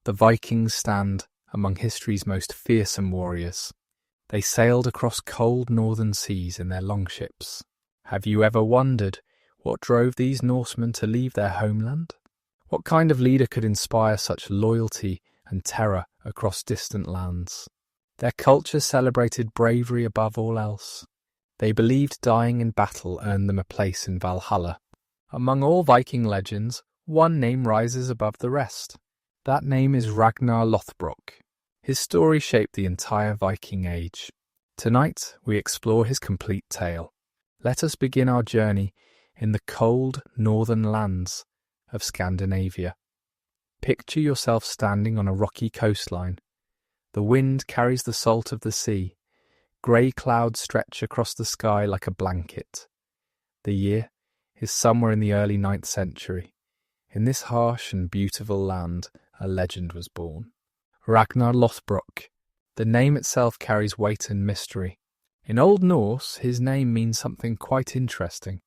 the Vikings stand among history's most fearsome warriors. They sailed across cold northern seas in their longships. Have you ever wondered what drove these Norsemen to leave their homeland? What kind of leader could inspire such loyalty and terror across distant lands? Their culture celebrated bravery above all else. They believed dying in battle earned them a place in Valhalla. Among all Viking legends, one name rises above the rest. That name is Ragnar Lothbrok. His story shaped the entire Viking age. Tonight, we explore his complete tale. Let us begin our journey in the cold northern lands of Scandinavia. Picture yourself standing on a rocky coastline. The wind carries the salt of the sea. Grey clouds stretch across the sky like a blanket. The year is somewhere in the early 9th century. In this harsh and beautiful land, a legend was born. Ragnar Lothbrok. The name itself carries weight and mystery. In Old Norse, his name means something quite interesting.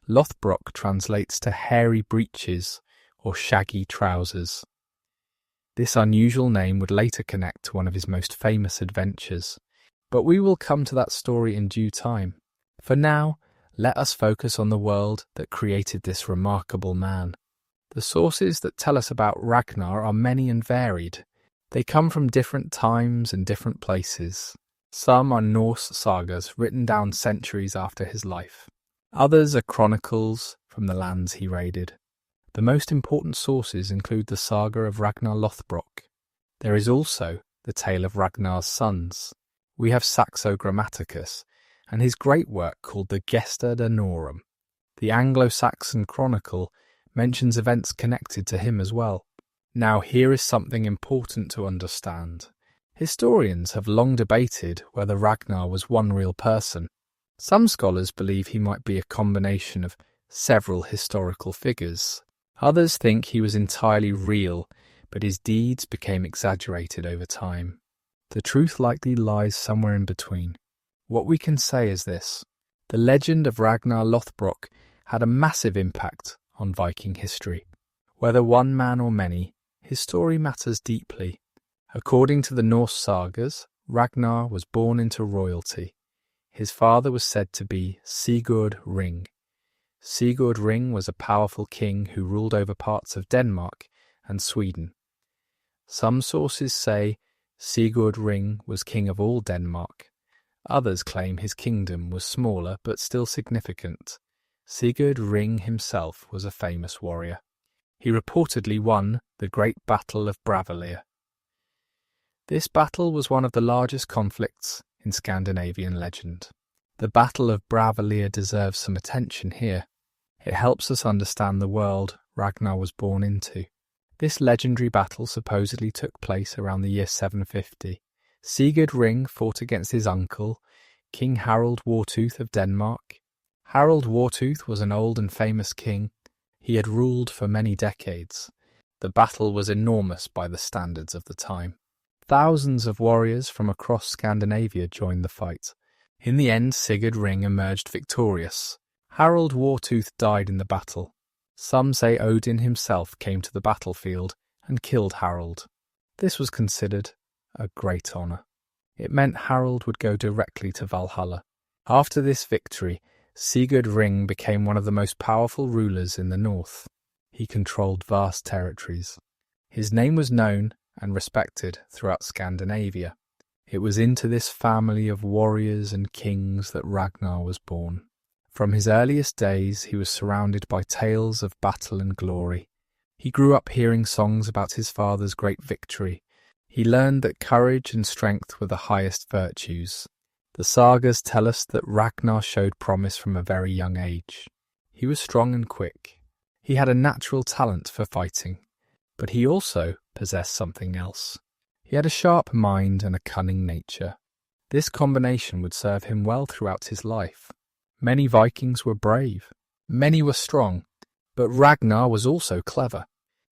Lothbrok translates to hairy breeches or shaggy trousers. This unusual name would later connect to one of his most famous adventures. But we will come to that story in due time. For now, let us focus on the world that created this remarkable man. The sources that tell us about Ragnar are many and varied. They come from different times and different places. Some are Norse sagas written down centuries after his life. Others are chronicles from the lands he raided. The most important sources include the saga of Ragnar Lothbrok. There is also the tale of Ragnar's sons. We have Saxo Grammaticus and his great work called the Gesta Danorum. The Anglo-Saxon Chronicle mentions events connected to him as well. Now here is something important to understand. Historians have long debated whether Ragnar was one real person. Some scholars believe he might be a combination of several historical figures. Others think he was entirely real, but his deeds became exaggerated over time. The truth likely lies somewhere in between. What we can say is this: the legend of Ragnar Lothbrok had a massive impact on Viking history. Whether one man or many, his story matters deeply. According to the Norse sagas, Ragnar was born into royalty. His father was said to be Sigurd Ring. Sigurd Ring was a powerful king who ruled over parts of Denmark and Sweden. Some sources say Sigurd Ring was king of all Denmark. Others claim his kingdom was smaller but still significant. Sigurd Ring himself was a famous warrior. He reportedly won the Great Battle of Bravelir. This battle was one of the largest conflicts in Scandinavian legend. The Battle of Bravelir deserves some attention here. It helps us understand the world Ragnar was born into. This legendary battle supposedly took place around the year 750. Sigurd Ring fought against his uncle, King Harald Wartooth of Denmark. Harald Wartooth was an old and famous king. He had ruled for many decades. The battle was enormous by the standards of the time. Thousands of warriors from across Scandinavia joined the fight. In the end, Sigurd Ring emerged victorious. Harald Wartooth died in the battle. Some say Odin himself came to the battlefield and killed Harald. This was considered a great honour. It meant Harald would go directly to Valhalla. After this victory, Sigurd Ring became one of the most powerful rulers in the north. He controlled vast territories. His name was known and respected throughout Scandinavia. It was into this family of warriors and kings that Ragnar was born. From his earliest days, he was surrounded by tales of battle and glory. He grew up hearing songs about his father's great victory. He learned that courage and strength were the highest virtues. The sagas tell us that Ragnar showed promise from a very young age. He was strong and quick. He had a natural talent for fighting, but he also possessed something else. He had a sharp mind and a cunning nature. This combination would serve him well throughout his life. Many Vikings were brave. Many were strong, but Ragnar was also clever.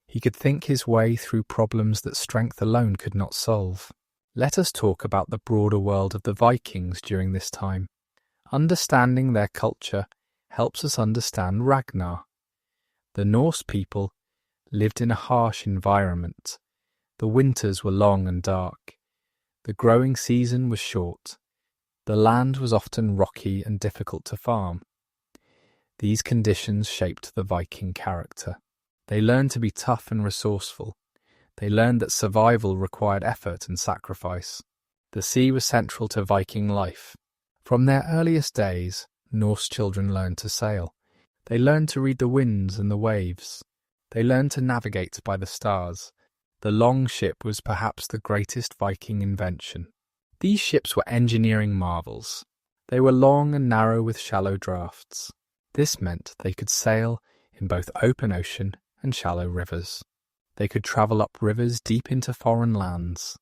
He could think his way through problems that strength alone could not solve. Let us talk about the broader world of the Vikings during this time. Understanding their culture helps us understand Ragnar. The Norse people lived in a harsh environment. The winters were long and dark. The growing season was short. The land was often rocky and difficult to farm. These conditions shaped the Viking character. They learned to be tough and resourceful. They learned that survival required effort and sacrifice. The sea was central to Viking life. From their earliest days, Norse children learned to sail. They learned to read the winds and the waves. They learned to navigate by the stars. The long ship was perhaps the greatest Viking invention. These ships were engineering marvels. They were long and narrow with shallow draughts. This meant they could sail in both open ocean and shallow rivers. They could travel up rivers deep into foreign lands.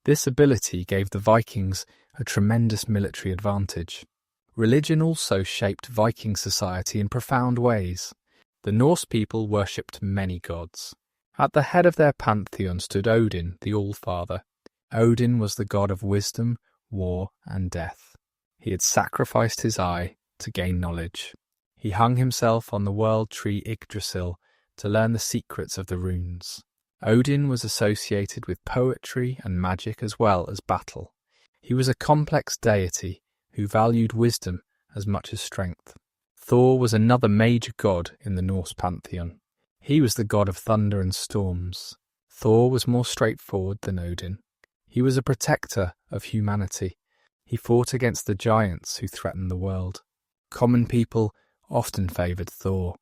This ability gave the Vikings a tremendous military advantage. Religion also shaped Viking society in profound ways. The Norse people worshipped many gods. At the head of their pantheon stood Odin, the All-Father. Odin was the god of wisdom, war, and death. He had sacrificed his eye to gain knowledge. He hung himself on the world tree Yggdrasil to learn the secrets of the runes. Odin was associated with poetry and magic as well as battle. He was a complex deity who valued wisdom as much as strength. Thor was another major god in the Norse pantheon. He was the god of thunder and storms. Thor was more straightforward than Odin. He was a protector of humanity. He fought against the giants who threatened the world. Common people often favoured Thor.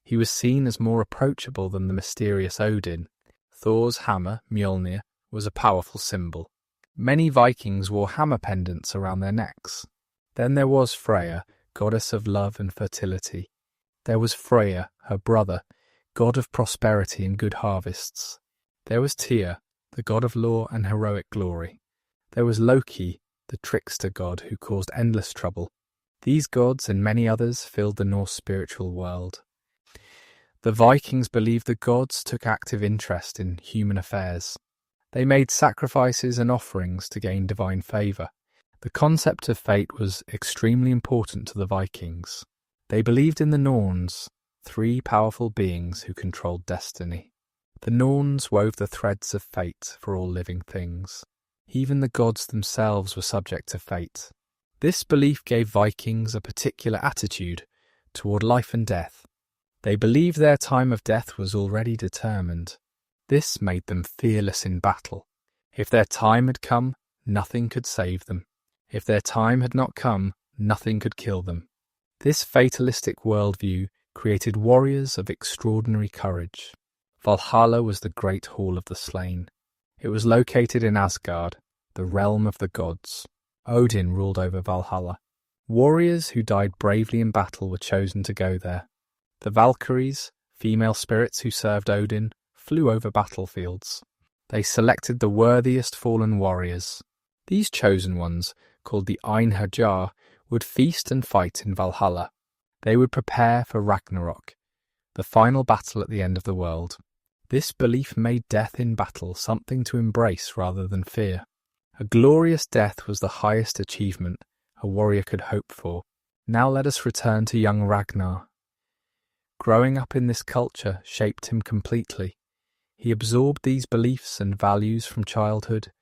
He was seen as more approachable than the mysterious Odin. Thor's hammer, Mjolnir, was a powerful symbol. Many Vikings wore hammer pendants around their necks. Then there was Freya, goddess of love and fertility. There was Freyr, her brother, god of prosperity and good harvests. There was Tyr, the god of law and heroic glory. There was Loki, the trickster god who caused endless trouble. These gods and many others filled the Norse spiritual world. The Vikings believed the gods took active interest in human affairs. They made sacrifices and offerings to gain divine favour. The concept of fate was extremely important to the Vikings. They believed in the Norns, three powerful beings who controlled destiny. The Norns wove the threads of fate for all living things. Even the gods themselves were subject to fate. This belief gave Vikings a particular attitude toward life and death. They believed their time of death was already determined. This made them fearless in battle. If their time had come, nothing could save them. If their time had not come, nothing could kill them. This fatalistic worldview created warriors of extraordinary courage. Valhalla was the great hall of the slain. It was located in Asgard, the realm of the gods. Odin ruled over Valhalla. Warriors who died bravely in battle were chosen to go there. The Valkyries, female spirits who served Odin, flew over battlefields. They selected the worthiest fallen warriors. These chosen ones, called the Einherjar, would feast and fight in Valhalla. They would prepare for Ragnarok, the final battle at the end of the world. This belief made death in battle something to embrace rather than fear. A glorious death was the highest achievement a warrior could hope for. Now let us return to young Ragnar. Growing up in this culture shaped him completely. He absorbed these beliefs and values from childhood.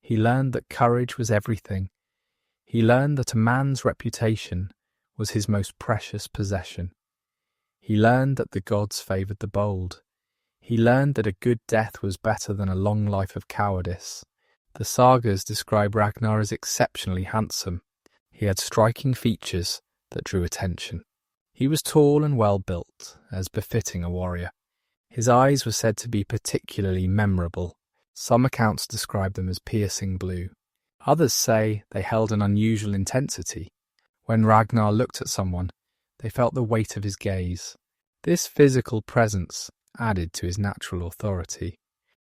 He learned that courage was everything. He learned that a man's reputation was his most precious possession. He learned that the gods favoured the bold. He learned that a good death was better than a long life of cowardice. The sagas describe Ragnar as exceptionally handsome. He had striking features that drew attention. He was tall and well built, as befitting a warrior. His eyes were said to be particularly memorable. Some accounts describe them as piercing blue. Others say they held an unusual intensity. When Ragnar looked at someone, they felt the weight of his gaze. This physical presence added to his natural authority.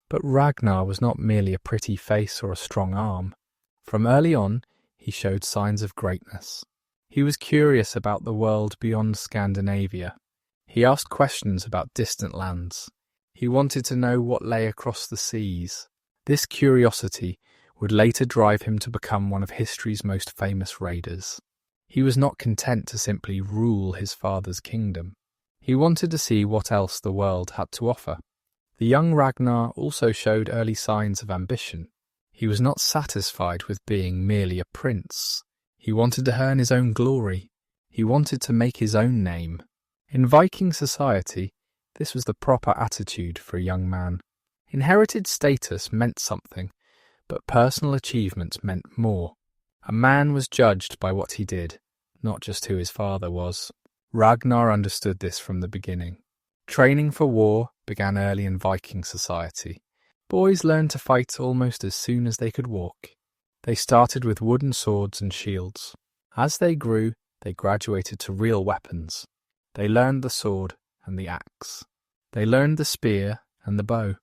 But Ragnar was not merely a pretty face or a strong arm. From early on, he showed signs of greatness. He was curious about the world beyond Scandinavia. He asked questions about distant lands. He wanted to know what lay across the seas. This curiosity would later drive him to become one of history's most famous raiders. He was not content to simply rule his father's kingdom. He wanted to see what else the world had to offer. The young Ragnar also showed early signs of ambition. He was not satisfied with being merely a prince. He wanted to earn his own glory. He wanted to make his own name. In Viking society, this was the proper attitude for a young man. Inherited status meant something, but personal achievement meant more. A man was judged by what he did, not just who his father was. Ragnar understood this from the beginning. Training for war began early in Viking society. Boys learned to fight almost as soon as they could walk. They started with wooden swords and shields. As they grew, they graduated to real weapons. They learned the sword and the axe. They learned the spear and the bow.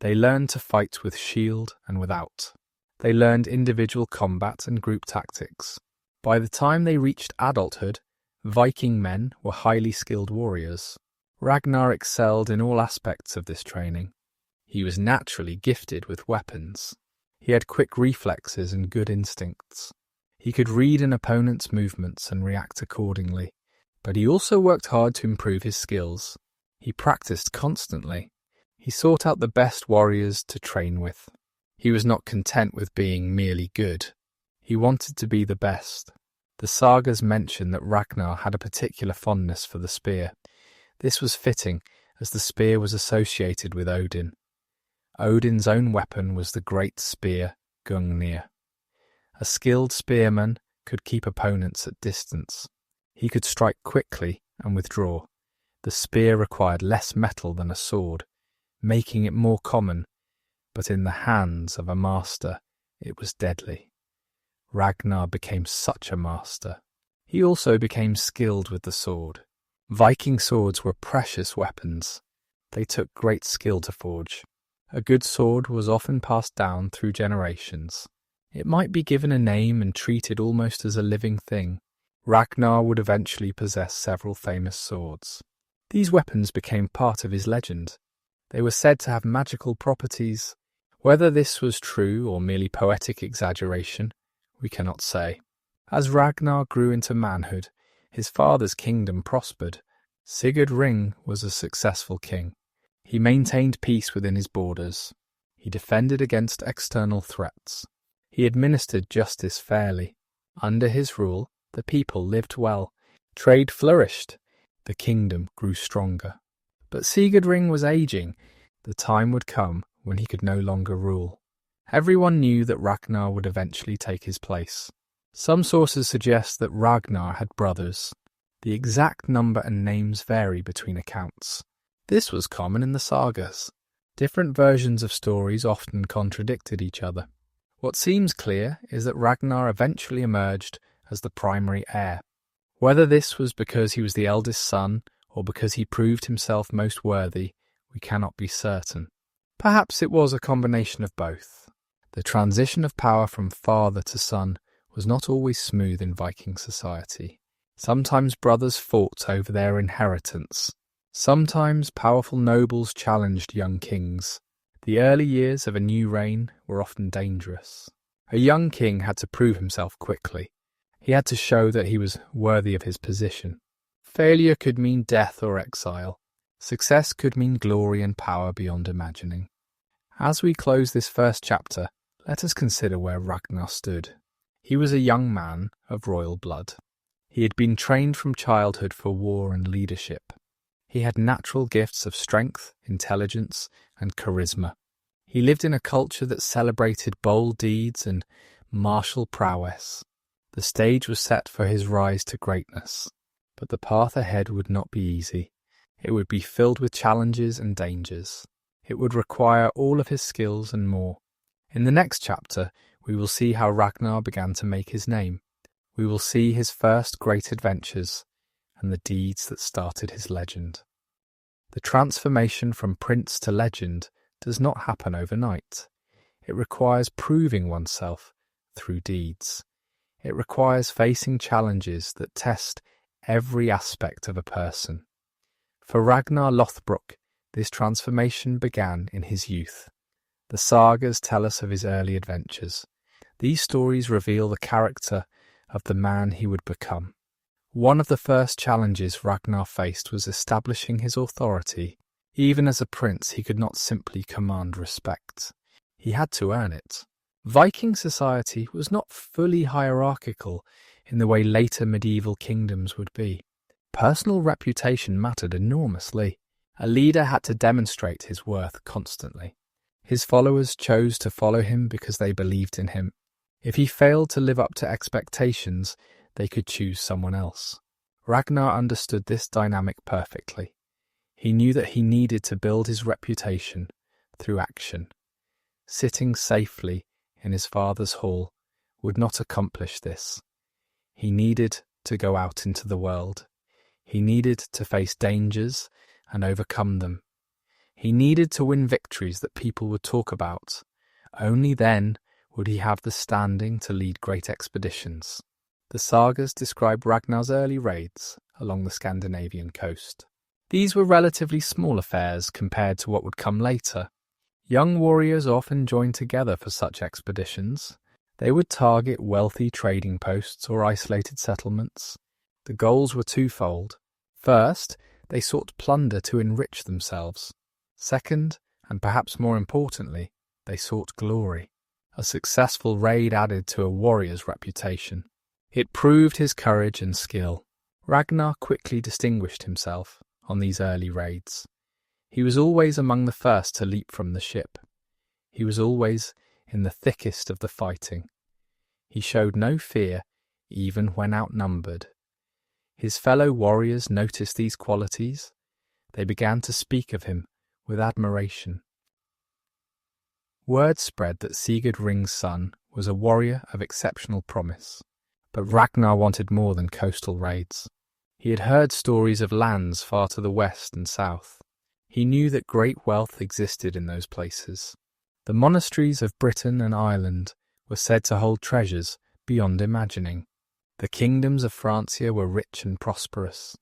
They learned to fight with shield and without. They learned individual combat and group tactics. By the time they reached adulthood, Viking men were highly skilled warriors. Ragnar excelled in all aspects of this training. He was naturally gifted with weapons. He had quick reflexes and good instincts. He could read an opponent's movements and react accordingly. But he also worked hard to improve his skills. He practiced constantly. He sought out the best warriors to train with. He was not content with being merely good. He wanted to be the best. The sagas mention that Ragnar had a particular fondness for the spear. This was fitting, as the spear was associated with Odin. Odin's own weapon was the great spear, Gungnir. A skilled spearman could keep opponents at distance. He could strike quickly and withdraw. The spear required less metal than a sword, making it more common, but in the hands of a master it was deadly. Ragnar became such a master. He also became skilled with the sword. Viking swords were precious weapons. They took great skill to forge. A good sword was often passed down through generations. It might be given a name and treated almost as a living thing. Ragnar would eventually possess several famous swords. These weapons became part of his legend. They were said to have magical properties. Whether this was true or merely poetic exaggeration, we cannot say. As Ragnar grew into manhood, his father's kingdom prospered. Sigurd was a successful king. He maintained peace within his borders. He defended against external threats. He administered justice fairly. Under his rule, the people lived well. Trade flourished. The kingdom grew stronger. But Sigurd was aging. The time would come when he could no longer rule. Everyone knew that Ragnar would eventually take his place. Some sources suggest that Ragnar had brothers. The exact number and names vary between accounts. This was common in the sagas. Different versions of stories often contradicted each other. What seems clear is that Ragnar eventually emerged as the primary heir. Whether this was because he was the eldest son or because he proved himself most worthy, we cannot be certain. Perhaps it was a combination of both. The transition of power from father to son was not always smooth in Viking society. Sometimes brothers fought over their inheritance. Sometimes powerful nobles challenged young kings. The early years of a new reign were often dangerous. A young king had to prove himself quickly. He had to show that he was worthy of his position. Failure could mean death or exile. Success could mean glory and power beyond imagining. As we close this first chapter, let us consider where Ragnar stood. He was a young man of royal blood. He had been trained from childhood for war and leadership. He had natural gifts of strength, intelligence, and charisma. He lived in a culture that celebrated bold deeds and martial prowess. The stage was set for his rise to greatness, but the path ahead would not be easy. It would be filled with challenges and dangers. It would require all of his skills and more. In the next chapter, we will see how Ragnar began to make his name. We will see his first great adventures and the deeds that started his legend. The transformation from prince to legend does not happen overnight. It requires proving oneself through deeds. It requires facing challenges that test every aspect of a person. For Ragnar Lothbrok, this transformation began in his youth. The sagas tell us of his early adventures. These stories reveal the character of the man he would become. One of the first challenges Ragnar faced was establishing his authority. Even as a prince, he could not simply command respect. He had to earn it. Viking society was not fully hierarchical in the way later medieval kingdoms would be. Personal reputation mattered enormously. A leader had to demonstrate his worth constantly. His followers chose to follow him because they believed in him. If he failed to live up to expectations, they could choose someone else. Ragnar understood this dynamic perfectly. He knew that he needed to build his reputation through action. Sitting safely in his father's hall would not accomplish this. He needed to go out into the world. He needed to face dangers and overcome them. He needed to win victories that people would talk about. Only then would he have the standing to lead great expeditions. The sagas describe Ragnar's early raids along the Scandinavian coast. These were relatively small affairs compared to what would come later. Young warriors often joined together for such expeditions. They would target wealthy trading posts or isolated settlements. The goals were twofold. First, they sought plunder to enrich themselves. Second, and perhaps more importantly, they sought glory. A successful raid added to a warrior's reputation. It proved his courage and skill. Ragnar quickly distinguished himself on these early raids. He was always among the first to leap from the ship. He was always in the thickest of the fighting. He showed no fear, even when outnumbered. His fellow warriors noticed these qualities. They began to speak of him with admiration. Word spread that Sigurd Ring's son was a warrior of exceptional promise. But Ragnar wanted more than coastal raids. He had heard stories of lands far to the west and south. He knew that great wealth existed in those places. The monasteries of Britain and Ireland were said to hold treasures beyond imagining. The kingdoms of Francia were rich and prosperous.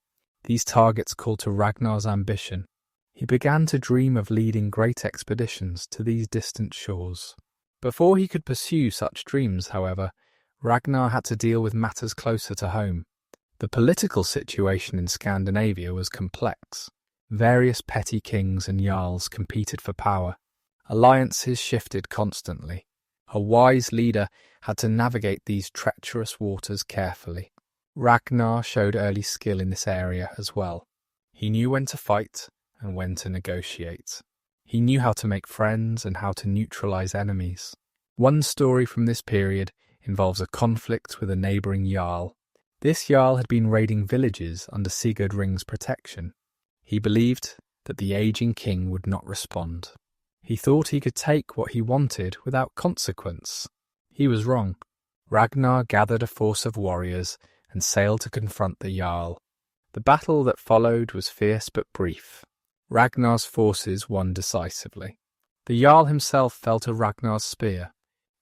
These targets called to Ragnar's ambition. He began to dream of leading great expeditions to these distant shores. Before he could pursue such dreams, however, Ragnar had to deal with matters closer to home. The political situation in Scandinavia was complex. Various petty kings and jarls competed for power. Alliances shifted constantly. A wise leader had to navigate these treacherous waters carefully. Ragnar showed early skill in this area as well. He knew when to fight and when to negotiate. He knew how to make friends and how to neutralize enemies. One story from this period involves a conflict with a neighbouring jarl. This jarl had been raiding villages under Sigurd Ring's protection. He believed that the ageing king would not respond. He thought he could take what he wanted without consequence. He was wrong. Ragnar gathered a force of warriors and sailed to confront the jarl. The battle that followed was fierce but brief. Ragnar's forces won decisively. The jarl himself fell to Ragnar's spear.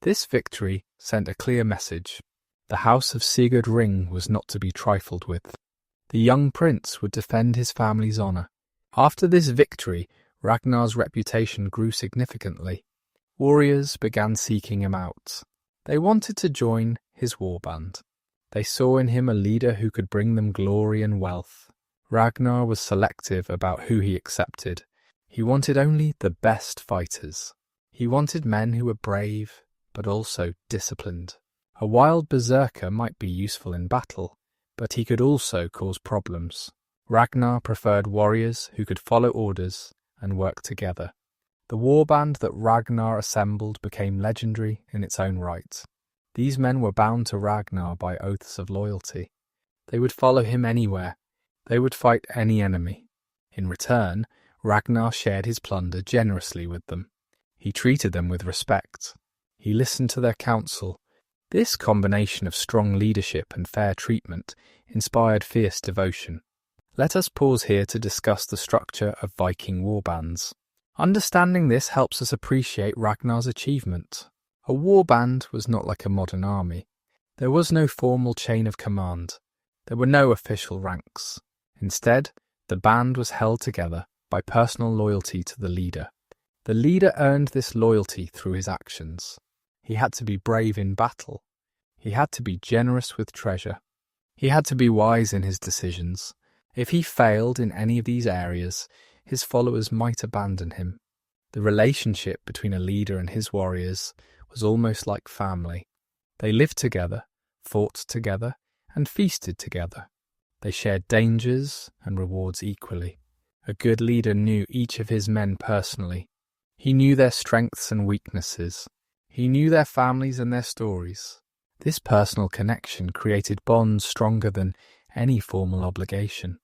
This victory sent a clear message. The house of Sigurd Ring was not to be trifled with. The young prince would defend his family's honour. After this victory, Ragnar's reputation grew significantly. Warriors began seeking him out. They wanted to join his warband. They saw in him a leader who could bring them glory and wealth. Ragnar was selective about who he accepted. He wanted only the best fighters. He wanted men who were brave, but also disciplined. A wild berserker might be useful in battle, but he could also cause problems. Ragnar preferred warriors who could follow orders and work together. The warband that Ragnar assembled became legendary in its own right. These men were bound to Ragnar by oaths of loyalty. They would follow him anywhere. They would fight any enemy. In return, Ragnar shared his plunder generously with them. He treated them with respect. He listened to their counsel. This combination of strong leadership and fair treatment inspired fierce devotion. Let us pause here to discuss the structure of Viking warbands. Understanding this helps us appreciate Ragnar's achievement. A warband was not like a modern army. There was no formal chain of command. There were no official ranks. Instead, the band was held together by personal loyalty to the leader. The leader earned this loyalty through his actions. He had to be brave in battle. He had to be generous with treasure. He had to be wise in his decisions. If he failed in any of these areas, his followers might abandon him. The relationship between a leader and his warriors was almost like family. They lived together, fought together, and feasted together. They shared dangers and rewards equally. A good leader knew each of his men personally. He knew their strengths and weaknesses. He knew their families and their stories. This personal connection created bonds stronger than any formal obligation.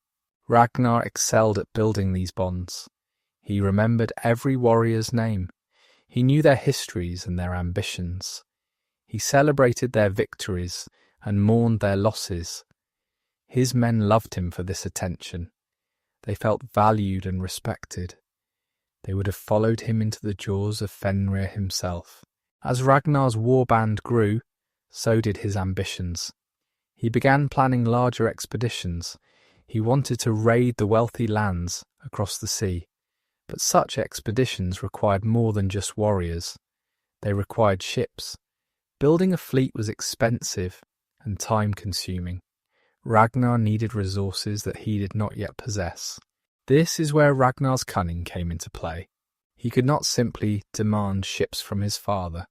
Ragnar excelled at building these bonds. He remembered every warrior's name. He knew their histories and their ambitions. He celebrated their victories and mourned their losses. His men loved him for this attention. They felt valued and respected. They would have followed him into the jaws of Fenrir himself. As Ragnar's warband grew, so did his ambitions. He began planning larger expeditions. He wanted to raid the wealthy lands across the sea. But such expeditions required more than just warriors. They required ships. Building a fleet was expensive and time-consuming. Ragnar needed resources that he did not yet possess. This is where Ragnar's cunning came into play. He could not simply demand ships from his father.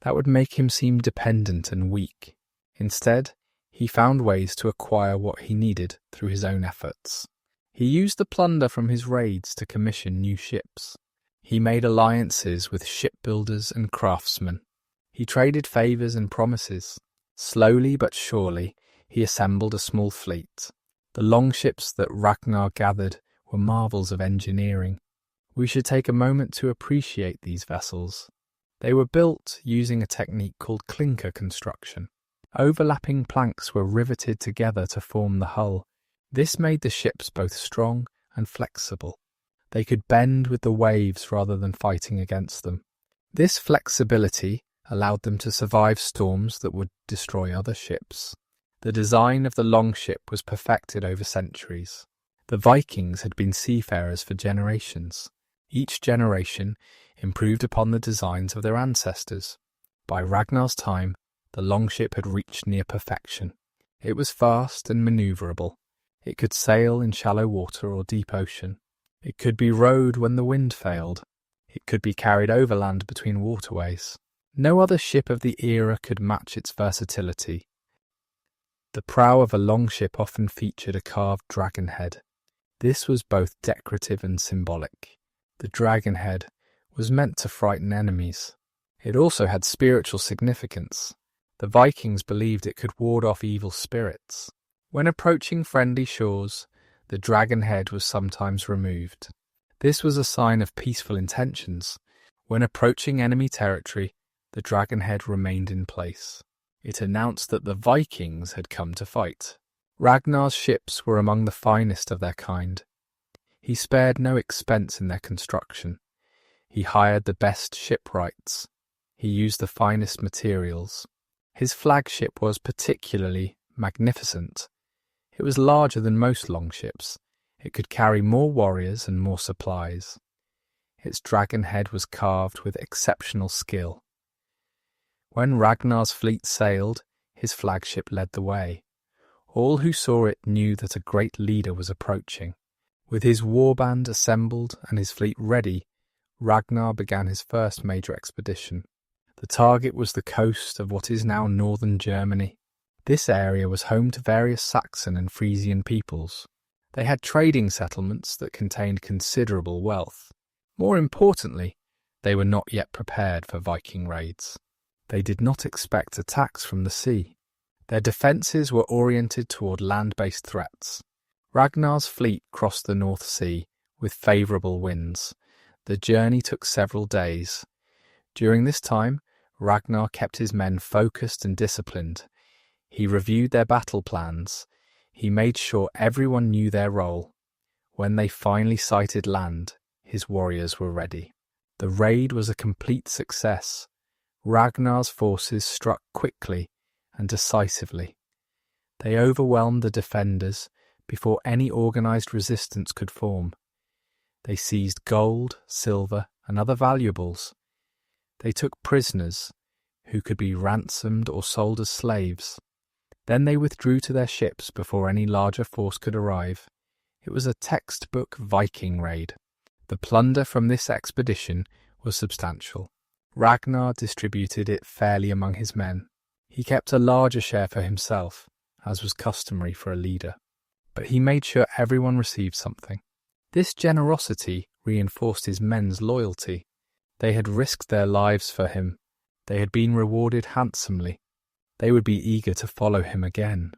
That would make him seem dependent and weak. Instead, he found ways to acquire what he needed through his own efforts. He used the plunder from his raids to commission new ships. He made alliances with shipbuilders and craftsmen. He traded favours and promises. Slowly but surely, he assembled a small fleet. The longships that Ragnar gathered were marvels of engineering. We should take a moment to appreciate these vessels. They were built using a technique called clinker construction. Overlapping planks were riveted together to form the hull. This made the ships both strong and flexible. They could bend with the waves rather than fighting against them. This flexibility allowed them to survive storms that would destroy other ships. The design of the longship was perfected over centuries. The Vikings had been seafarers for generations. Each generation improved upon the designs of their ancestors. By Ragnar's time, the longship had reached near perfection. It was fast and manoeuvrable. It could sail in shallow water or deep ocean. It could be rowed when the wind failed. It could be carried overland between waterways. No other ship of the era could match its versatility. The prow of a longship often featured a carved dragon head. This was both decorative and symbolic. The dragon head was meant to frighten enemies. It also had spiritual significance. The Vikings believed it could ward off evil spirits. When approaching friendly shores, the dragon head was sometimes removed. This was a sign of peaceful intentions. When approaching enemy territory, the dragon head remained in place. It announced that the Vikings had come to fight. Ragnar's ships were among the finest of their kind. He spared no expense in their construction. He hired the best shipwrights. He used the finest materials. His flagship was particularly magnificent. It was larger than most longships. It could carry more warriors and more supplies. Its dragon head was carved with exceptional skill. When Ragnar's fleet sailed, his flagship led the way. All who saw it knew that a great leader was approaching. With his warband assembled and his fleet ready, Ragnar began his first major expedition. The target was the coast of what is now northern Germany. This area was home to various Saxon and Frisian peoples. They had trading settlements that contained considerable wealth. More importantly, they were not yet prepared for Viking raids. They did not expect attacks from the sea. Their defences were oriented toward land-based threats. Ragnar's fleet crossed the North Sea with favourable winds. The journey took several days. During this time, Ragnar kept his men focused and disciplined. He reviewed their battle plans. He made sure everyone knew their role. When they finally sighted land, his warriors were ready. The raid was a complete success. Ragnar's forces struck quickly and decisively. They overwhelmed the defenders before any organised resistance could form. They seized gold, silver, and other valuables. They took prisoners who could be ransomed or sold as slaves. Then they withdrew to their ships before any larger force could arrive. It was a textbook Viking raid. The plunder from this expedition was substantial. Ragnar distributed it fairly among his men. He kept a larger share for himself, as was customary for a leader. But he made sure everyone received something. This generosity reinforced his men's loyalty. They had risked their lives for him. They had been rewarded handsomely. They would be eager to follow him again.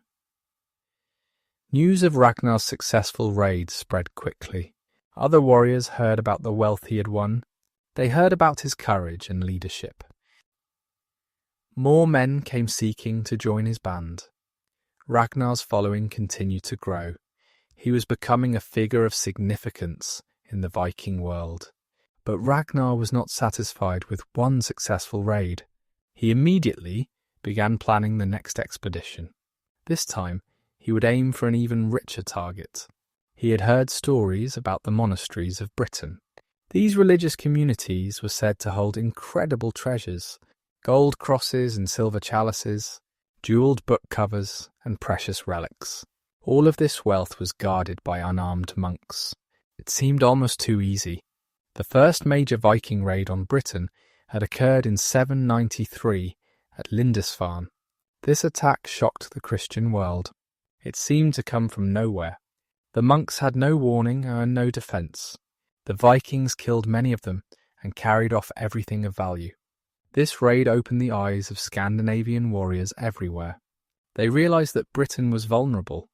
News of Ragnar's successful raid spread quickly. Other warriors heard about the wealth he had won. They heard about his courage and leadership. More men came seeking to join his band. Ragnar's following continued to grow. He was becoming a figure of significance in the Viking world. But Ragnar was not satisfied with one successful raid. He immediately began planning the next expedition. This time, he would aim for an even richer target. He had heard stories about the monasteries of Britain. These religious communities were said to hold incredible treasures, gold crosses and silver chalices, jewelled book covers, and precious relics. All of this wealth was guarded by unarmed monks. It seemed almost too easy. The first major Viking raid on Britain had occurred in 793 at Lindisfarne. This attack shocked the Christian world. It seemed to come from nowhere. The monks had no warning and no defence. The Vikings killed many of them and carried off everything of value. This raid opened the eyes of Scandinavian warriors everywhere. They realised that Britain was vulnerable.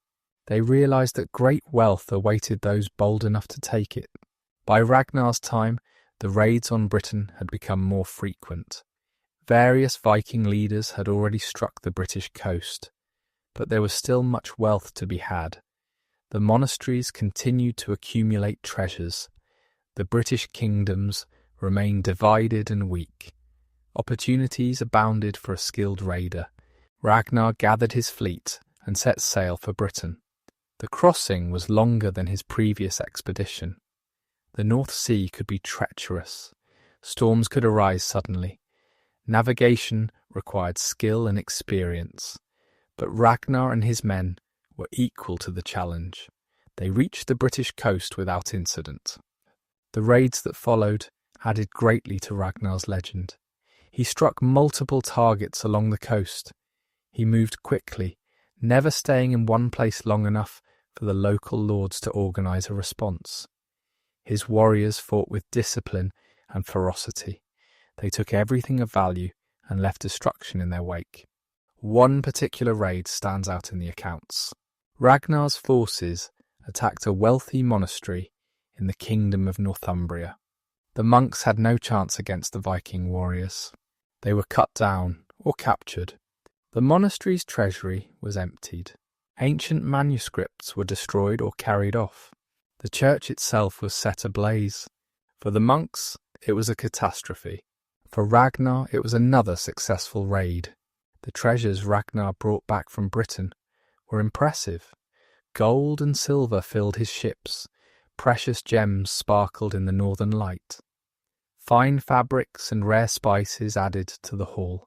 They realised that great wealth awaited those bold enough to take it. By Ragnar's time, the raids on Britain had become more frequent. Various Viking leaders had already struck the British coast, but there was still much wealth to be had. The monasteries continued to accumulate treasures. The British kingdoms remained divided and weak. Opportunities abounded for a skilled raider. Ragnar gathered his fleet and set sail for Britain. The crossing was longer than his previous expedition. The North Sea could be treacherous. Storms could arise suddenly. Navigation required skill and experience. But Ragnar and his men were equal to the challenge. They reached the British coast without incident. The raids that followed added greatly to Ragnar's legend. He struck multiple targets along the coast. He moved quickly, never staying in one place long enough for the local lords to organise a response. His warriors fought with discipline and ferocity. They took everything of value and left destruction in their wake. One particular raid stands out in the accounts. Ragnar's forces attacked a wealthy monastery in the kingdom of Northumbria. The monks had no chance against the Viking warriors. They were cut down or captured. The monastery's treasury was emptied. Ancient manuscripts were destroyed or carried off. The church itself was set ablaze. For the monks, it was a catastrophe. For Ragnar, it was another successful raid. The treasures Ragnar brought back from Britain were impressive. Gold and silver filled his ships. Precious gems sparkled in the northern light. Fine fabrics and rare spices added to the haul.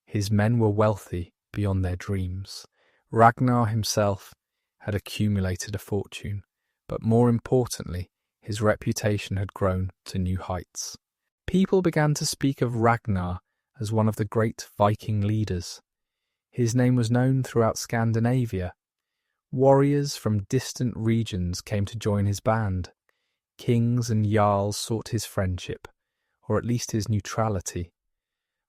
His men were wealthy beyond their dreams. Ragnar himself had accumulated a fortune, but more importantly, his reputation had grown to new heights. People began to speak of Ragnar as one of the great Viking leaders. His name was known throughout Scandinavia. Warriors from distant regions came to join his band. Kings and jarls sought his friendship, or at least his neutrality.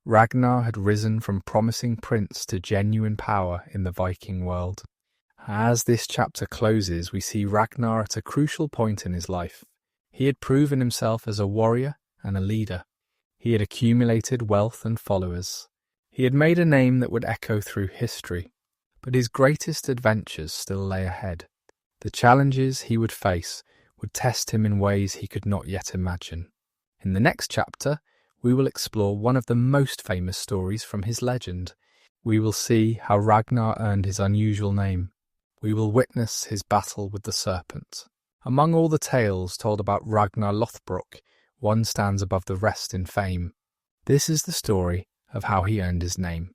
Ragnar had risen from promising prince to genuine power in the Viking world. As this chapter closes, we see Ragnar at a crucial point in his life. He had proven himself as a warrior and a leader. He had accumulated wealth and followers. He had made a name that would echo through history. But his greatest adventures still lay ahead. The challenges he would face would test him in ways he could not yet imagine. In the next chapter, we will explore one of the most famous stories from his legend. We will see how Ragnar earned his unusual name. We will witness his battle with the serpent. Among all the tales told about Ragnar Lothbrok, one stands above the rest in fame. This is the story of how he earned his name.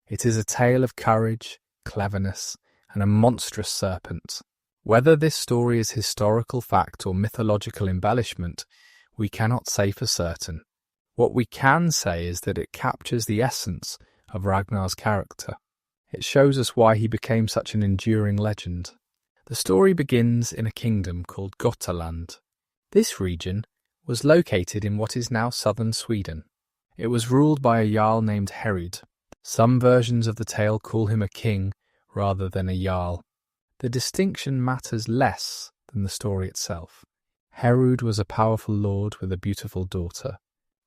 It is a tale of courage, cleverness, and a monstrous serpent. Whether this story is historical fact or mythological embellishment, we cannot say for certain. What we can say is that it captures the essence of Ragnar's character. It shows us why he became such an enduring legend. The story begins in a kingdom called Götaland. This region was located in what is now southern Sweden. It was ruled by a jarl named Herud. Some versions of the tale call him a king rather than a jarl. The distinction matters less than the story itself. Herud was a powerful lord with a beautiful daughter.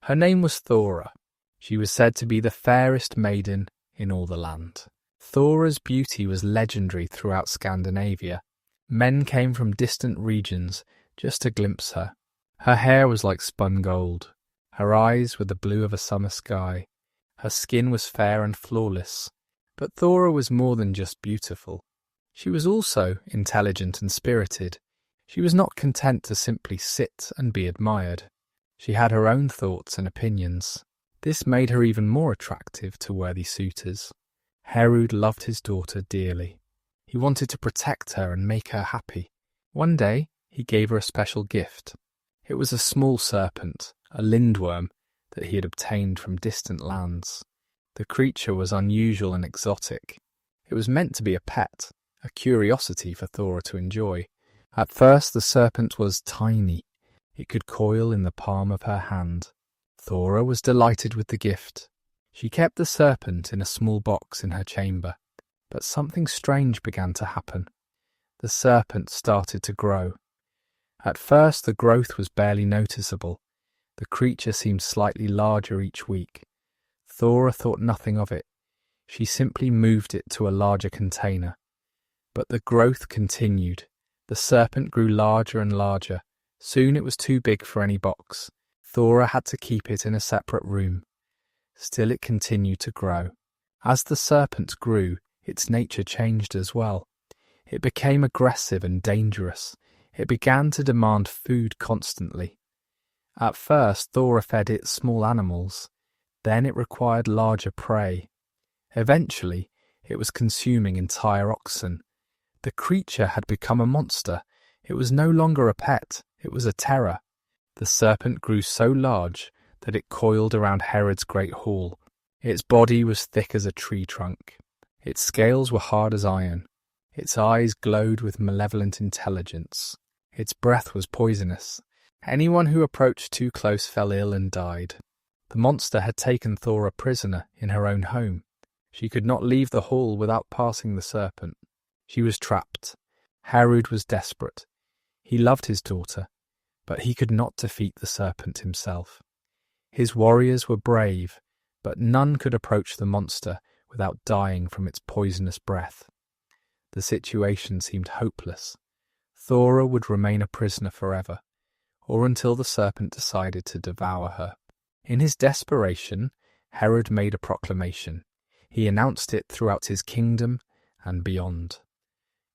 Her name was Thora. She was said to be the fairest maiden in all the land. Thora's beauty was legendary throughout Scandinavia. Men came from distant regions just to glimpse her. Her hair was like spun gold. Her eyes were the blue of a summer sky. Her skin was fair and flawless. But Thora was more than just beautiful. She was also intelligent and spirited. She was not content to simply sit and be admired. She had her own thoughts and opinions. This made her even more attractive to worthy suitors. Herud loved his daughter dearly. He wanted to protect her and make her happy. One day, he gave her a special gift. It was a small serpent, a lindworm, that he had obtained from distant lands. The creature was unusual and exotic. It was meant to be a pet, a curiosity for Thora to enjoy. At first, the serpent was tiny. It could coil in the palm of her hand. Thora was delighted with the gift. She kept the serpent in a small box in her chamber. But something strange began to happen. The serpent started to grow. At first, the growth was barely noticeable. The creature seemed slightly larger each week. Thora thought nothing of it. She simply moved it to a larger container. But the growth continued. The serpent grew larger and larger. Soon it was too big for any box. Thora had to keep it in a separate room. Still it continued to grow. As the serpent grew, its nature changed as well. It became aggressive and dangerous. It began to demand food constantly. At first, Thora fed it small animals. Then it required larger prey. Eventually, it was consuming entire oxen. The creature had become a monster. It was no longer a pet. It was a terror. The serpent grew so large that it coiled around Herod's great hall. Its body was thick as a tree trunk. Its scales were hard as iron. Its eyes glowed with malevolent intelligence. Its breath was poisonous. Anyone who approached too close fell ill and died. The monster had taken Thora prisoner in her own home. She could not leave the hall without passing the serpent. She was trapped. Herod was desperate. He loved his daughter, but he could not defeat the serpent himself. His warriors were brave, but none could approach the monster without dying from its poisonous breath. The situation seemed hopeless. Thora would remain a prisoner forever, or until the serpent decided to devour her. In his desperation, Herod made a proclamation. He announced it throughout his kingdom and beyond.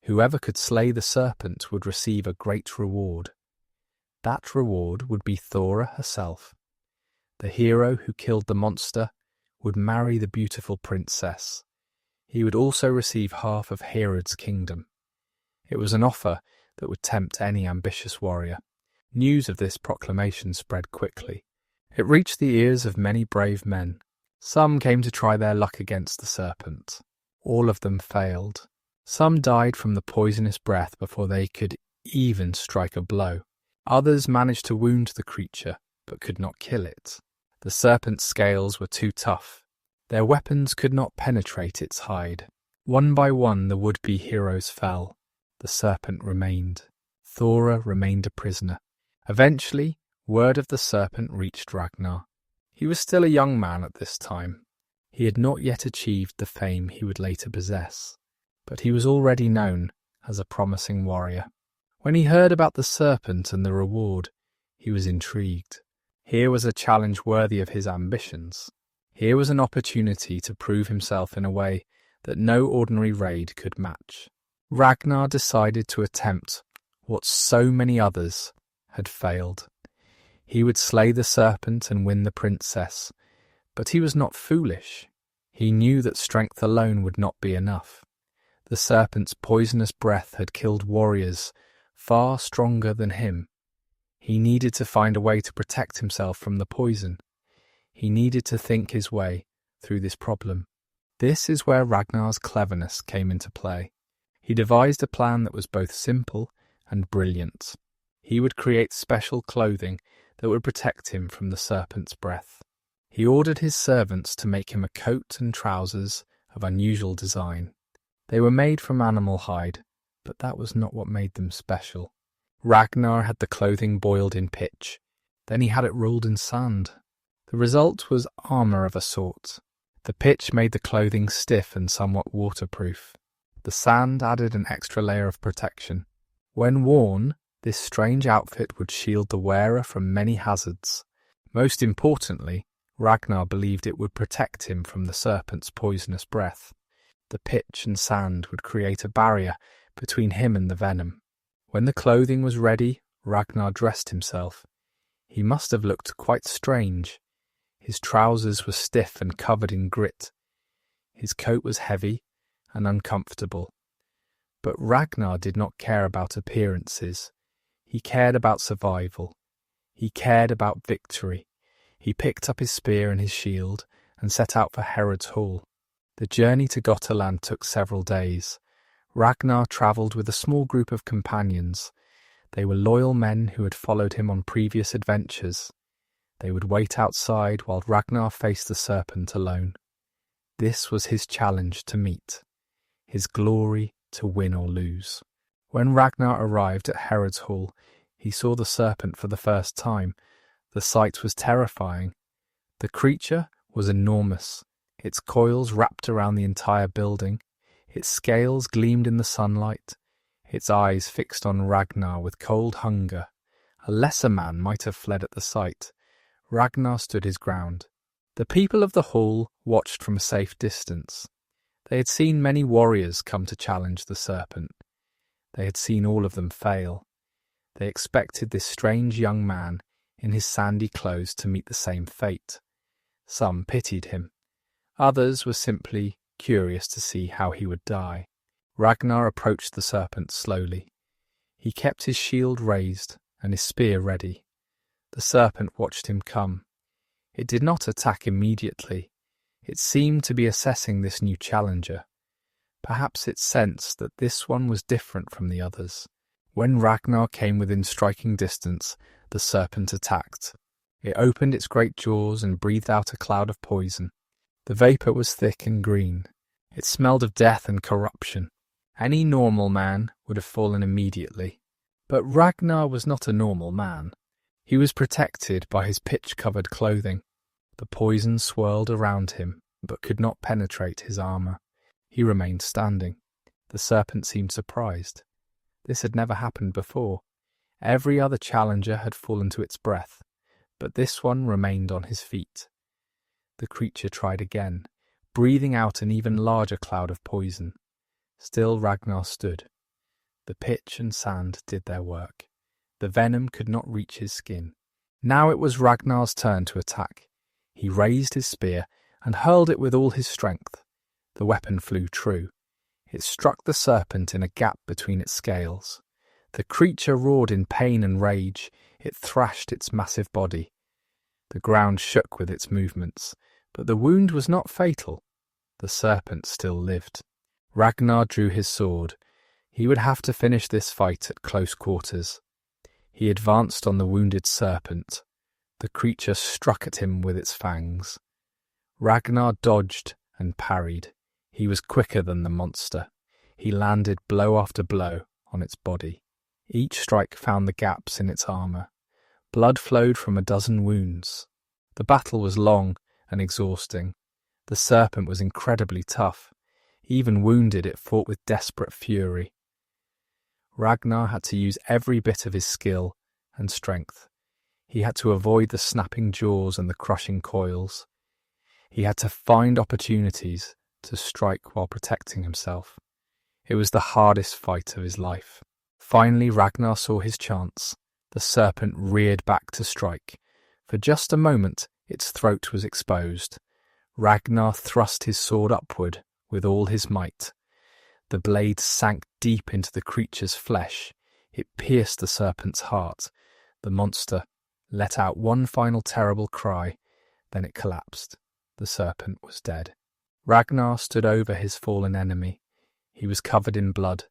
Whoever could slay the serpent would receive a great reward. That reward would be Thora herself. The hero who killed the monster would marry the beautiful princess. He would also receive half of Herod's kingdom. It was an offer that would tempt any ambitious warrior. News of this proclamation spread quickly. It reached the ears of many brave men. Some came to try their luck against the serpent. All of them failed. Some died from the poisonous breath before they could even strike a blow. Others managed to wound the creature, but could not kill it. The serpent's scales were too tough. Their weapons could not penetrate its hide. One by one the would-be heroes fell. The serpent remained. Thora remained a prisoner. Eventually, word of the serpent reached Ragnar. He was still a young man at this time. He had not yet achieved the fame he would later possess, but he was already known as a promising warrior. When he heard about the serpent and the reward, he was intrigued. Here was a challenge worthy of his ambitions. Here was an opportunity to prove himself in a way that no ordinary raid could match. Ragnar decided to attempt what so many others had failed. He would slay the serpent and win the princess, but he was not foolish. He knew that strength alone would not be enough. The serpent's poisonous breath had killed warriors far stronger than him. He needed to find a way to protect himself from the poison. He needed to think his way through this problem. This is where Ragnar's cleverness came into play. He devised a plan that was both simple and brilliant. He would create special clothing that would protect him from the serpent's breath. He ordered his servants to make him a coat and trousers of unusual design. They were made from animal hide, but that was not what made them special. Ragnar had the clothing boiled in pitch. Then he had it rolled in sand. The result was armour of a sort. The pitch made the clothing stiff and somewhat waterproof. The sand added an extra layer of protection. When worn, this strange outfit would shield the wearer from many hazards. Most importantly, Ragnar believed it would protect him from the serpent's poisonous breath. The pitch and sand would create a barrier between him and the venom. When the clothing was ready, Ragnar dressed himself. He must have looked quite strange. His trousers were stiff and covered in grit. His coat was heavy and uncomfortable. But Ragnar did not care about appearances. He cared about survival. He cared about victory. He picked up his spear and his shield and set out for Herod's Hall. The journey to Gotaland took several days. Ragnar travelled with a small group of companions. They were loyal men who had followed him on previous adventures. They would wait outside while Ragnar faced the serpent alone. This was his challenge to meet, his glory to win or lose. When Ragnar arrived at Herod's Hall, he saw the serpent for the first time. The sight was terrifying. The creature was enormous. Its coils wrapped around the entire building. Its scales gleamed in the sunlight. Its eyes fixed on Ragnar with cold hunger. A lesser man might have fled at the sight. Ragnar stood his ground. The people of the hall watched from a safe distance. They had seen many warriors come to challenge the serpent. They had seen all of them fail. They expected this strange young man in his sandy clothes to meet the same fate. Some pitied him. Others were simply curious to see how he would die. Ragnar approached the serpent slowly. He kept his shield raised and his spear ready. The serpent watched him come. It did not attack immediately. It seemed to be assessing this new challenger. Perhaps it sensed that this one was different from the others. When Ragnar came within striking distance, the serpent attacked. It opened its great jaws and breathed out a cloud of poison. The vapour was thick and green. It smelled of death and corruption. Any normal man would have fallen immediately. But Ragnar was not a normal man. He was protected by his pitch-covered clothing. The poison swirled around him, but could not penetrate his armour. He remained standing. The serpent seemed surprised. This had never happened before. Every other challenger had fallen to its breath, but this one remained on his feet. The creature tried again, breathing out an even larger cloud of poison. Still Ragnar stood. The pitch and sand did their work. The venom could not reach his skin. Now it was Ragnar's turn to attack. He raised his spear and hurled it with all his strength. The weapon flew true. It struck the serpent in a gap between its scales. The creature roared in pain and rage. It thrashed its massive body. The ground shook with its movements, but the wound was not fatal. The serpent still lived. Ragnar drew his sword. He would have to finish this fight at close quarters. He advanced on the wounded serpent. The creature struck at him with its fangs. Ragnar dodged and parried. He was quicker than the monster. He landed blow after blow on its body. Each strike found the gaps in its armour. Blood flowed from a dozen wounds. The battle was long and exhausting. The serpent was incredibly tough. Even wounded, it fought with desperate fury. Ragnar had to use every bit of his skill and strength. He had to avoid the snapping jaws and the crushing coils. He had to find opportunities to strike while protecting himself. It was the hardest fight of his life. Finally, Ragnar saw his chance. The serpent reared back to strike. For just a moment, its throat was exposed. Ragnar thrust his sword upward with all his might. The blade sank deep into the creature's flesh. It pierced the serpent's heart. The monster let out one final terrible cry, then it collapsed. The serpent was dead. Ragnar stood over his fallen enemy. He was covered in blood,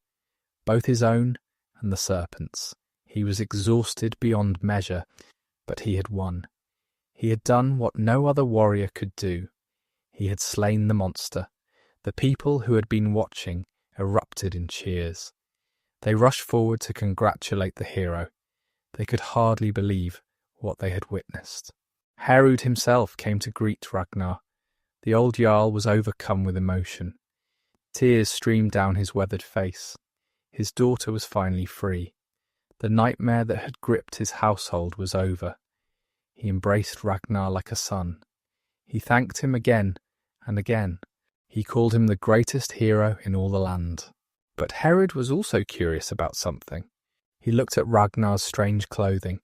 both his own and the serpent's. He was exhausted beyond measure, but he had won. He had done what no other warrior could do. He had slain the monster. The people who had been watching erupted in cheers. They rushed forward to congratulate the hero. They could hardly believe what they had witnessed. Herud himself came to greet Ragnar. The old Jarl was overcome with emotion. Tears streamed down his weathered face. His daughter was finally free. The nightmare that had gripped his household was over. He embraced Ragnar like a son. He thanked him again and again. He called him the greatest hero in all the land. But Herod was also curious about something. He looked at Ragnar's strange clothing.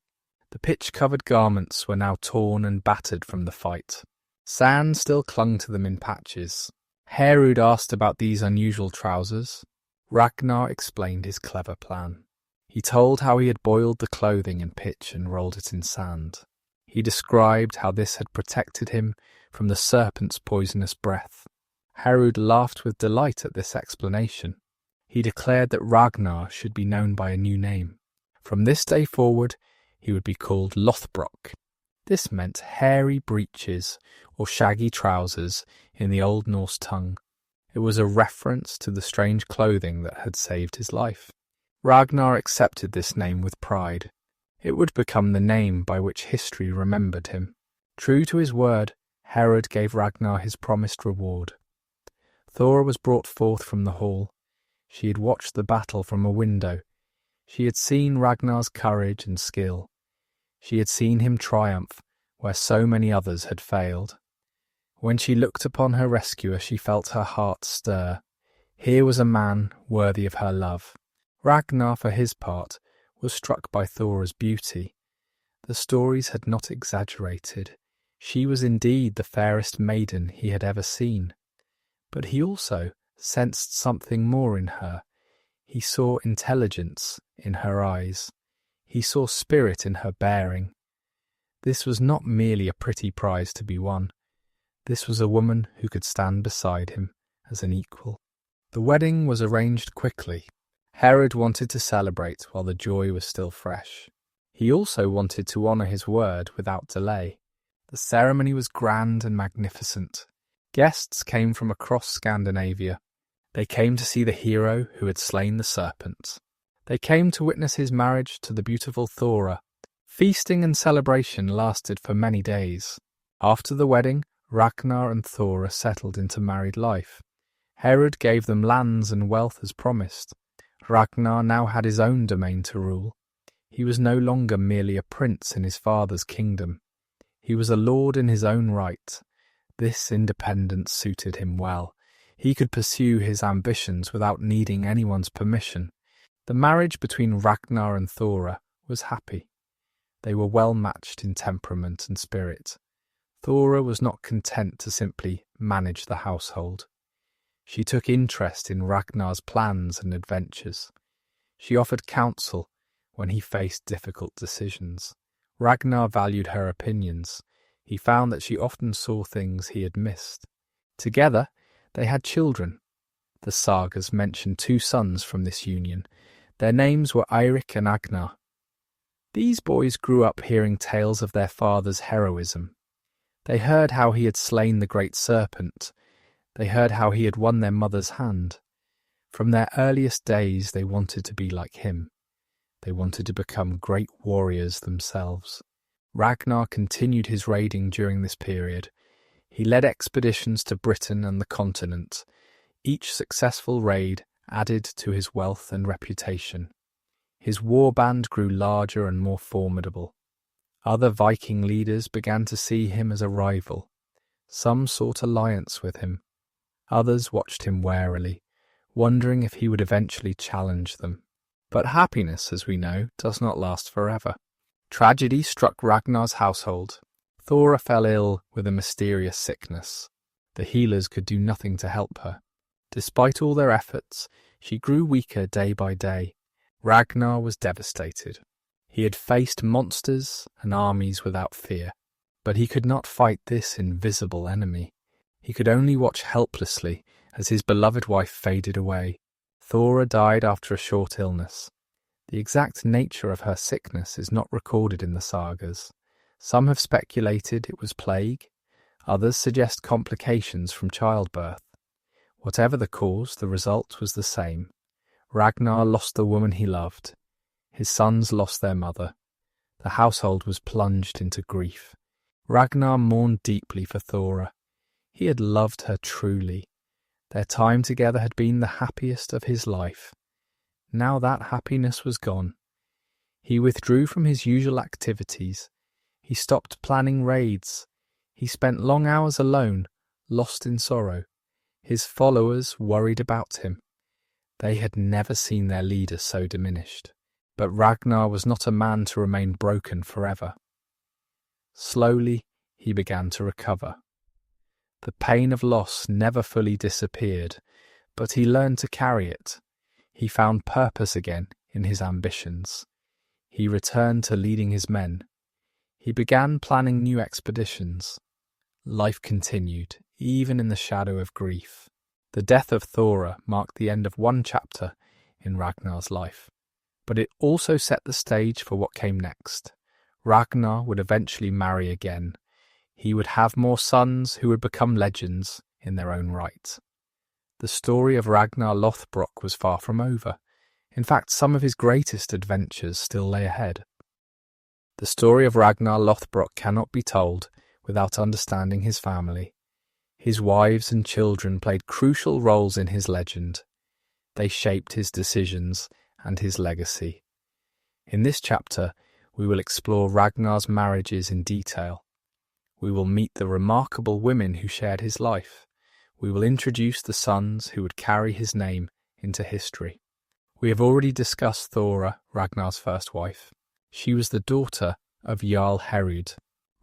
The pitch-covered garments were now torn and battered from the fight. Sand still clung to them in patches. Herod asked about these unusual trousers. Ragnar explained his clever plan. He told how he had boiled the clothing in pitch and rolled it in sand. He described how this had protected him from the serpent's poisonous breath. Herod laughed with delight at this explanation. He declared that Ragnar should be known by a new name. From this day forward, he would be called Lothbrok. This meant hairy breeches or shaggy trousers in the Old Norse tongue. It was a reference to the strange clothing that had saved his life. Ragnar accepted this name with pride. It would become the name by which history remembered him. True to his word, Herod gave Ragnar his promised reward. Thora was brought forth from the hall. She had watched the battle from a window. She had seen Ragnar's courage and skill. She had seen him triumph where so many others had failed. When she looked upon her rescuer, she felt her heart stir. Here was a man worthy of her love. Ragnar, for his part, was struck by Thora's beauty. The stories had not exaggerated. She was indeed the fairest maiden he had ever seen. But he also sensed something more in her. He saw intelligence in her eyes. He saw spirit in her bearing. This was not merely a pretty prize to be won. This was a woman who could stand beside him as an equal. The wedding was arranged quickly. Herod wanted to celebrate while the joy was still fresh. He also wanted to honour his word without delay. The ceremony was grand and magnificent. Guests came from across Scandinavia. They came to see the hero who had slain the serpent. They came to witness his marriage to the beautiful Thora. Feasting and celebration lasted for many days. After the wedding, Ragnar and Thora settled into married life. Herod gave them lands and wealth as promised. Ragnar now had his own domain to rule. He was no longer merely a prince in his father's kingdom. He was a lord in his own right. This independence suited him well. He could pursue his ambitions without needing anyone's permission. The marriage between Ragnar and Thora was happy. They were well matched in temperament and spirit. Thora was not content to simply manage the household. She took interest in Ragnar's plans and adventures. She offered counsel when he faced difficult decisions. Ragnar valued her opinions. He found that she often saw things he had missed. Together, they had children. The sagas mention 2 sons from this union. Their names were Eirik and Agnar. These boys grew up hearing tales of their father's heroism. They heard how he had slain the great serpent. They heard how he had won their mother's hand. From their earliest days they wanted to be like him. They wanted to become great warriors themselves. Ragnar continued his raiding during this period. He led expeditions to Britain and the continent. Each successful raid added to his wealth and reputation. His war band grew larger and more formidable. Other Viking leaders began to see him as a rival. Some sought alliance with him. Others watched him warily, wondering if he would eventually challenge them. But happiness, as we know, does not last forever. Tragedy struck Ragnar's household. Thora fell ill with a mysterious sickness. The healers could do nothing to help her. Despite all their efforts, she grew weaker day by day. Ragnar was devastated. He had faced monsters and armies without fear, but he could not fight this invisible enemy. He could only watch helplessly as his beloved wife faded away. Thora died after a short illness. The exact nature of her sickness is not recorded in the sagas. Some have speculated it was plague, others suggest complications from childbirth. Whatever the cause, the result was the same. Ragnar lost the woman he loved. His sons lost their mother. The household was plunged into grief. Ragnar mourned deeply for Thora. He had loved her truly. Their time together had been the happiest of his life. Now that happiness was gone. He withdrew from his usual activities. He stopped planning raids. He spent long hours alone, lost in sorrow. His followers worried about him. They had never seen their leader so diminished. But Ragnar was not a man to remain broken forever. Slowly, he began to recover. The pain of loss never fully disappeared, but he learned to carry it. He found purpose again in his ambitions. He returned to leading his men. He began planning new expeditions. Life continued, even in the shadow of grief. The death of Thora marked the end of one chapter in Ragnar's life, but it also set the stage for what came next. Ragnar would eventually marry again. He would have more sons who would become legends in their own right. The story of Ragnar Lothbrok was far from over. In fact, some of his greatest adventures still lay ahead. The story of Ragnar Lothbrok cannot be told without understanding his family. His wives and children played crucial roles in his legend. They shaped his decisions and his legacy. In this chapter, we will explore Ragnar's marriages in detail. We will meet the remarkable women who shared his life. We will introduce the sons who would carry his name into history. We have already discussed Thora, Ragnar's first wife. She was the daughter of Jarl Herud.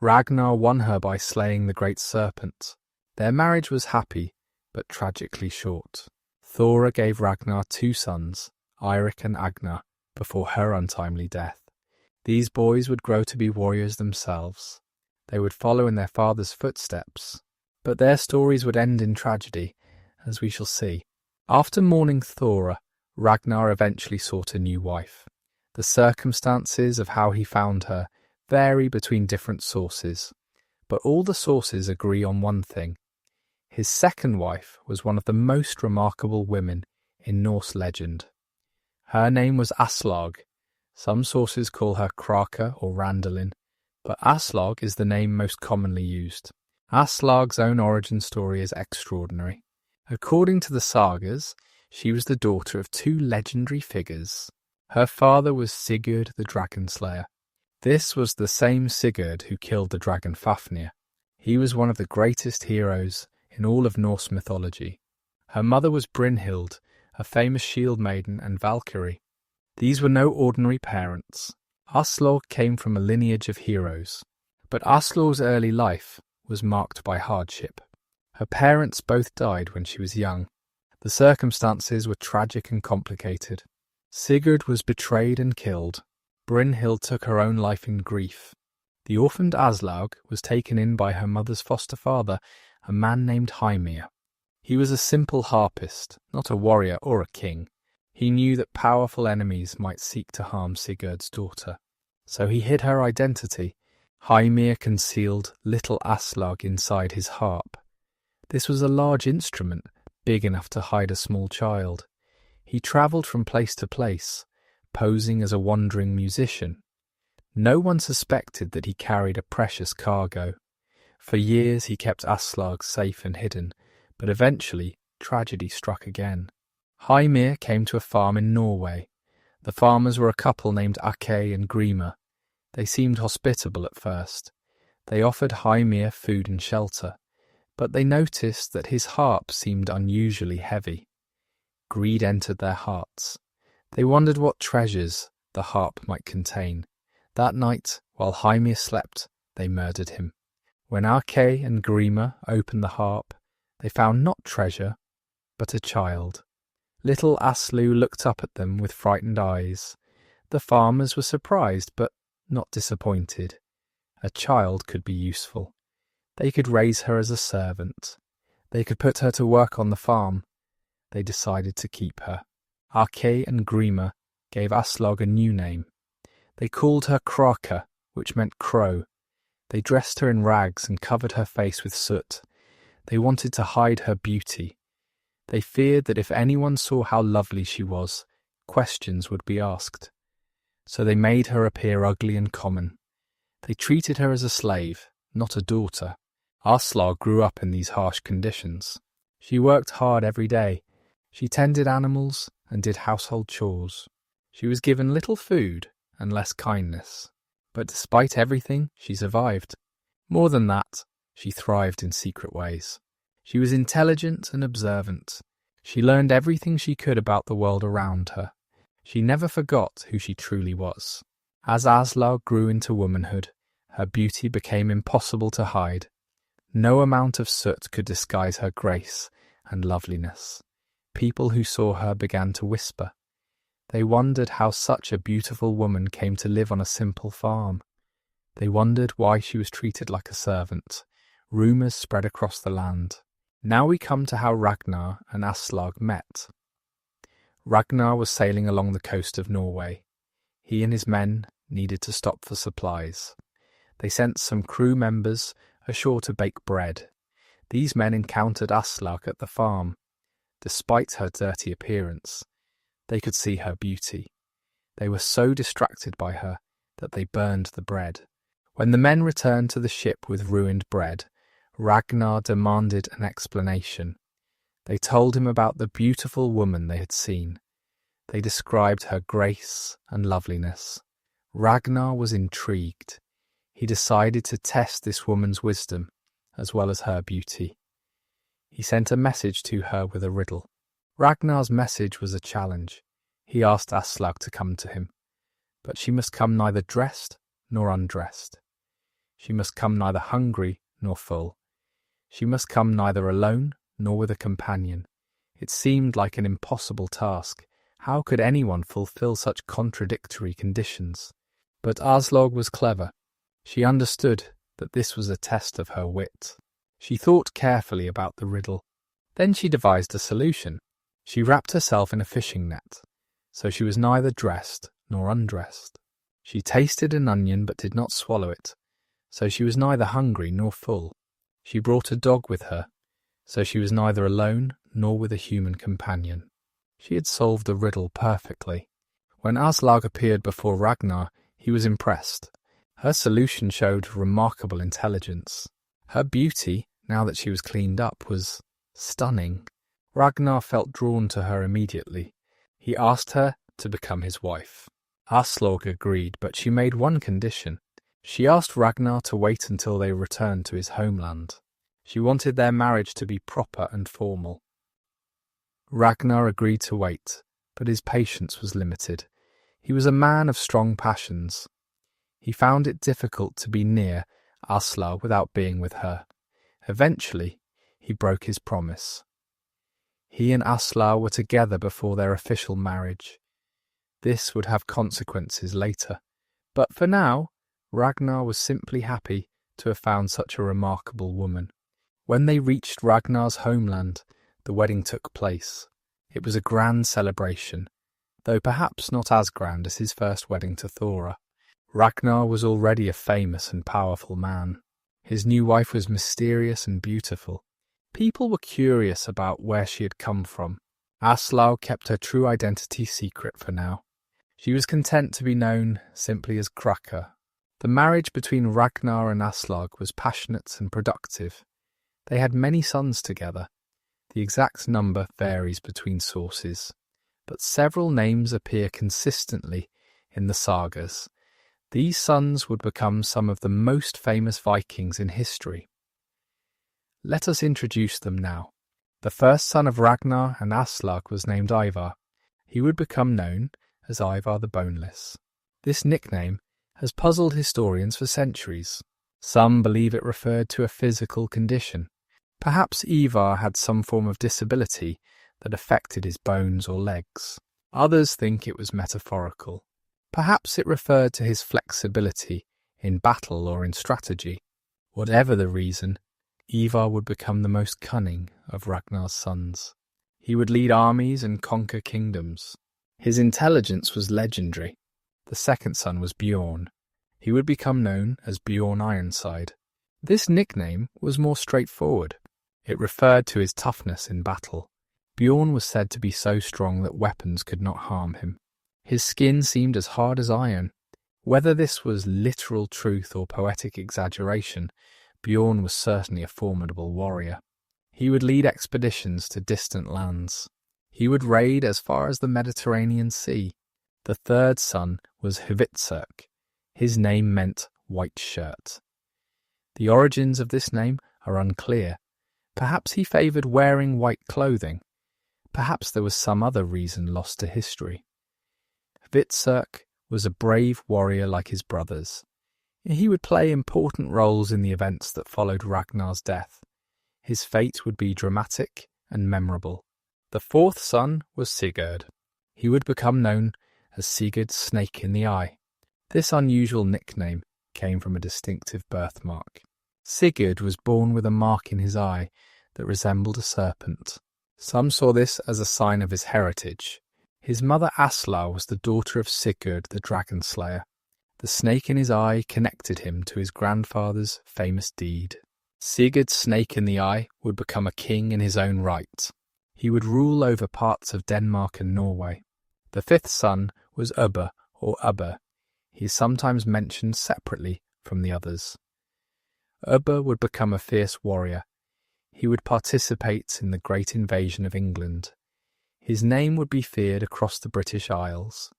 Ragnar won her by slaying the great serpent. Their marriage was happy, but tragically short. Thora gave Ragnar 2 sons, Eirik and Agnar, before her untimely death. These boys would grow to be warriors themselves. They would follow in their father's footsteps, but their stories would end in tragedy, as we shall see. After mourning Thora, Ragnar eventually sought a new wife. The circumstances of how he found her vary between different sources, but all the sources agree on one thing. His second wife was one of the most remarkable women in Norse legend. Her name was Aslaug. Some sources call her Kraka or Randalin, but Aslaug is the name most commonly used. Aslaug's own origin story is extraordinary. According to the sagas, she was the daughter of 2 legendary figures. Her father was Sigurd the Dragon Slayer. This was the same Sigurd who killed the dragon Fafnir. He was one of the greatest heroes in all of Norse mythology. Her mother was Brynhild, a famous shield maiden and Valkyrie. These were no ordinary parents. Aslaug came from a lineage of heroes, but Aslaug's early life was marked by hardship. Her parents both died when she was young. The circumstances were tragic and complicated. Sigurd was betrayed and killed. Brynhild took her own life in grief. The orphaned Aslaug was taken in by her mother's foster father, a man named Hymir. He was a simple harpist, not a warrior or a king. He knew that powerful enemies might seek to harm Sigurd's daughter, so he hid her identity. Hymir concealed little Aslaug inside his harp. This was a large instrument, big enough to hide a small child. He travelled from place to place, posing as a wandering musician. No one suspected that he carried a precious cargo. For years he kept Aslaug safe and hidden, but eventually tragedy struck again. Hymir came to a farm in Norway. The farmers were a couple named Aelle and Grima. They seemed hospitable at first. They offered Hymir food and shelter, but they noticed that his harp seemed unusually heavy. Greed entered their hearts. They wondered what treasures the harp might contain. That night, while Hymir slept, they murdered him. When Aelle and Grima opened the harp, they found not treasure, but a child. Little Aslaug looked up at them with frightened eyes. The farmers were surprised, but not disappointed. A child could be useful. They could raise her as a servant. They could put her to work on the farm. They decided to keep her. Aelle and Grima gave Aslaug a new name. They called her Kraka, which meant crow. They dressed her in rags and covered her face with soot. They wanted to hide her beauty. They feared that if anyone saw how lovely she was, questions would be asked. So they made her appear ugly and common. They treated her as a slave, not a daughter. Aslaug grew up in these harsh conditions. She worked hard every day. She tended animals and did household chores. She was given little food and less kindness. But despite everything, she survived. More than that, she thrived in secret ways. She was intelligent and observant. She learned everything she could about the world around her. She never forgot who she truly was. As Aslaug grew into womanhood, her beauty became impossible to hide. No amount of soot could disguise her grace and loveliness. People who saw her began to whisper. They wondered how such a beautiful woman came to live on a simple farm. They wondered why she was treated like a servant. Rumours spread across the land. Now we come to how Ragnar and Aslaug met. Ragnar was sailing along the coast of Norway. He and his men needed to stop for supplies. They sent some crew members ashore to bake bread. These men encountered Aslaug at the farm. Despite her dirty appearance, they could see her beauty. They were so distracted by her that they burned the bread. When the men returned to the ship with ruined bread, Ragnar demanded an explanation. They told him about the beautiful woman they had seen. They described her grace and loveliness. Ragnar was intrigued. He decided to test this woman's wisdom as well as her beauty. He sent a message to her with a riddle. Ragnar's message was a challenge. He asked Aslaug to come to him, but she must come neither dressed nor undressed. She must come neither hungry nor full. She must come neither alone nor with a companion. It seemed like an impossible task. How could anyone fulfill such contradictory conditions? But Aslaug was clever. She understood that this was a test of her wit. She thought carefully about the riddle. Then she devised a solution. She wrapped herself in a fishing net, so she was neither dressed nor undressed. She tasted an onion but did not swallow it, so she was neither hungry nor full. She brought a dog with her, so she was neither alone nor with a human companion. She had solved the riddle perfectly. When Aslaug appeared before Ragnar, he was impressed. Her solution showed remarkable intelligence. Her beauty, now that she was cleaned up, was stunning. Ragnar felt drawn to her immediately. He asked her to become his wife. Aslaug agreed, but she made one condition. She asked Ragnar to wait until they returned to his homeland. She wanted their marriage to be proper and formal. Ragnar agreed to wait, but his patience was limited. He was a man of strong passions. He found it difficult to be near Aslaug without being with her. Eventually, he broke his promise. He and Aslaug were together before their official marriage. This would have consequences later. But for now, Ragnar was simply happy to have found such a remarkable woman. When they reached Ragnar's homeland, the wedding took place. It was a grand celebration, though perhaps not as grand as his first wedding to Thora. Ragnar was already a famous and powerful man. His new wife was mysterious and beautiful. People were curious about where she had come from. Aslaug kept her true identity secret for now. She was content to be known simply as Kraka. The marriage between Ragnar and Aslaug was passionate and productive. They had many sons together. The exact number varies between sources, but several names appear consistently in the sagas. These sons would become some of the most famous Vikings in history. Let us introduce them now. The first son of Ragnar and Aslaug was named Ivar. He would become known as Ivar the Boneless. This nickname has puzzled historians for centuries. Some believe it referred to a physical condition. Perhaps Ivar had some form of disability that affected his bones or legs. Others think it was metaphorical. Perhaps it referred to his flexibility in battle or in strategy. Whatever the reason, Ivar would become the most cunning of Ragnar's sons. He would lead armies and conquer kingdoms. His intelligence was legendary. The second son was Bjorn. He would become known as Bjorn Ironside. This nickname was more straightforward. It referred to his toughness in battle. Bjorn was said to be so strong that weapons could not harm him. His skin seemed as hard as iron. Whether this was literal truth or poetic exaggeration, Bjorn was certainly a formidable warrior. He would lead expeditions to distant lands. He would raid as far as the Mediterranean Sea. The third son was Hvitserk. His name meant white shirt. The origins of this name are unclear. Perhaps he favoured wearing white clothing. Perhaps there was some other reason lost to history. Hvitserk was a brave warrior like his brothers. He would play important roles in the events that followed Ragnar's death. His fate would be dramatic and memorable. The fourth son was Sigurd. He would become known as Sigurd's Snake in the Eye. This unusual nickname came from a distinctive birthmark. Sigurd was born with a mark in his eye that resembled a serpent. Some saw this as a sign of his heritage. His mother Aslaug was the daughter of Sigurd the dragon slayer. The snake in his eye connected him to his grandfather's famous deed. Sigurd's Snake in the Eye would become a king in his own right. He would rule over parts of Denmark and Norway. The fifth son was Ubbe or Ubbe. He is sometimes mentioned separately from the others. Ubbe would become a fierce warrior. He would participate in the great invasion of England. His name would be feared across the British Isles.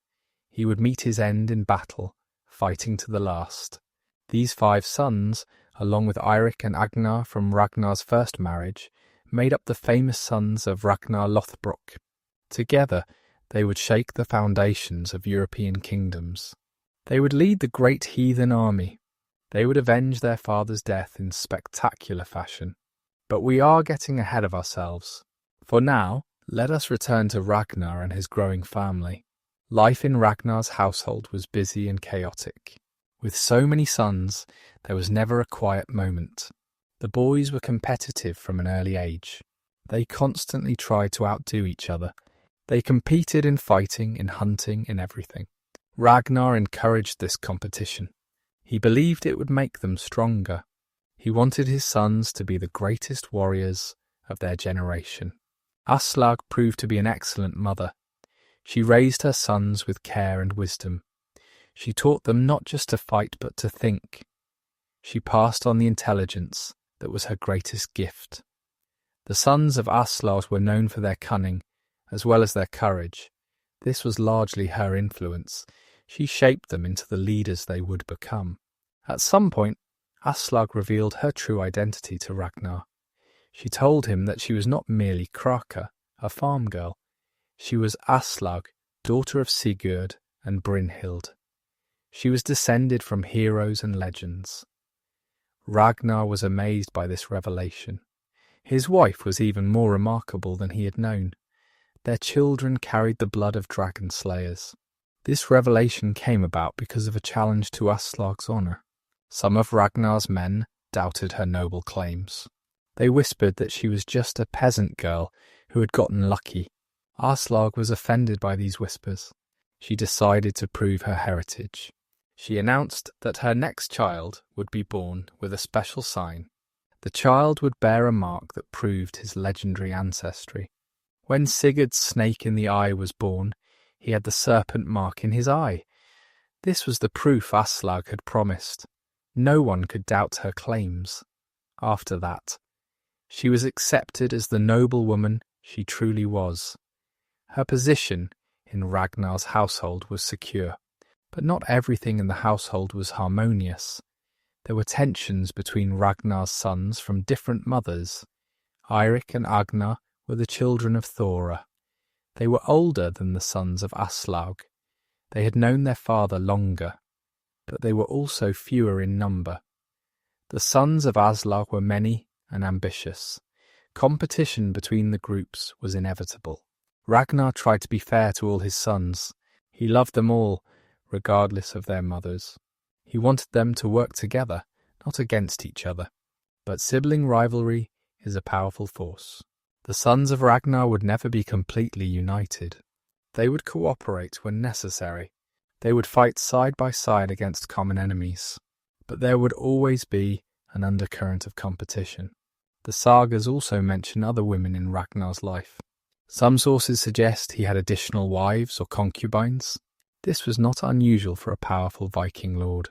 He would meet his end in battle, fighting to the last. These 5 sons, along with Eirik and Agnar from Ragnar's first marriage, made up the famous sons of Ragnar Lothbrok. Together, they would shake the foundations of European kingdoms. They would lead the great heathen army. They would avenge their father's death in spectacular fashion. But we are getting ahead of ourselves. For now, let us return to Ragnar and his growing family. Life in Ragnar's household was busy and chaotic. With so many sons, there was never a quiet moment. The boys were competitive from an early age. They constantly tried to outdo each other. They competed in fighting, in hunting, in everything. Ragnar encouraged this competition. He believed it would make them stronger. He wanted his sons to be the greatest warriors of their generation. Aslaug proved to be an excellent mother. She raised her sons with care and wisdom. She taught them not just to fight but to think. She passed on the intelligence that was her greatest gift. The sons of Aslaug were known for their cunning as well as their courage. This was largely her influence. She shaped them into the leaders they would become. At some point, Aslaug revealed her true identity to Ragnar. She told him that she was not merely Kraka, a farm girl. She was Aslaug, daughter of Sigurd and Brynhild. She was descended from heroes and legends. Ragnar was amazed by this revelation. His wife was even more remarkable than he had known. Their children carried the blood of dragon slayers. This revelation came about because of a challenge to Aslaug's honour. Some of Ragnar's men doubted her noble claims. They whispered that she was just a peasant girl who had gotten lucky. Aslaug was offended by these whispers. She decided to prove her heritage. She announced that her next child would be born with a special sign. The child would bear a mark that proved his legendary ancestry. When Sigurd's Snake in the Eye was born, he had the serpent mark in his eye. This was the proof Aslaug had promised. No one could doubt her claims. After that, she was accepted as the noble woman she truly was. Her position in Ragnar's household was secure, but not everything in the household was harmonious. There were tensions between Ragnar's sons from different mothers. Eirik and Agnar were the children of Thora. They were older than the sons of Aslaug. They had known their father longer, but they were also fewer in number. The sons of Aslaug were many and ambitious. Competition between the groups was inevitable. Ragnar tried to be fair to all his sons. He loved them all, regardless of their mothers. He wanted them to work together, not against each other. But sibling rivalry is a powerful force. The sons of Ragnar would never be completely united. They would cooperate when necessary. They would fight side by side against common enemies. But there would always be an undercurrent of competition. The sagas also mention other women in Ragnar's life. Some sources suggest he had additional wives or concubines. This was not unusual for a powerful Viking lord.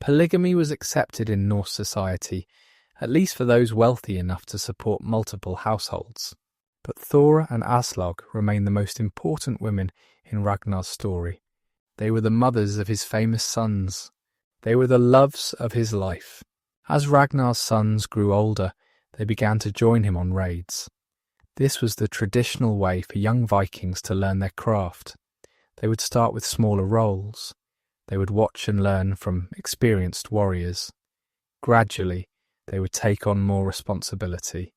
Polygamy was accepted in Norse society, at least for those wealthy enough to support multiple households. But Thora and Aslaug remain the most important women in Ragnar's story. They were the mothers of his famous sons. They were the loves of his life. As Ragnar's sons grew older, they began to join him on raids. This was the traditional way for young Vikings to learn their craft. They would start with smaller roles. They would watch and learn from experienced warriors. Gradually, they would take on more responsibility.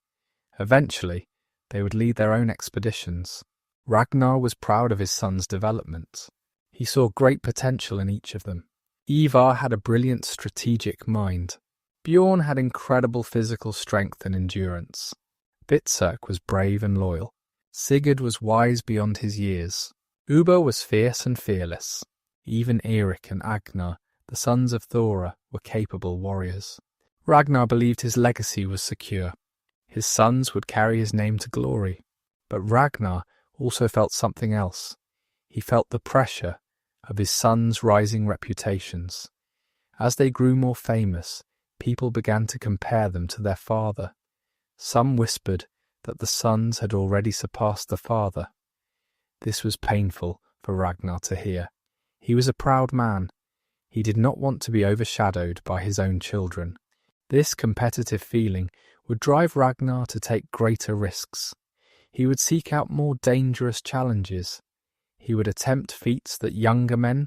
Eventually, they would lead their own expeditions. Ragnar was proud of his sons' development. He saw great potential in each of them. Ivar had a brilliant strategic mind. Bjorn had incredible physical strength and endurance. Hvitserk was brave and loyal. Sigurd was wise beyond his years. Ubba was fierce and fearless. Even Eirik and Agnar, the sons of Thora, were capable warriors. Ragnar believed his legacy was secure. His sons would carry his name to glory. But Ragnar also felt something else. He felt the pressure of his sons' rising reputations. As they grew more famous, people began to compare them to their father. Some whispered that the sons had already surpassed the father. This was painful for Ragnar to hear. He was a proud man. He did not want to be overshadowed by his own children. This competitive feeling would drive Ragnar to take greater risks. He would seek out more dangerous challenges. He would attempt feats that younger men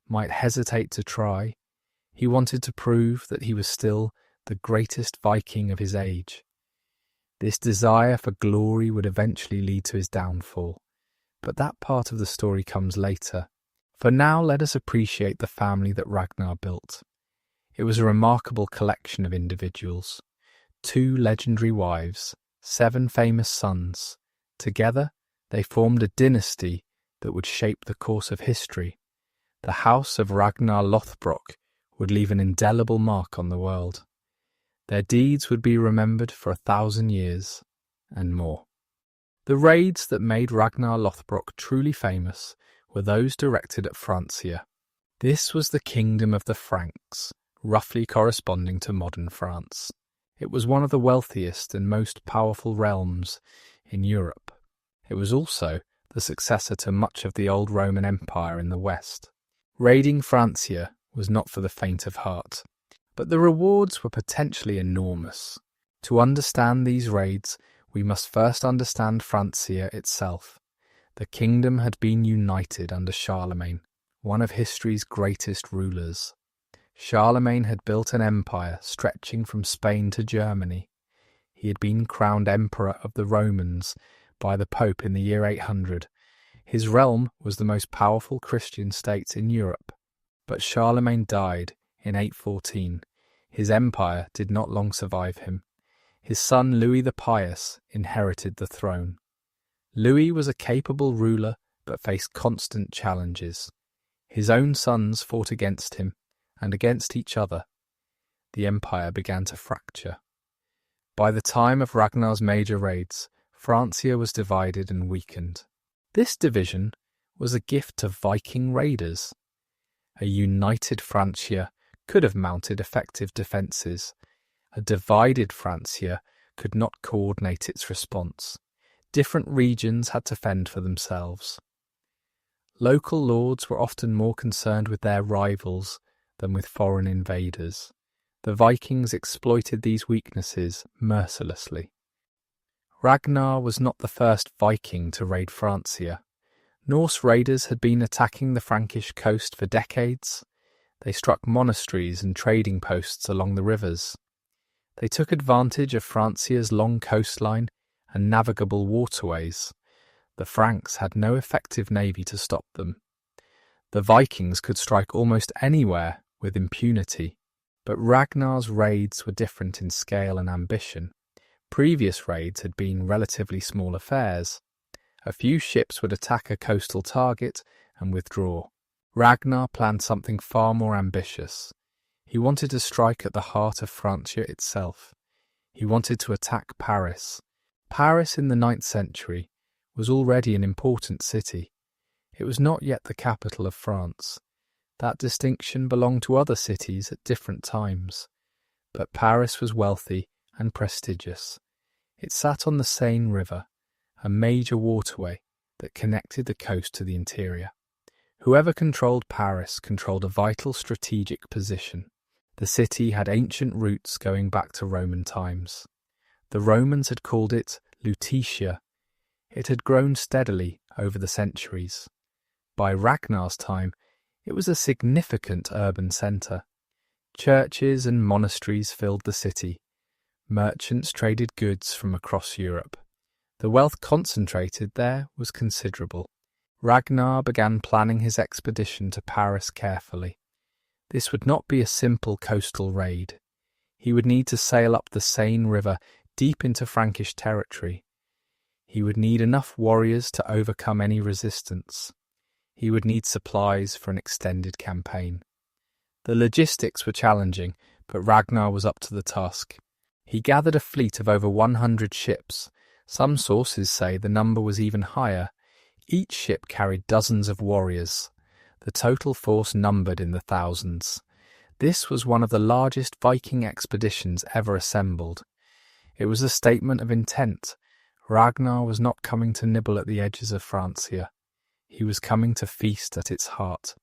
might hesitate to try. He wanted to prove that he was still the greatest Viking of his age. This desire for glory would eventually lead to his downfall. But that part of the story comes later. For now, let us appreciate the family that Ragnar built. It was a remarkable collection of individuals. 2 legendary wives, 7 famous sons. Together, they formed a dynasty that would shape the course of history. The house of Ragnar Lothbrok would leave an indelible mark on the world. Their deeds would be remembered for 1,000 years and more. The raids that made Ragnar Lothbrok truly famous were those directed at Francia. This was the kingdom of the Franks, roughly corresponding to modern France. It was one of the wealthiest and most powerful realms in Europe. It was also the successor to much of the old Roman Empire in the west. Raiding Francia was not for the faint of heart, but the rewards were potentially enormous. To understand these raids, we must first understand Francia itself. The kingdom had been united under Charlemagne, one of history's greatest rulers. Charlemagne had built an empire stretching from Spain to Germany. He had been crowned Emperor of the Romans by the Pope in the year 800. His realm was the most powerful Christian state in Europe. But Charlemagne died in 814. His empire did not long survive him. His son Louis the Pious inherited the throne. Louis was a capable ruler but faced constant challenges. His own sons fought against him and against each other. The empire began to fracture. By the time of Ragnar's major raids, Francia was divided and weakened. This division was a gift to Viking raiders. A united Francia could have mounted effective defences. A divided Francia could not coordinate its response. Different regions had to fend for themselves. Local lords were often more concerned with their rivals than with foreign invaders. The Vikings exploited these weaknesses mercilessly. Ragnar was not the first Viking to raid Francia. Norse raiders had been attacking the Frankish coast for decades. They struck monasteries and trading posts along the rivers. They took advantage of Francia's long coastline and navigable waterways. The Franks had no effective navy to stop them. The Vikings could strike almost anywhere with impunity, but Ragnar's raids were different in scale and ambition. Previous raids had been relatively small affairs. A few ships would attack a coastal target and withdraw. Ragnar planned something far more ambitious. He wanted to strike at the heart of Francia itself. He wanted to attack Paris. Paris in the 9th century was already an important city. It was not yet the capital of France. That distinction belonged to other cities at different times. But Paris was wealthy and prestigious. It sat on the Seine River, a major waterway that connected the coast to the interior. Whoever controlled Paris controlled a vital strategic position. The city had ancient roots going back to Roman times. The Romans had called it Lutetia. It had grown steadily over the centuries. By Ragnar's time, it was a significant urban centre. Churches and monasteries filled the city. Merchants traded goods from across Europe. The wealth concentrated there was considerable. Ragnar began planning his expedition to Paris carefully. This would not be a simple coastal raid. He would need to sail up the Seine River deep into Frankish territory. He would need enough warriors to overcome any resistance. He would need supplies for an extended campaign. The logistics were challenging, but Ragnar was up to the task. He gathered a fleet of over 100 ships. Some sources say the number was even higher. Each ship carried dozens of warriors. The total force numbered in the thousands. This was one of the largest Viking expeditions ever assembled. It was a statement of intent. Ragnar was not coming to nibble at the edges of Francia. He was coming to feast at its heart.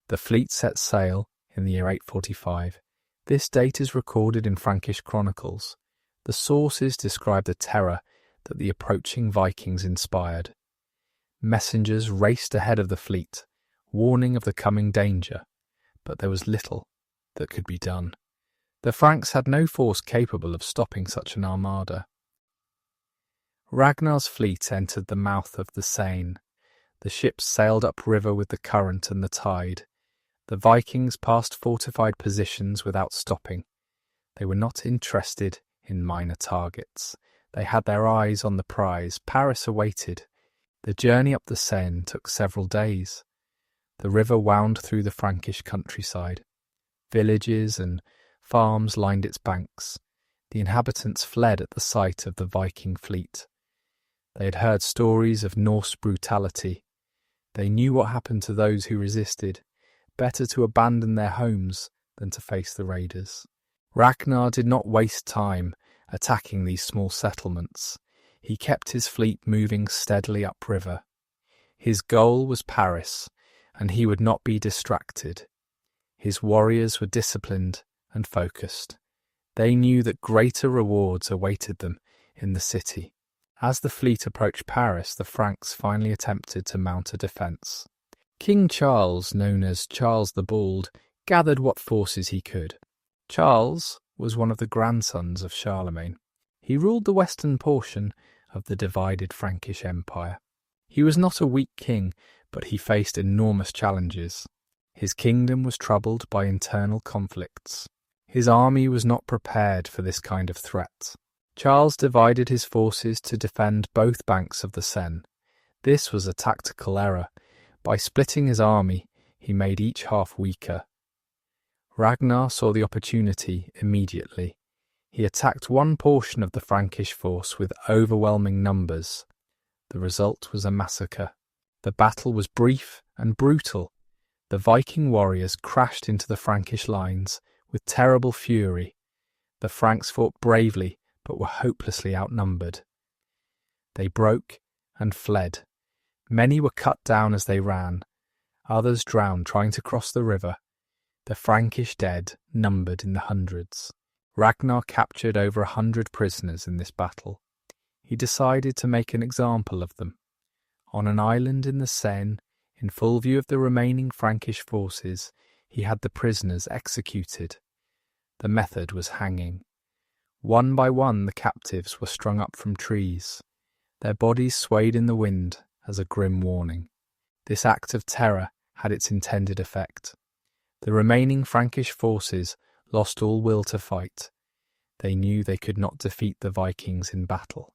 The fleet set sail in the year 845. This date is recorded in Frankish chronicles. The sources describe the terror that the approaching Vikings inspired. Messengers raced ahead of the fleet, warning of the coming danger, but there was little that could be done. The Franks had no force capable of stopping such an armada. Ragnar's fleet entered the mouth of the Seine. The ships sailed upriver with the current and the tide. The Vikings passed fortified positions without stopping. They were not interested in minor targets. They had their eyes on the prize. Paris awaited. The journey up the Seine took several days. The river wound through the Frankish countryside. Villages and farms lined its banks. The inhabitants fled at the sight of the Viking fleet. They had heard stories of Norse brutality. They knew what happened to those who resisted. Better to abandon their homes than to face the raiders. Ragnar did not waste time attacking these small settlements. He kept his fleet moving steadily upriver. His goal was Paris, and he would not be distracted. His warriors were disciplined and focused. They knew that greater rewards awaited them in the city. As the fleet approached Paris, the Franks finally attempted to mount a defence. King Charles, known as Charles the Bald, gathered what forces he could. Charles was one of the grandsons of Charlemagne. He ruled the western portion of the divided Frankish Empire. He was not a weak king, but he faced enormous challenges. His kingdom was troubled by internal conflicts. His army was not prepared for this kind of threat. Charles divided his forces to defend both banks of the Seine. This was a tactical error. By splitting his army, he made each half weaker. Ragnar saw the opportunity immediately. He attacked one portion of the Frankish force with overwhelming numbers. The result was a massacre. The battle was brief and brutal. The Viking warriors crashed into the Frankish lines with terrible fury. The Franks fought bravely, but were hopelessly outnumbered. They broke and fled. Many were cut down as they ran. Others drowned trying to cross the river. The Frankish dead numbered in the hundreds. Ragnar captured over 100 prisoners in this battle. He decided to make an example of them. On an island in the Seine, in full view of the remaining Frankish forces, he had the prisoners executed. The method was hanging. One by one the captives were strung up from trees. Their bodies swayed in the wind as a grim warning. This act of terror had its intended effect. The remaining Frankish forces lost all will to fight. They knew they could not defeat the Vikings in battle.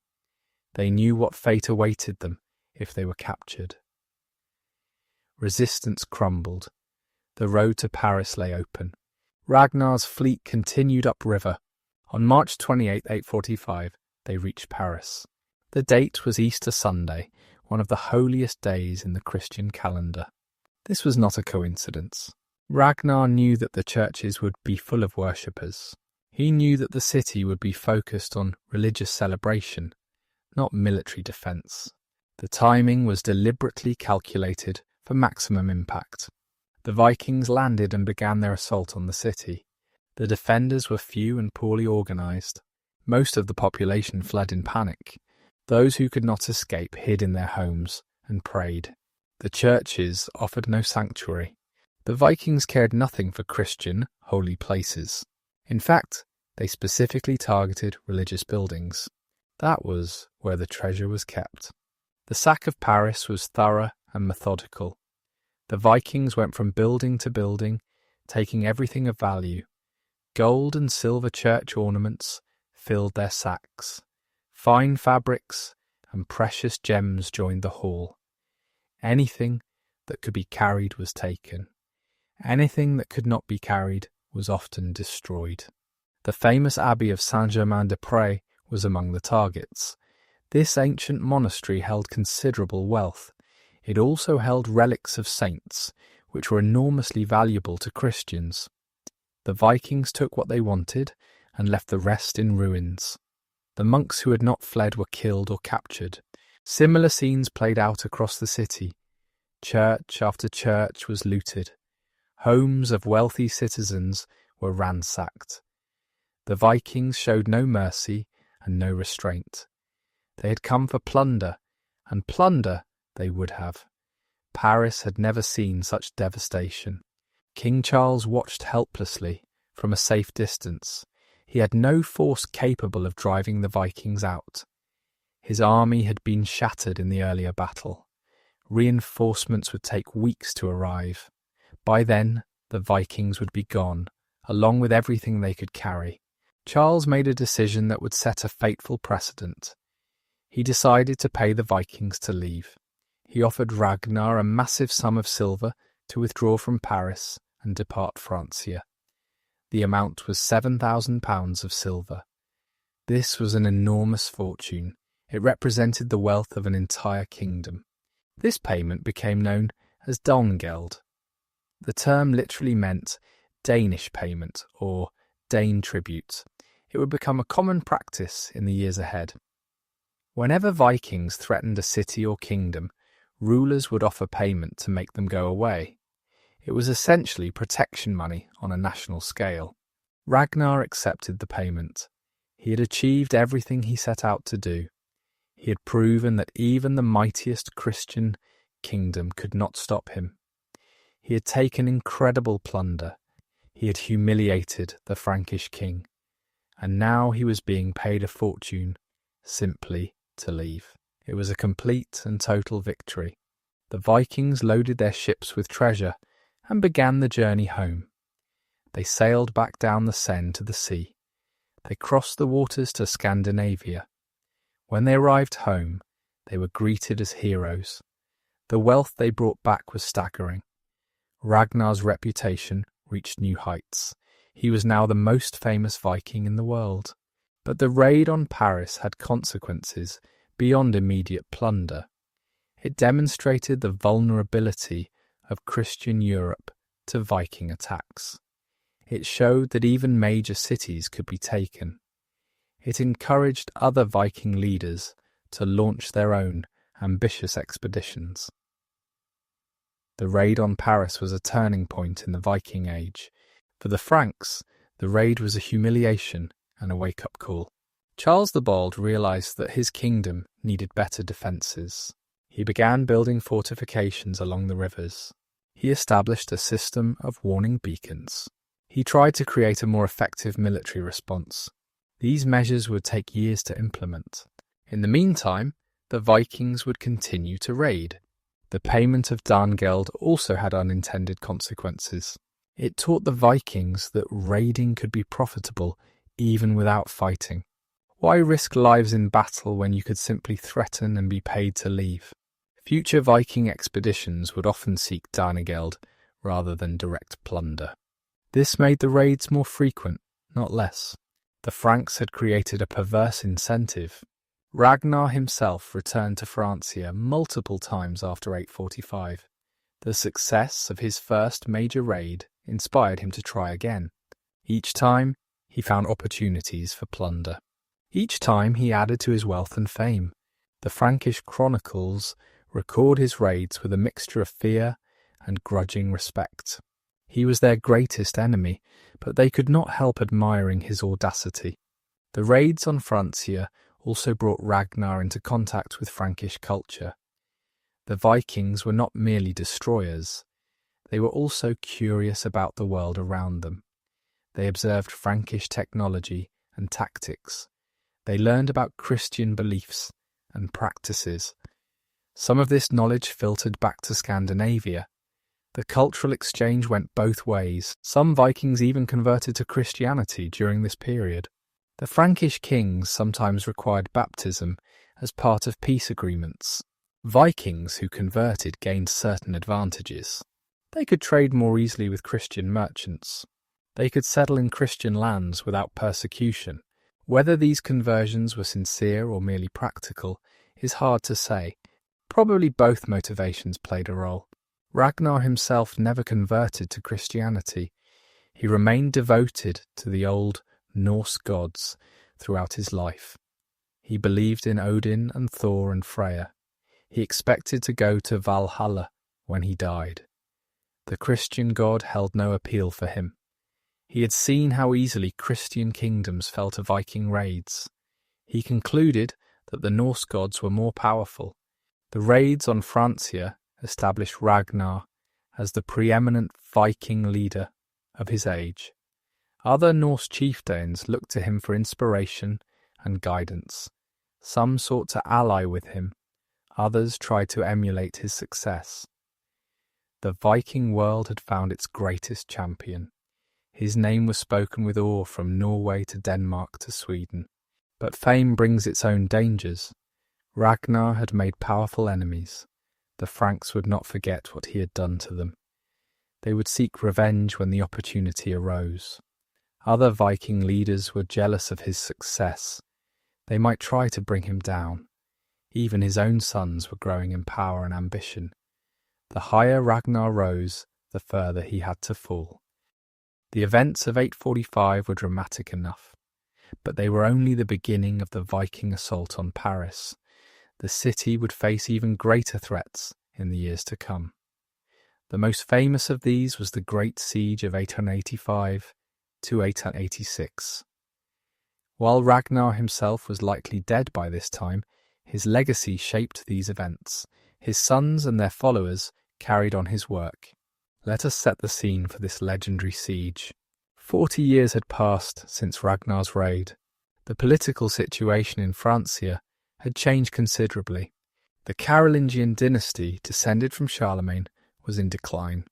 They knew what fate awaited them if they were captured. Resistance crumbled. The road to Paris lay open. Ragnar's fleet continued upriver. On March 28, 845, they reached Paris. The date was Easter Sunday, one of the holiest days in the Christian calendar. This was not a coincidence. Ragnar knew that the churches would be full of worshippers. He knew that the city would be focused on religious celebration, not military defence. The timing was deliberately calculated for maximum impact. The Vikings landed and began their assault on the city. The defenders were few and poorly organised. Most of the population fled in panic. Those who could not escape hid in their homes and prayed. The churches offered no sanctuary. The Vikings cared nothing for Christian, holy places. In fact, they specifically targeted religious buildings. That was where the treasure was kept. The sack of Paris was thorough and methodical. The Vikings went from building to building, taking everything of value. Gold and silver church ornaments filled their sacks. Fine fabrics and precious gems joined the haul. Anything that could be carried was taken. Anything that could not be carried was often destroyed. The famous Abbey of Saint-Germain-des-Prés was among the targets. This ancient monastery held considerable wealth. It also held relics of saints, which were enormously valuable to Christians. The Vikings took what they wanted and left the rest in ruins. The monks who had not fled were killed or captured. Similar scenes played out across the city. Church after church was looted. Homes of wealthy citizens were ransacked. The Vikings showed no mercy and no restraint. They had come for plunder, and plunder they would have. Paris had never seen such devastation. King Charles watched helplessly from a safe distance. He had no force capable of driving the Vikings out. His army had been shattered in the earlier battle. Reinforcements would take weeks to arrive. By then, the Vikings would be gone, along with everything they could carry. Charles made a decision that would set a fateful precedent. He decided to pay the Vikings to leave. He offered Ragnar a massive sum of silver to withdraw from Paris and depart Francia. The amount was 7,000 pounds of silver. This was an enormous fortune. It represented the wealth of an entire kingdom. This payment became known as Dangeld. The term literally meant Danish payment or Dane tribute. It would become a common practice in the years ahead. Whenever Vikings threatened a city or kingdom, rulers would offer payment to make them go away. It was essentially protection money on a national scale. Ragnar accepted the payment. He had achieved everything he set out to do. He had proven that even the mightiest Christian kingdom could not stop him. He had taken incredible plunder. He had humiliated the Frankish king. And now he was being paid a fortune simply to leave. It was a complete and total victory. The Vikings loaded their ships with treasure and began the journey home. They sailed back down the Seine to the sea. They crossed the waters to Scandinavia. When they arrived home, they were greeted as heroes. The wealth they brought back was staggering. Ragnar's reputation reached new heights. He was now the most famous Viking in the world. But the raid on Paris had consequences beyond immediate plunder. It demonstrated the vulnerability of Christian Europe to Viking attacks. It showed that even major cities could be taken. It encouraged other Viking leaders to launch their own ambitious expeditions. The raid on Paris was a turning point in the Viking Age. For the Franks, the raid was a humiliation and a wake-up call. Charles the Bald realised that his kingdom needed better defences. He began building fortifications along the rivers. He established a system of warning beacons. He tried to create a more effective military response. These measures would take years to implement. In the meantime, the Vikings would continue to raid. The payment of Darngeld also had unintended consequences. It taught the Vikings that raiding could be profitable even without fighting. Why risk lives in battle when you could simply threaten and be paid to leave? Future Viking expeditions would often seek Darngeld rather than direct plunder. This made the raids more frequent, not less. The Franks had created a perverse incentive. Ragnar himself returned to Francia multiple times after 845. The success of his first major raid inspired him to try again. Each time, he found opportunities for plunder. Each time, he added to his wealth and fame. The Frankish chronicles record his raids with a mixture of fear and grudging respect. He was their greatest enemy, but they could not help admiring his audacity. The raids on Francia also brought Ragnar into contact with Frankish culture. The Vikings were not merely destroyers. They were also curious about the world around them. They observed Frankish technology and tactics. They learned about Christian beliefs and practices. Some of this knowledge filtered back to Scandinavia. The cultural exchange went both ways. Some Vikings even converted to Christianity during this period. The Frankish kings sometimes required baptism as part of peace agreements. Vikings who converted gained certain advantages. They could trade more easily with Christian merchants. They could settle in Christian lands without persecution. Whether these conversions were sincere or merely practical is hard to say. Probably both motivations played a role. Ragnar himself never converted to Christianity. He remained devoted to the old Norse gods throughout his life. He believed in Odin and Thor and Freya. He expected to go to Valhalla when he died. The Christian god held no appeal for him. He had seen how easily Christian kingdoms fell to Viking raids. He concluded that the Norse gods were more powerful. The raids on Francia established Ragnar as the preeminent Viking leader of his age. Other Norse chieftains looked to him for inspiration and guidance. Some sought to ally with him. Others tried to emulate his success. The Viking world had found its greatest champion. His name was spoken with awe from Norway to Denmark to Sweden. But fame brings its own dangers. Ragnar had made powerful enemies. The Franks would not forget what he had done to them. They would seek revenge when the opportunity arose. Other Viking leaders were jealous of his success. They might try to bring him down. Even his own sons were growing in power and ambition. The higher Ragnar rose, the further he had to fall. The events of 845 were dramatic enough, but they were only the beginning of the Viking assault on Paris. The city would face even greater threats in the years to come. The most famous of these was the Great Siege of 885 to 886. While Ragnar himself was likely dead by this time, his legacy shaped these events. His sons and their followers carried on his work. Let us set the scene for this legendary siege. 40 years had passed since Ragnar's raid. The political situation in Francia had changed considerably. The Carolingian dynasty, descended from Charlemagne, was in decline.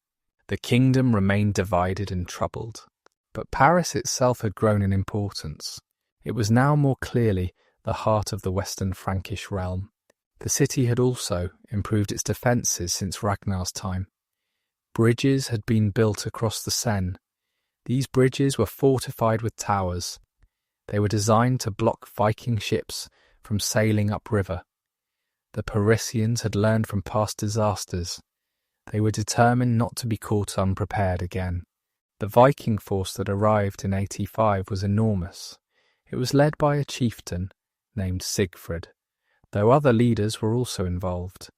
The kingdom remained divided and troubled. But Paris itself had grown in importance. It was now more clearly the heart of the Western Frankish realm. The city had also improved its defences since Ragnar's time. Bridges had been built across the Seine. These bridges were fortified with towers. They were designed to block Viking ships from sailing upriver. The Parisians had learned from past disasters. They were determined not to be caught unprepared again. The Viking force that arrived in 85 was enormous. It was led by a chieftain named Sigurd, though other leaders were also involved.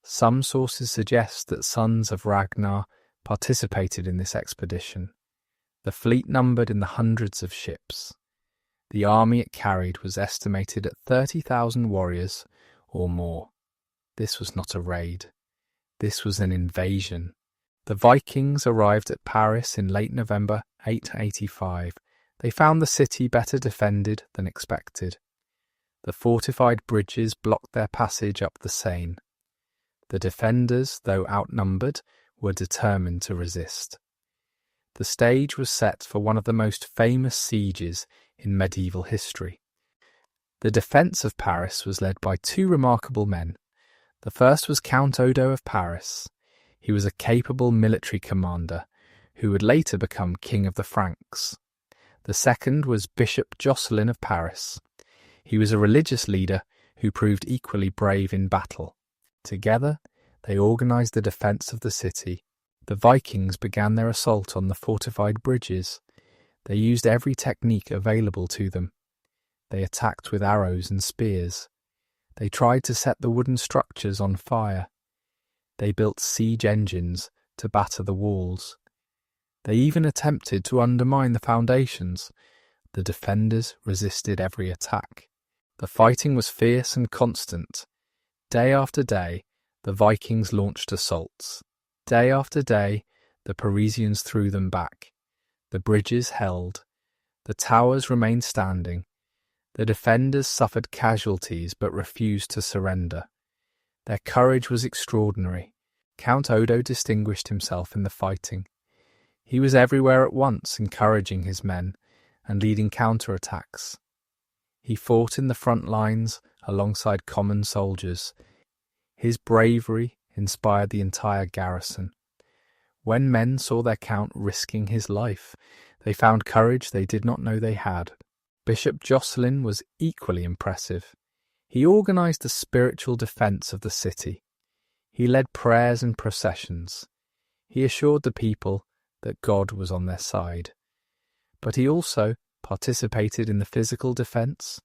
Some sources suggest that sons of Ragnar participated in this expedition. The fleet numbered in the hundreds of ships. The army it carried was estimated at 30,000 warriors or more. This was not a raid. This was an invasion. The Vikings arrived at Paris in late November 885. They found the city better defended than expected. The fortified bridges blocked their passage up the Seine. The defenders, though outnumbered, were determined to resist. The stage was set for one of the most famous sieges in medieval history. The defence of Paris was led by two remarkable men. The first was Count Odo of Paris. He was a capable military commander who would later become King of the Franks. The second was Bishop Jocelyn of Paris. He was a religious leader who proved equally brave in battle. Together, they organised the defence of the city. The Vikings began their assault on the fortified bridges. They used every technique available to them. They attacked with arrows and spears. They tried to set the wooden structures on fire. They built siege engines to batter the walls. They even attempted to undermine the foundations. The defenders resisted every attack. The fighting was fierce and constant. Day after day, the Vikings launched assaults. Day after day, the Parisians threw them back. The bridges held. The towers remained standing. The defenders suffered casualties but refused to surrender. Their courage was extraordinary. Count Odo distinguished himself in the fighting. He was everywhere at once, encouraging his men and leading counterattacks. He fought in the front lines alongside common soldiers. His bravery inspired the entire garrison. When men saw their count risking his life, they found courage they did not know they had. Bishop Jocelyn was equally impressive. He organised the spiritual defence of the city. He led prayers and processions. He assured the people that God was on their side. But he also participated in the physical defence.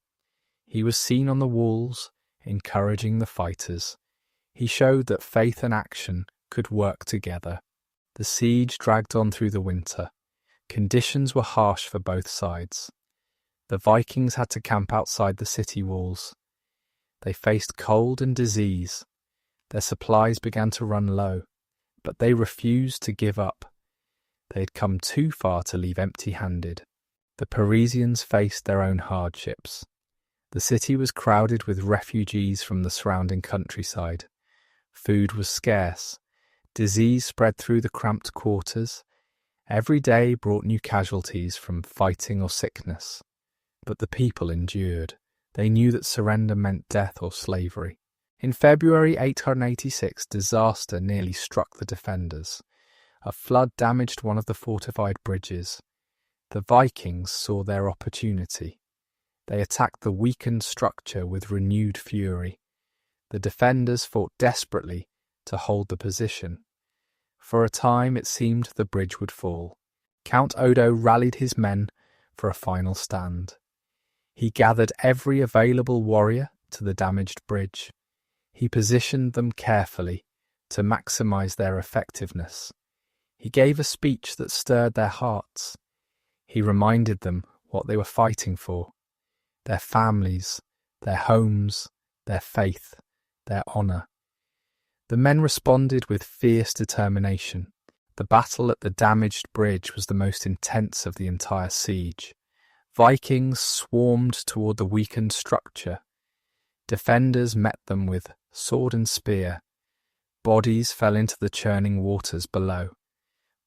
He was seen on the walls, encouraging the fighters. He showed that faith and action could work together. The siege dragged on through the winter. Conditions were harsh for both sides. The Vikings had to camp outside the city walls. They faced cold and disease. Their supplies began to run low, but they refused to give up. They had come too far to leave empty-handed. The Parisians faced their own hardships. The city was crowded with refugees from the surrounding countryside. Food was scarce. Disease spread through the cramped quarters. Every day brought new casualties from fighting or sickness. But the people endured. They knew that surrender meant death or slavery. In February 886, disaster nearly struck the defenders. A flood damaged one of the fortified bridges. The Vikings saw their opportunity. They attacked the weakened structure with renewed fury. The defenders fought desperately to hold the position. For a time it seemed the bridge would fall. Count Odo rallied his men for a final stand. He gathered every available warrior to the damaged bridge. He positioned them carefully to maximize their effectiveness. He gave a speech that stirred their hearts. He reminded them what they were fighting for: their families, their homes, their faith, their honour. The men responded with fierce determination. The battle at the damaged bridge was the most intense of the entire siege. Vikings swarmed toward the weakened structure. Defenders met them with sword and spear. Bodies fell into the churning waters below.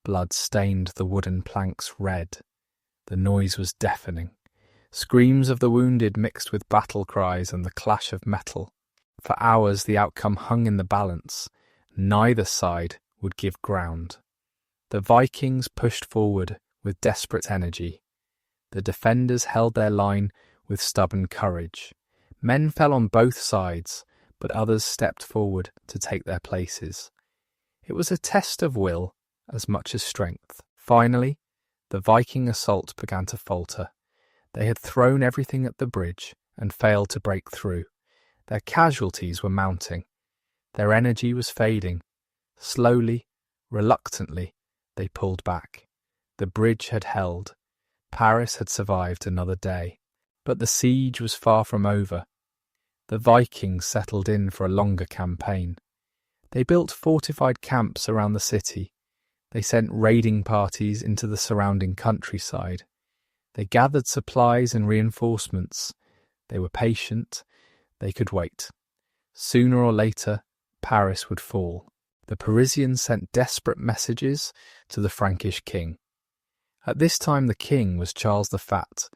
Blood stained the wooden planks red. The noise was deafening. Screams of the wounded mixed with battle cries and the clash of metal. For hours the outcome hung in the balance. Neither side would give ground. The Vikings pushed forward with desperate energy. The defenders held their line with stubborn courage. Men fell on both sides, but others stepped forward to take their places. It was a test of will as much as strength. Finally, the Viking assault began to falter. They had thrown everything at the bridge and failed to break through. Their casualties were mounting. Their energy was fading. Slowly, reluctantly, they pulled back. The bridge had held. Paris had survived another day. But the siege was far from over. The Vikings settled in for a longer campaign. They built fortified camps around the city. They sent raiding parties into the surrounding countryside. They gathered supplies and reinforcements. They were patient. They could wait. Sooner or later, Paris would fall. The Parisians sent desperate messages to the Frankish king. At this time the king was Charles the Fat.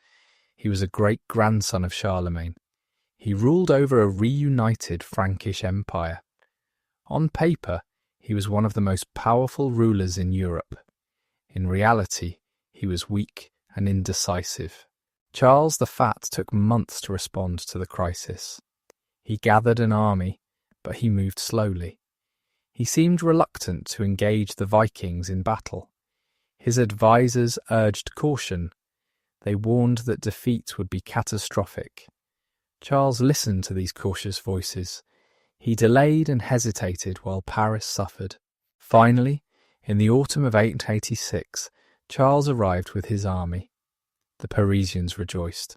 He was a great-grandson of Charlemagne. He ruled over a reunited Frankish empire. On paper, he was one of the most powerful rulers in Europe. In reality, he was weak and indecisive. Charles the Fat took months to respond to the crisis. He gathered an army, but he moved slowly. He seemed reluctant to engage the Vikings in battle. His advisors urged caution. They warned that defeat would be catastrophic. Charles listened to these cautious voices. He delayed and hesitated while Paris suffered. Finally, in the autumn of 886, Charles arrived with his army. The Parisians rejoiced.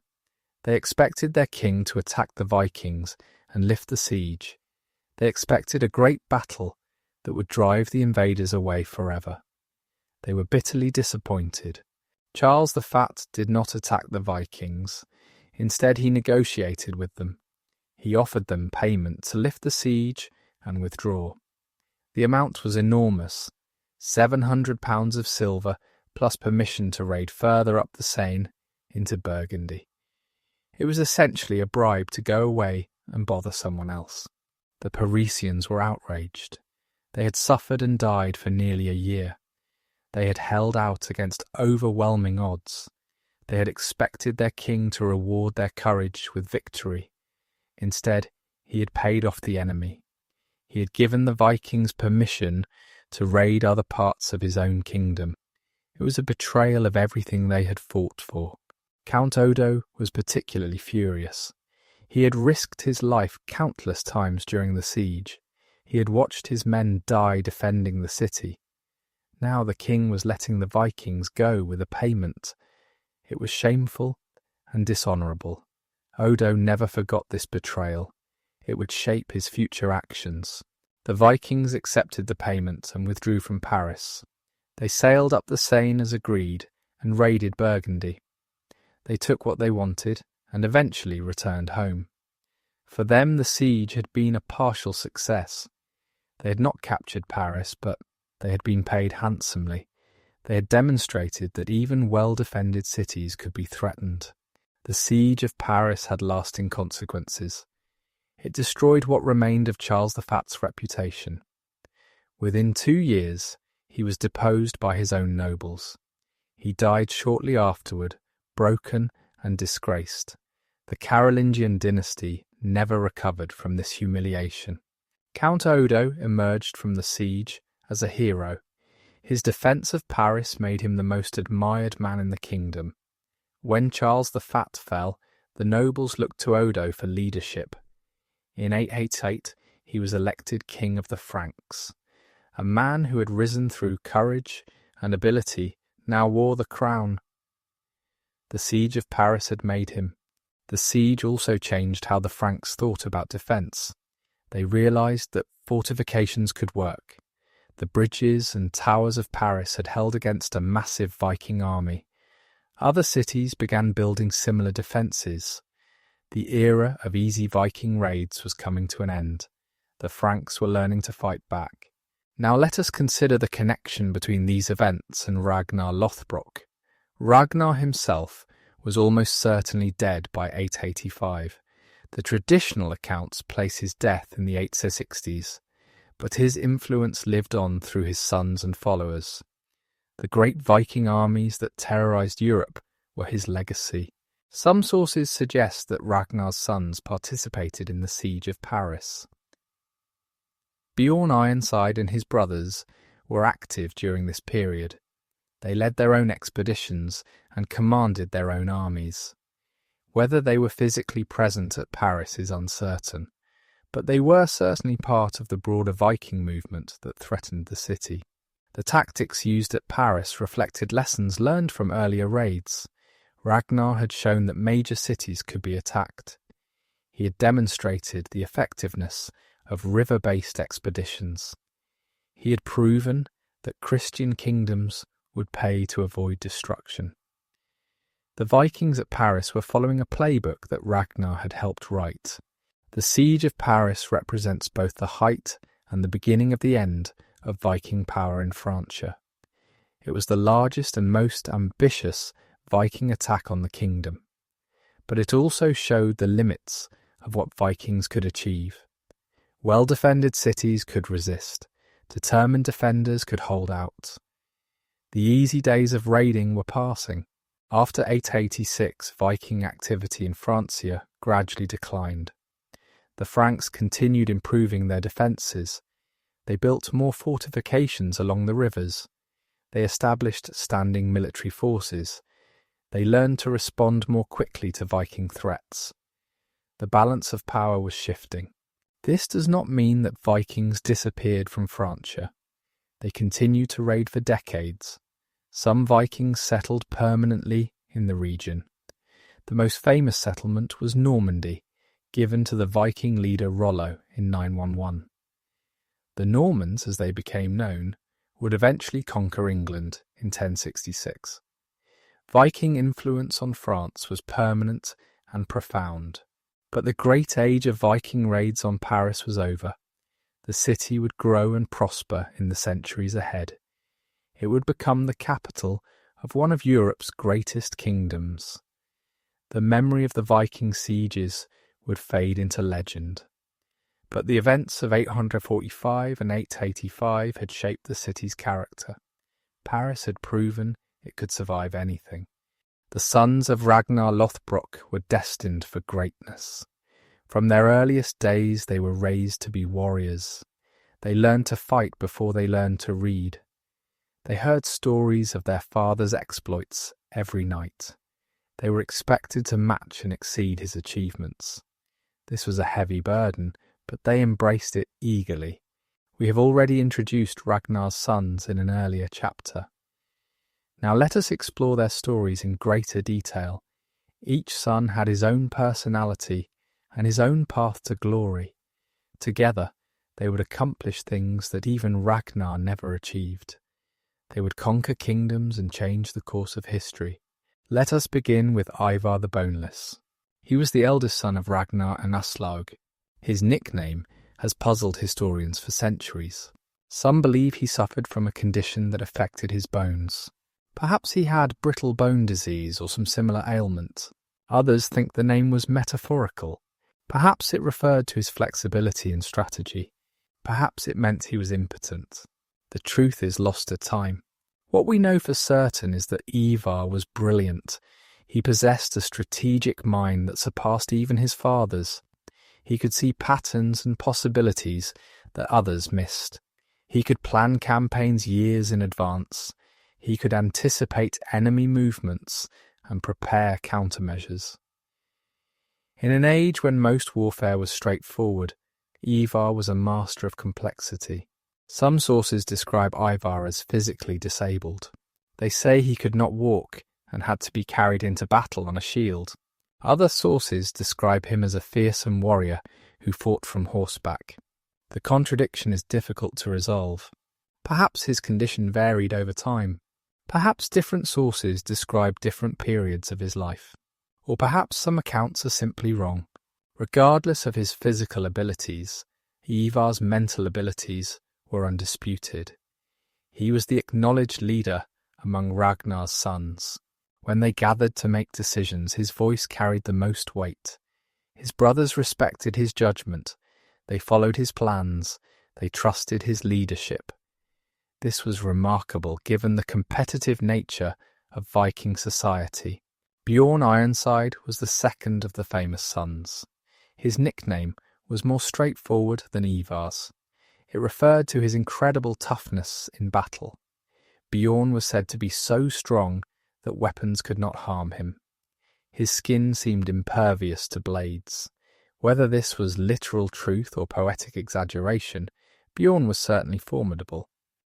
They expected their king to attack the Vikings and lift the siege. They expected a great battle that would drive the invaders away forever. They were bitterly disappointed. Charles the Fat did not attack the Vikings. Instead, he negotiated with them. He offered them payment to lift the siege and withdraw. The amount was enormous, 700 pounds of silver, plus permission to raid further up the Seine into Burgundy. It was essentially a bribe to go away and bother someone else. The Parisians were outraged. They had suffered and died for nearly a year. They had held out against overwhelming odds. They had expected their king to reward their courage with victory. Instead, he had paid off the enemy. He had given the Vikings permission to raid other parts of his own kingdom. It was a betrayal of everything they had fought for. Count Odo was particularly furious. He had risked his life countless times during the siege. He had watched his men die defending the city. Now the king was letting the Vikings go with a payment. It was shameful and dishonourable. Odo never forgot this betrayal. It would shape his future actions. The Vikings accepted the payment and withdrew from Paris. They sailed up the Seine as agreed and raided Burgundy. They took what they wanted and eventually returned home. For them, the siege had been a partial success. They had not captured Paris, but they had been paid handsomely. They had demonstrated that even well-defended cities could be threatened. The siege of Paris had lasting consequences. It destroyed what remained of Charles the Fat's reputation. Within 2 years, he was deposed by his own nobles. He died shortly afterward, broken and disgraced. The Carolingian dynasty never recovered from this humiliation. Count Odo emerged from the siege as a hero. His defence of Paris made him the most admired man in the kingdom. When Charles the Fat fell, the nobles looked to Odo for leadership. In 888, he was elected king of the Franks. A man who had risen through courage and ability now wore the crown. The siege of Paris had made him. The siege also changed how the Franks thought about defence. They realised that fortifications could work. The bridges and towers of Paris had held against a massive Viking army. Other cities began building similar defences. The era of easy Viking raids was coming to an end. The Franks were learning to fight back. Now let us consider the connection between these events and Ragnar Lothbrok. Ragnar himself was almost certainly dead by 885. The traditional accounts place his death in the 860s, but his influence lived on through his sons and followers. The great Viking armies that terrorized Europe were his legacy. Some sources suggest that Ragnar's sons participated in the siege of Paris. Bjorn Ironside and his brothers were active during this period. They led their own expeditions and commanded their own armies. Whether they were physically present at Paris is uncertain, but they were certainly part of the broader Viking movement that threatened the city. The tactics used at Paris reflected lessons learned from earlier raids. Ragnar had shown that major cities could be attacked. He had demonstrated the effectiveness of river-based expeditions. He had proven that Christian kingdoms would pay to avoid destruction. The Vikings at Paris were following a playbook that Ragnar had helped write. The siege of Paris represents both the height and the beginning of the end of Viking power in Francia. It was the largest and most ambitious Viking attack on the kingdom, but it also showed the limits of what Vikings could achieve. Well-defended cities could resist, determined defenders could hold out. The easy days of raiding were passing. After 886, Viking activity in Francia gradually declined. The Franks continued improving their defences. They built more fortifications along the rivers. They established standing military forces. They learned to respond more quickly to Viking threats. The balance of power was shifting. This does not mean that Vikings disappeared from Francia. They continued to raid for decades. Some Vikings settled permanently in the region. The most famous settlement was Normandy, given to the Viking leader Rollo in 911. The Normans, as they became known, would eventually conquer England in 1066. Viking influence on France was permanent and profound, but the great age of Viking raids on Paris was over. The city would grow and prosper in the centuries ahead. It would become the capital of one of Europe's greatest kingdoms. The memory of the Viking sieges would fade into legend. But the events of 845 and 885 had shaped the city's character. Paris had proven it could survive anything. The sons of Ragnar Lothbrok were destined for greatness. From their earliest days they were raised to be warriors. They learned to fight before they learned to read. They heard stories of their father's exploits every night. They were expected to match and exceed his achievements. This was a heavy burden, but they embraced it eagerly. We have already introduced Ragnar's sons in an earlier chapter. Now let us explore their stories in greater detail. Each son had his own personality and his own path to glory. Together, they would accomplish things that even Ragnar never achieved. They would conquer kingdoms and change the course of history. Let us begin with Ivar the Boneless. He was the eldest son of Ragnar and Aslaug. His nickname has puzzled historians for centuries. Some believe he suffered from a condition that affected his bones. Perhaps he had brittle bone disease or some similar ailment. Others think the name was metaphorical. Perhaps it referred to his flexibility and strategy. Perhaps it meant he was impotent. The truth is lost to time. What we know for certain is that Ivar was brilliant. He possessed a strategic mind that surpassed even his father's. He could see patterns and possibilities that others missed. He could plan campaigns years in advance. He could anticipate enemy movements and prepare countermeasures. In an age when most warfare was straightforward, Ivar was a master of complexity. Some sources describe Ivar as physically disabled. They say he could not walk and had to be carried into battle on a shield. Other sources describe him as a fearsome warrior who fought from horseback. The contradiction is difficult to resolve. Perhaps his condition varied over time. Perhaps different sources describe different periods of his life. Or perhaps some accounts are simply wrong. Regardless of his physical abilities, Ivar's mental abilities were undisputed. He was the acknowledged leader among Ragnar's sons. When they gathered to make decisions, his voice carried the most weight. His brothers respected his judgment. They followed his plans. They trusted his leadership. This was remarkable given the competitive nature of Viking society. Bjorn Ironside was the second of the famous sons. His nickname was more straightforward than Ivar's. It referred to his incredible toughness in battle. Bjorn was said to be so strong that weapons could not harm him. His skin seemed impervious to blades. Whether this was literal truth or poetic exaggeration, Bjorn was certainly formidable.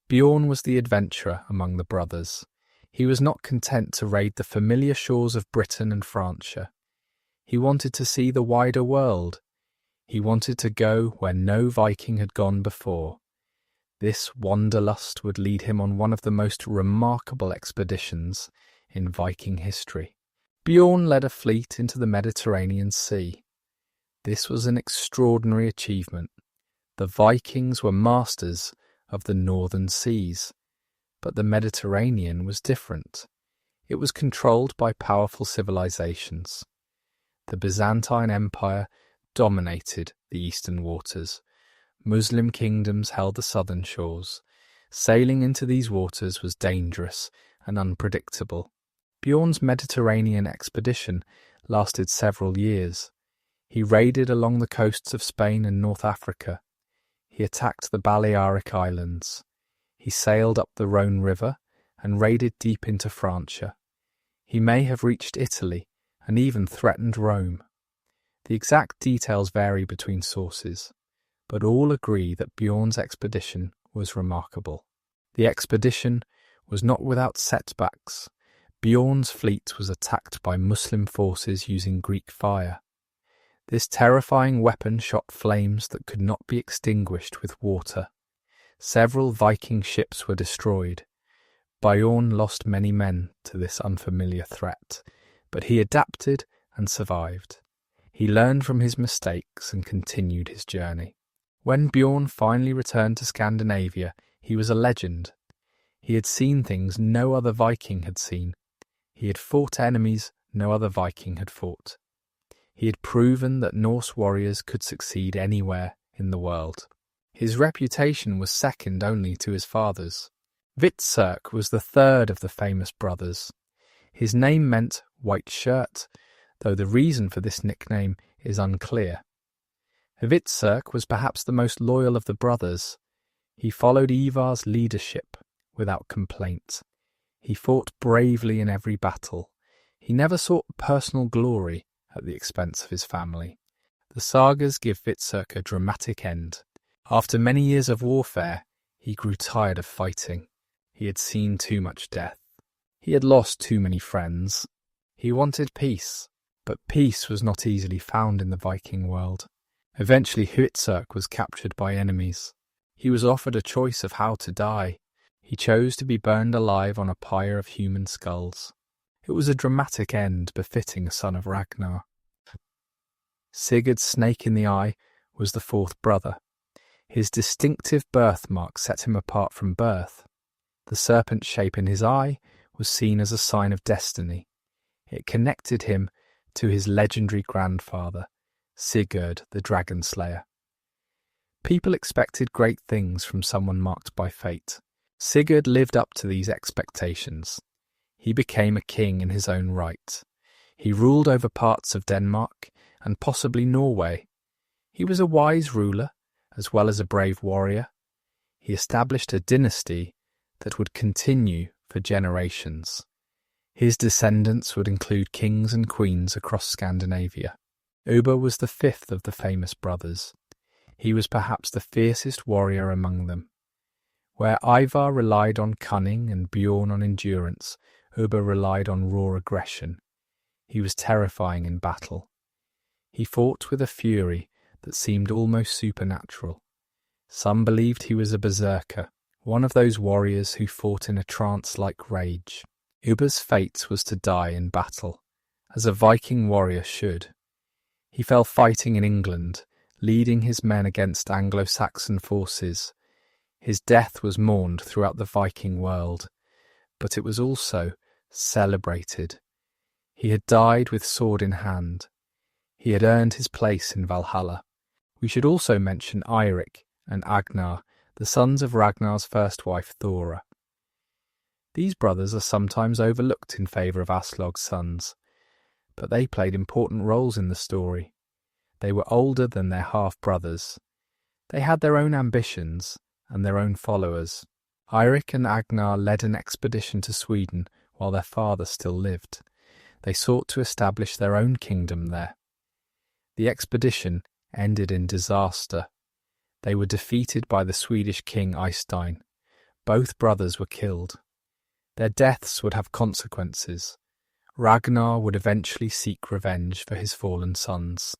Bjorn was the adventurer among the brothers. He was not content to raid the familiar shores of Britain and Francia. He wanted to see the wider world. He wanted to go where no Viking had gone before. This wanderlust would lead him on one of the most remarkable expeditions in Viking history. Bjorn led a fleet into the Mediterranean Sea. This was an extraordinary achievement. The Vikings were masters of the northern seas, but the Mediterranean was different. It was controlled by powerful civilizations. The Byzantine Empire dominated the eastern waters. Muslim kingdoms held the southern shores. Sailing into these waters was dangerous and unpredictable. Bjorn's Mediterranean expedition lasted several years. He raided along the coasts of Spain and North Africa. He attacked the Balearic Islands. He sailed up the Rhone River and raided deep into Francia. He may have reached Italy and even threatened Rome. The exact details vary between sources, but all agree that Bjorn's expedition was remarkable. The expedition was not without setbacks. Bjorn's fleet was attacked by Muslim forces using Greek fire. This terrifying weapon shot flames that could not be extinguished with water. Several Viking ships were destroyed. Bjorn lost many men to this unfamiliar threat, but he adapted and survived. He learned from his mistakes and continued his journey. When Bjorn finally returned to Scandinavia, he was a legend. He had seen things no other Viking had seen. He had fought enemies no other Viking had fought. He had proven that Norse warriors could succeed anywhere in the world. His reputation was second only to his father's. Hvitserk was the third of the famous brothers. His name meant white shirt, though the reason for this nickname is unclear. Hvitserk was perhaps the most loyal of the brothers. He followed Ivar's leadership without complaint. He fought bravely in every battle. He never sought personal glory at the expense of his family. The sagas give Hvitserk a dramatic end. After many years of warfare, he grew tired of fighting. He had seen too much death. He had lost too many friends. He wanted peace, but peace was not easily found in the Viking world. Eventually Hvitserk was captured by enemies. He was offered a choice of how to die. He chose to be burned alive on a pyre of human skulls. It was a dramatic end befitting a son of Ragnar. Sigurd's snake in the eye was the fourth brother. His distinctive birthmark set him apart from birth. The serpent shape in his eye was seen as a sign of destiny. It connected him to his legendary grandfather, Sigurd the dragon slayer. People expected great things from someone marked by fate. Sigurd lived up to these expectations. He became a king in his own right. He ruled over parts of Denmark and possibly Norway. He was a wise ruler as well as a brave warrior. He established a dynasty that would continue for generations. His descendants would include kings and queens across Scandinavia. Ubba was the fifth of the famous brothers. He was perhaps the fiercest warrior among them. Where Ivar relied on cunning and Bjorn on endurance, Ubba relied on raw aggression. He was terrifying in battle. He fought with a fury that seemed almost supernatural. Some believed he was a berserker, one of those warriors who fought in a trance-like rage. Ubba's fate was to die in battle, as a Viking warrior should. He fell fighting in England, leading his men against Anglo-Saxon forces. His death was mourned throughout the Viking world, but it was also celebrated. He had died with sword in hand. He had earned his place in Valhalla. We should also mention Eirik and Agnar, the sons of Ragnar's first wife Thora. These brothers are sometimes overlooked in favour of Aslaug's sons, but they played important roles in the story. They were older than their half-brothers. They had their own ambitions and their own followers. Eirik and Agnar led an expedition to Sweden while their father still lived. They sought to establish their own kingdom there. The expedition ended in disaster. They were defeated by the Swedish king Eystein. Both brothers were killed. Their deaths would have consequences. Ragnar would eventually seek revenge for his fallen sons.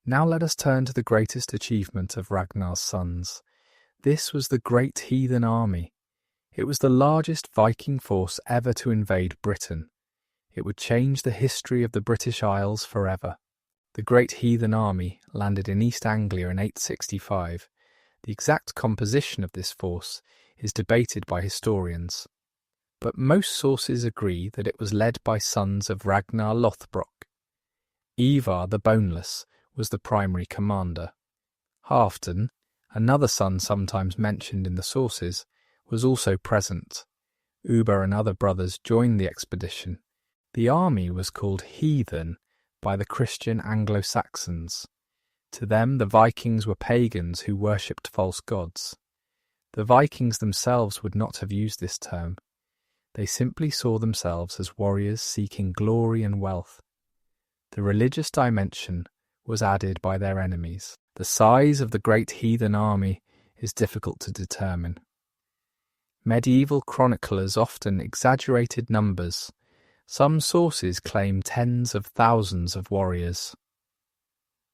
Now let us turn to the greatest achievement of Ragnar's sons. This was the great heathen army. It was the largest Viking force ever to invade Britain. It would change the history of the British Isles forever. The great heathen army landed in East Anglia in 865. The exact composition of this force is debated by historians, but most sources agree that it was led by sons of Ragnar Lothbrok. Ivar the Boneless was the primary commander. Halfdan, another son sometimes mentioned in the sources, was also present. Uber and other brothers joined the expedition. The army was called heathen by the Christian Anglo-Saxons. To them, the Vikings were pagans who worshipped false gods. The Vikings themselves would not have used this term. They simply saw themselves as warriors seeking glory and wealth. The religious dimension was added by their enemies. The size of the great heathen army is difficult to determine. Medieval chroniclers often exaggerated numbers. Some sources claim tens of thousands of warriors.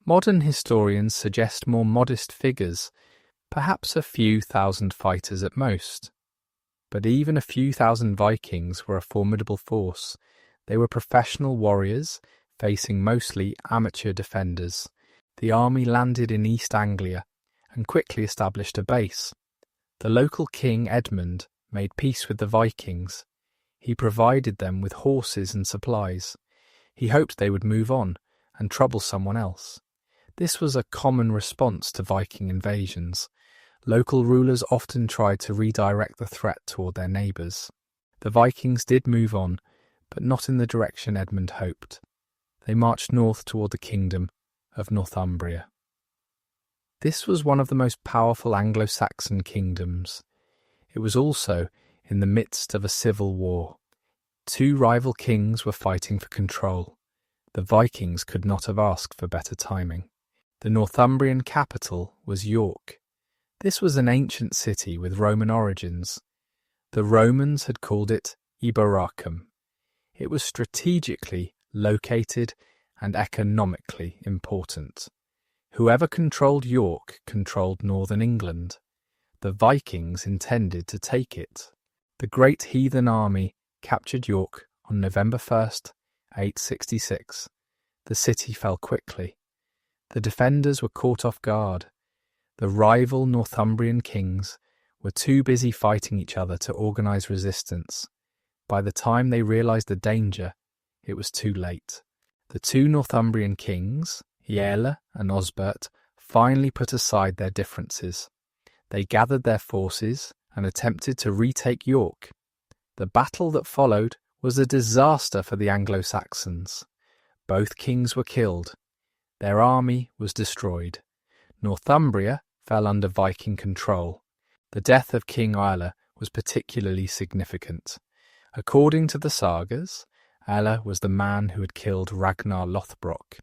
Modern historians suggest more modest figures, perhaps a few thousand fighters at most. But even a few thousand Vikings were a formidable force. They were professional warriors, facing mostly amateur defenders. The army landed in East Anglia and quickly established a base. The local king Edmund made peace with the Vikings. He provided them with horses and supplies. He hoped they would move on and trouble someone else. This was a common response to Viking invasions. Local rulers often tried to redirect the threat toward their neighbours. The Vikings did move on, but not in the direction Edmund hoped. They marched north toward the kingdom of Northumbria. This was one of the most powerful Anglo-Saxon kingdoms. It was also in the midst of a civil war. Two rival kings were fighting for control. The Vikings could not have asked for better timing. The Northumbrian capital was York. This was an ancient city with Roman origins. The Romans had called it Iberacum. It was strategically located and economically important. Whoever controlled York controlled northern England. The Vikings intended to take it. The great heathen army captured York on November 1st, 866. The city fell quickly. The defenders were caught off guard. The rival Northumbrian kings were too busy fighting each other to organise resistance. By the time they realised the danger, it was too late. The two Northumbrian kings, Aelle and Osbert, finally put aside their differences. They gathered their forces and attempted to retake York. The battle that followed was a disaster for the Anglo-Saxons. Both kings were killed. Their army was destroyed. Northumbria fell under Viking control. The death of King Aelle was particularly significant. According to the sagas, Aelle was the man who had killed Ragnar Lothbrok.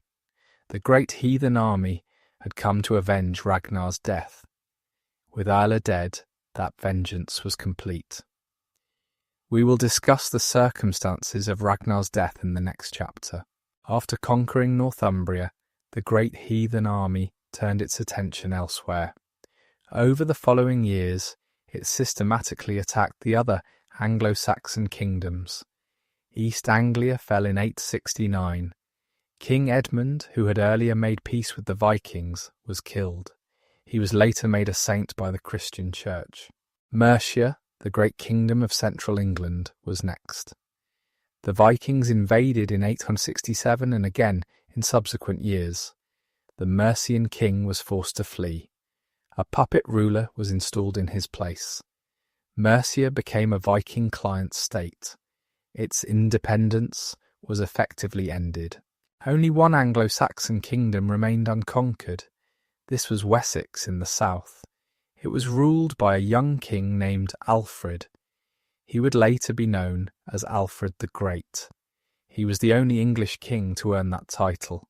The great heathen army had come to avenge Ragnar's death. With Aelle dead, that vengeance was complete. We will discuss the circumstances of Ragnar's death in the next chapter. After conquering Northumbria, the great heathen army turned its attention elsewhere. Over the following years, it systematically attacked the other Anglo-Saxon kingdoms. East Anglia fell in 869. King Edmund, who had earlier made peace with the Vikings, was killed. He was later made a saint by the Christian Church. Mercia, the great kingdom of central England, was next. The Vikings invaded in 867 and again in subsequent years. The Mercian king was forced to flee. A puppet ruler was installed in his place. Mercia became a Viking client state. Its independence was effectively ended. Only one Anglo-Saxon kingdom remained unconquered. This was Wessex in the south. It was ruled by a young king named Alfred. He would later be known as Alfred the Great. He was the only English king to earn that title.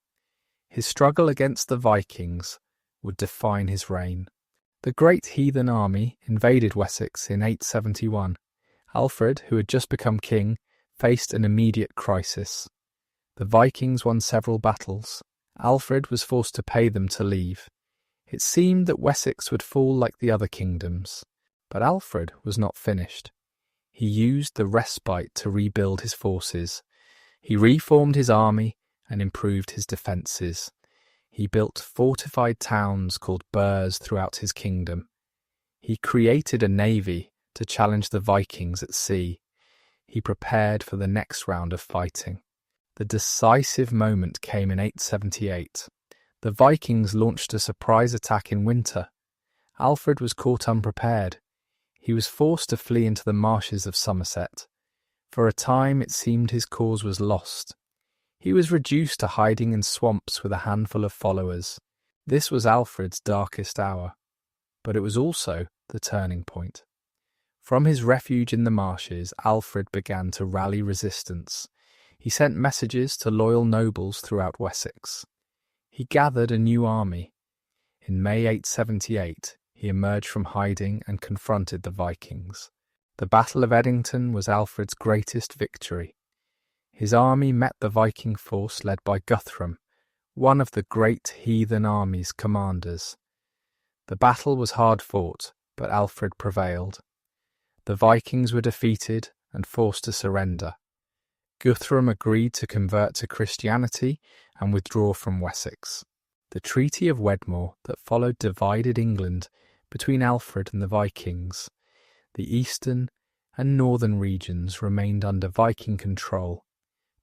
His struggle against the Vikings would define his reign. The great heathen army invaded Wessex in 871. Alfred, who had just become king, faced an immediate crisis. The Vikings won several battles. Alfred was forced to pay them to leave. It seemed that Wessex would fall like the other kingdoms. But Alfred was not finished. He used the respite to rebuild his forces. He reformed his army and improved his defences. He built fortified towns called burhs throughout his kingdom. He created a navy to challenge the Vikings at sea. He prepared for the next round of fighting. The decisive moment came in 878. The Vikings launched a surprise attack in winter. Alfred was caught unprepared. He was forced to flee into the marshes of Somerset. For a time it seemed his cause was lost. He was reduced to hiding in swamps with a handful of followers. This was Alfred's darkest hour, but it was also the turning point. From his refuge in the marshes, Alfred began to rally resistance. He sent messages to loyal nobles throughout Wessex. He gathered a new army. In May 878, he emerged from hiding and confronted the Vikings. The Battle of Edington was Alfred's greatest victory. His army met the Viking force led by Guthrum, one of the great heathen army's commanders. The battle was hard fought, but Alfred prevailed. The Vikings were defeated and forced to surrender. Guthrum agreed to convert to Christianity and withdraw from Wessex. The Treaty of Wedmore that followed divided England between Alfred and the Vikings. The eastern and northern regions remained under Viking control.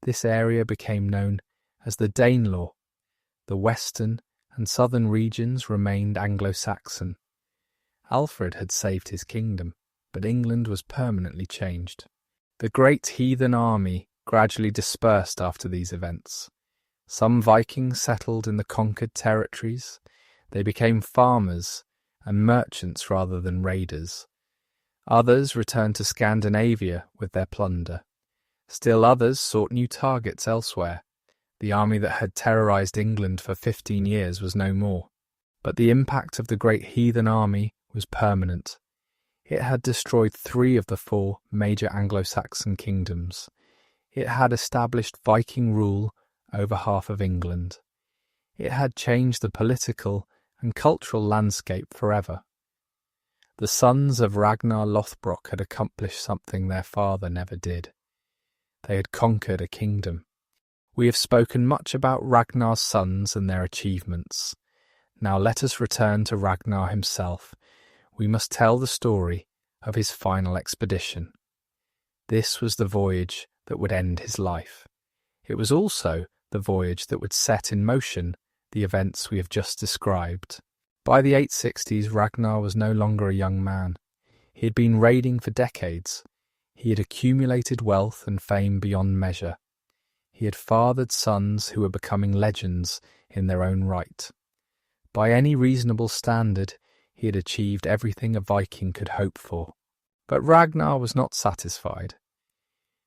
This area became known as the Danelaw. The western and southern regions remained Anglo-Saxon. Alfred had saved his kingdom, but England was permanently changed. The great heathen army gradually dispersed after these events. Some Vikings settled in the conquered territories. They became farmers and merchants rather than raiders. Others returned to Scandinavia with their plunder. Still others sought new targets elsewhere. The army that had terrorized England for 15 years was no more. But the impact of the great heathen army was permanent. It had destroyed 3 of the 4 major Anglo-Saxon kingdoms. It had established Viking rule over half of England. It had changed the political and cultural landscape forever. The sons of Ragnar Lothbrok had accomplished something their father never did. They had conquered a kingdom. We have spoken much about Ragnar's sons and their achievements. Now let us return to Ragnar himself. We must tell the story of his final expedition. This was the voyage that would end his life. It was also the voyage that would set in motion the events we have just described. By the 860s, Ragnar was no longer a young man. He had been raiding for decades. He had accumulated wealth and fame beyond measure. He had fathered sons who were becoming legends in their own right. By any reasonable standard, he had achieved everything a Viking could hope for. But Ragnar was not satisfied.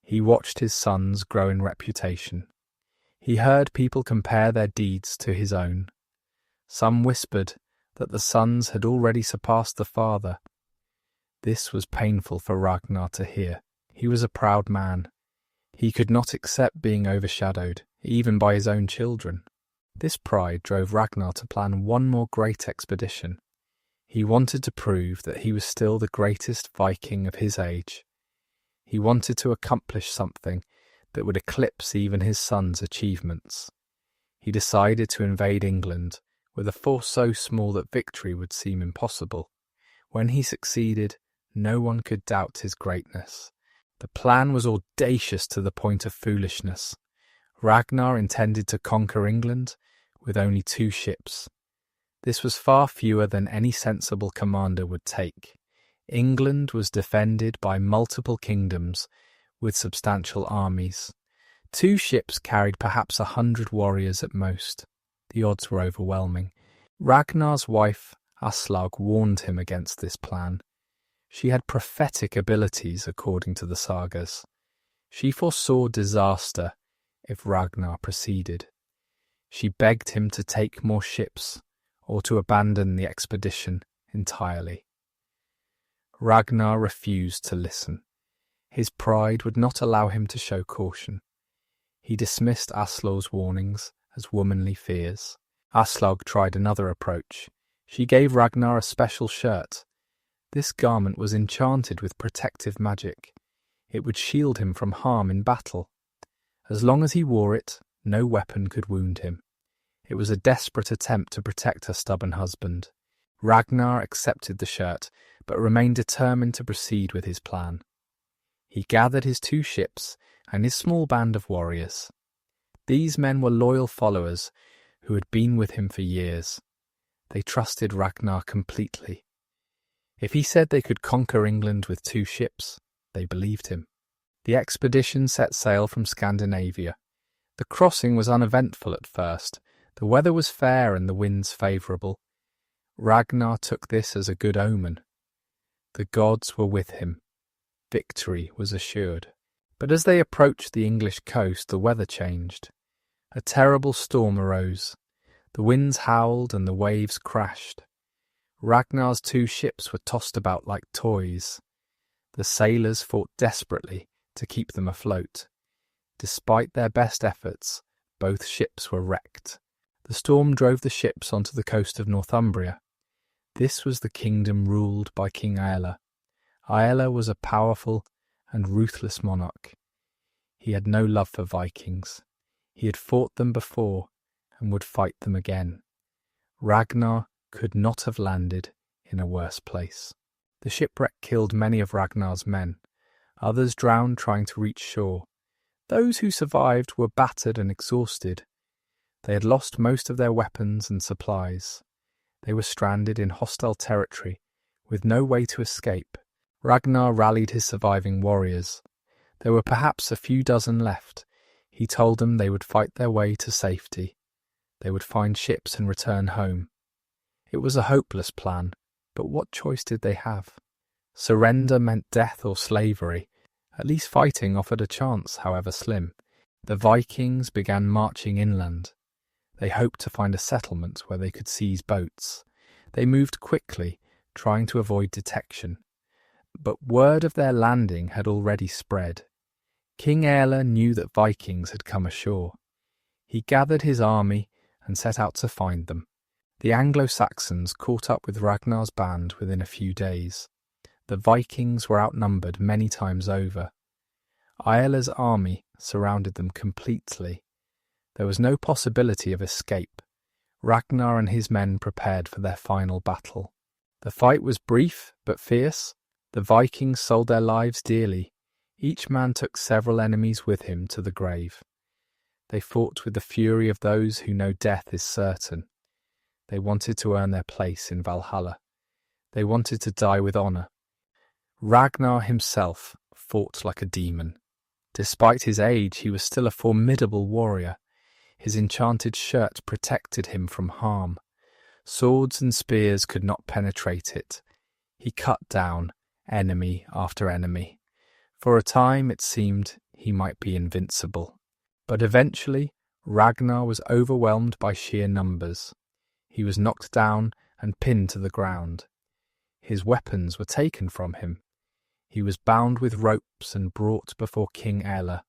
He watched his sons grow in reputation. He heard people compare their deeds to his own. Some whispered that the sons had already surpassed the father. This was painful for Ragnar to hear. He was a proud man. He could not accept being overshadowed, even by his own children. This pride drove Ragnar to plan one more great expedition. He wanted to prove that he was still the greatest Viking of his age. He wanted to accomplish something that would eclipse even his son's achievements. He decided to invade England with a force so small that victory would seem impossible. When he succeeded, no one could doubt his greatness. The plan was audacious to the point of foolishness. Ragnar intended to conquer England with only 2 ships. This was far fewer than any sensible commander would take. England was defended by multiple kingdoms with substantial armies. 2 ships carried perhaps 100 warriors at most. The odds were overwhelming. Ragnar's wife, Aslaug, warned him against this plan. She had prophetic abilities, according to the sagas. She foresaw disaster if Ragnar proceeded. She begged him to take more ships or to abandon the expedition entirely. Ragnar refused to listen. His pride would not allow him to show caution. He dismissed Aslaug's warnings as womanly fears. Aslaug tried another approach. She gave Ragnar a special shirt. This garment was enchanted with protective magic. It would shield him from harm in battle. As long as he wore it, no weapon could wound him. It was a desperate attempt to protect her stubborn husband. Ragnar accepted the shirt, but remained determined to proceed with his plan. He gathered his 2 ships and his small band of warriors. These men were loyal followers who had been with him for years. They trusted Ragnar completely. If he said they could conquer England with 2 ships, they believed him. The expedition set sail from Scandinavia. The crossing was uneventful at first. The weather was fair and the winds favourable. Ragnar took this as a good omen. The gods were with him. Victory was assured. But as they approached the English coast, the weather changed. A terrible storm arose. The winds howled and the waves crashed. Ragnar's 2 ships were tossed about like toys. The sailors fought desperately to keep them afloat. Despite their best efforts, both ships were wrecked. The storm drove the ships onto the coast of Northumbria. This was the kingdom ruled by King Aelle. Aelle was a powerful and ruthless monarch. He had no love for Vikings. He had fought them before and would fight them again. Ragnar could not have landed in a worse place. The shipwreck killed many of Ragnar's men. Others drowned trying to reach shore. Those who survived were battered and exhausted. They had lost most of their weapons and supplies. They were stranded in hostile territory with no way to escape. Ragnar rallied his surviving warriors. There were perhaps a few dozen left. He told them they would fight their way to safety. They would find ships and return home. It was a hopeless plan, but what choice did they have? Surrender meant death or slavery. At least fighting offered a chance, however slim. The Vikings began marching inland. They hoped to find a settlement where they could seize boats. They moved quickly, trying to avoid detection. But word of their landing had already spread. King Aelle knew that Vikings had come ashore. He gathered his army and set out to find them. The Anglo-Saxons caught up with Ragnar's band within a few days. The Vikings were outnumbered many times over. Aelle's army surrounded them completely. There was no possibility of escape. Ragnar and his men prepared for their final battle. The fight was brief but fierce. The Vikings sold their lives dearly. Each man took several enemies with him to the grave. They fought with the fury of those who know death is certain. They wanted to earn their place in Valhalla. They wanted to die with honour. Ragnar himself fought like a demon. Despite his age, he was still a formidable warrior. His enchanted shirt protected him from harm. Swords and spears could not penetrate it. He cut down enemy after enemy. For a time it seemed he might be invincible. But eventually Ragnar was overwhelmed by sheer numbers. He was knocked down and pinned to the ground. His weapons were taken from him. He was bound with ropes and brought before King Aelle.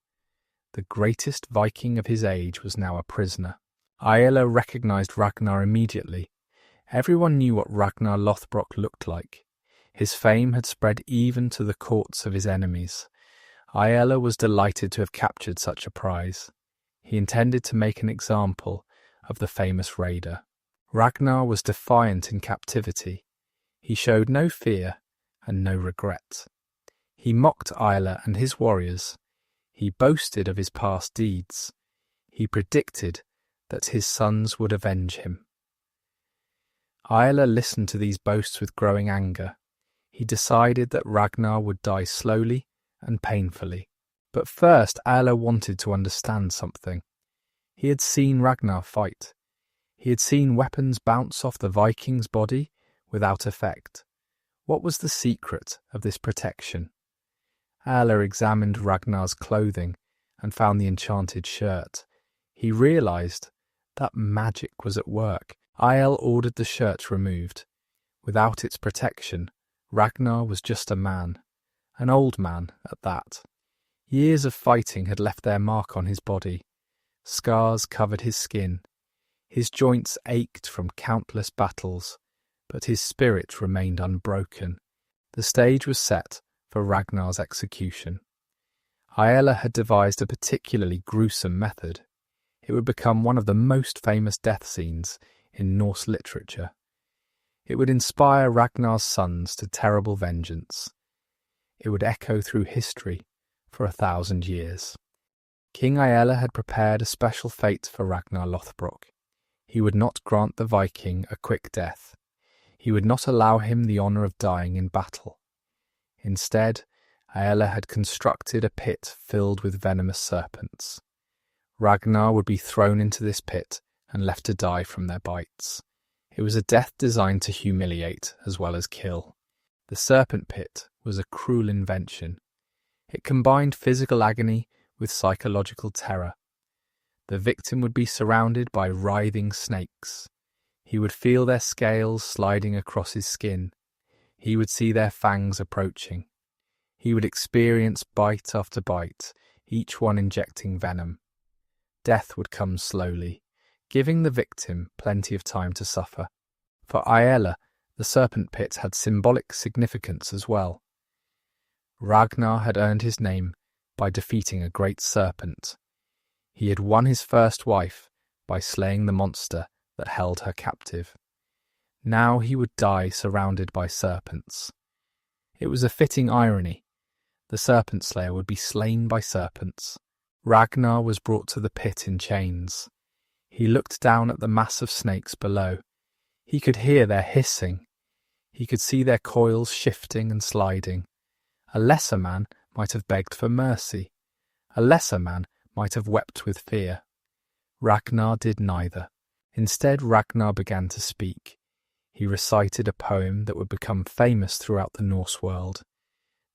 The greatest Viking of his age was now a prisoner. Aelle recognized Ragnar immediately. Everyone knew what Ragnar Lothbrok looked like. His fame had spread even to the courts of his enemies. Aelle was delighted to have captured such a prize. He intended to make an example of the famous raider. Ragnar was defiant in captivity. He showed no fear and no regret. He mocked Aelle and his warriors. He boasted of his past deeds. He predicted that his sons would avenge him. Aelle listened to these boasts with growing anger. He decided that Ragnar would die slowly and painfully. But first Aelle wanted to understand something. He had seen Ragnar fight. He had seen weapons bounce off the Viking's body without effect. What was the secret of this protection? Aelle examined Ragnar's clothing and found the enchanted shirt. He realized that magic was at work. Aelle ordered the shirt removed. Without its protection, Ragnar was just a man, an old man at that. Years of fighting had left their mark on his body. Scars covered his skin. His joints ached from countless battles, but his spirit remained unbroken. The stage was set for Ragnar's execution. Aelle had devised a particularly gruesome method. It would become one of the most famous death scenes in Norse literature. It would inspire Ragnar's sons to terrible vengeance. It would echo through history for 1,000 years. King Aelle had prepared a special fate for Ragnar Lothbrok. He would not grant the Viking a quick death. He would not allow him the honour of dying in battle. Instead, Aelle had constructed a pit filled with venomous serpents. Ragnar would be thrown into this pit and left to die from their bites. It was a death designed to humiliate as well as kill. The serpent pit was a cruel invention. It combined physical agony with psychological terror. The victim would be surrounded by writhing snakes. He would feel their scales sliding across his skin. He would see their fangs approaching. He would experience bite after bite, each one injecting venom. Death would come slowly, giving the victim plenty of time to suffer. For Aelle, the serpent pit had symbolic significance as well. Ragnar had earned his name by defeating a great serpent. He had won his first wife by slaying the monster that held her captive. Now he would die surrounded by serpents. It was a fitting irony. The serpent slayer would be slain by serpents. Ragnar was brought to the pit in chains. He looked down at the mass of snakes below. He could hear their hissing. He could see their coils shifting and sliding. A lesser man might have begged for mercy. A lesser man might have wept with fear. Ragnar did neither. Instead, Ragnar began to speak. He recited a poem that would become famous throughout the Norse world.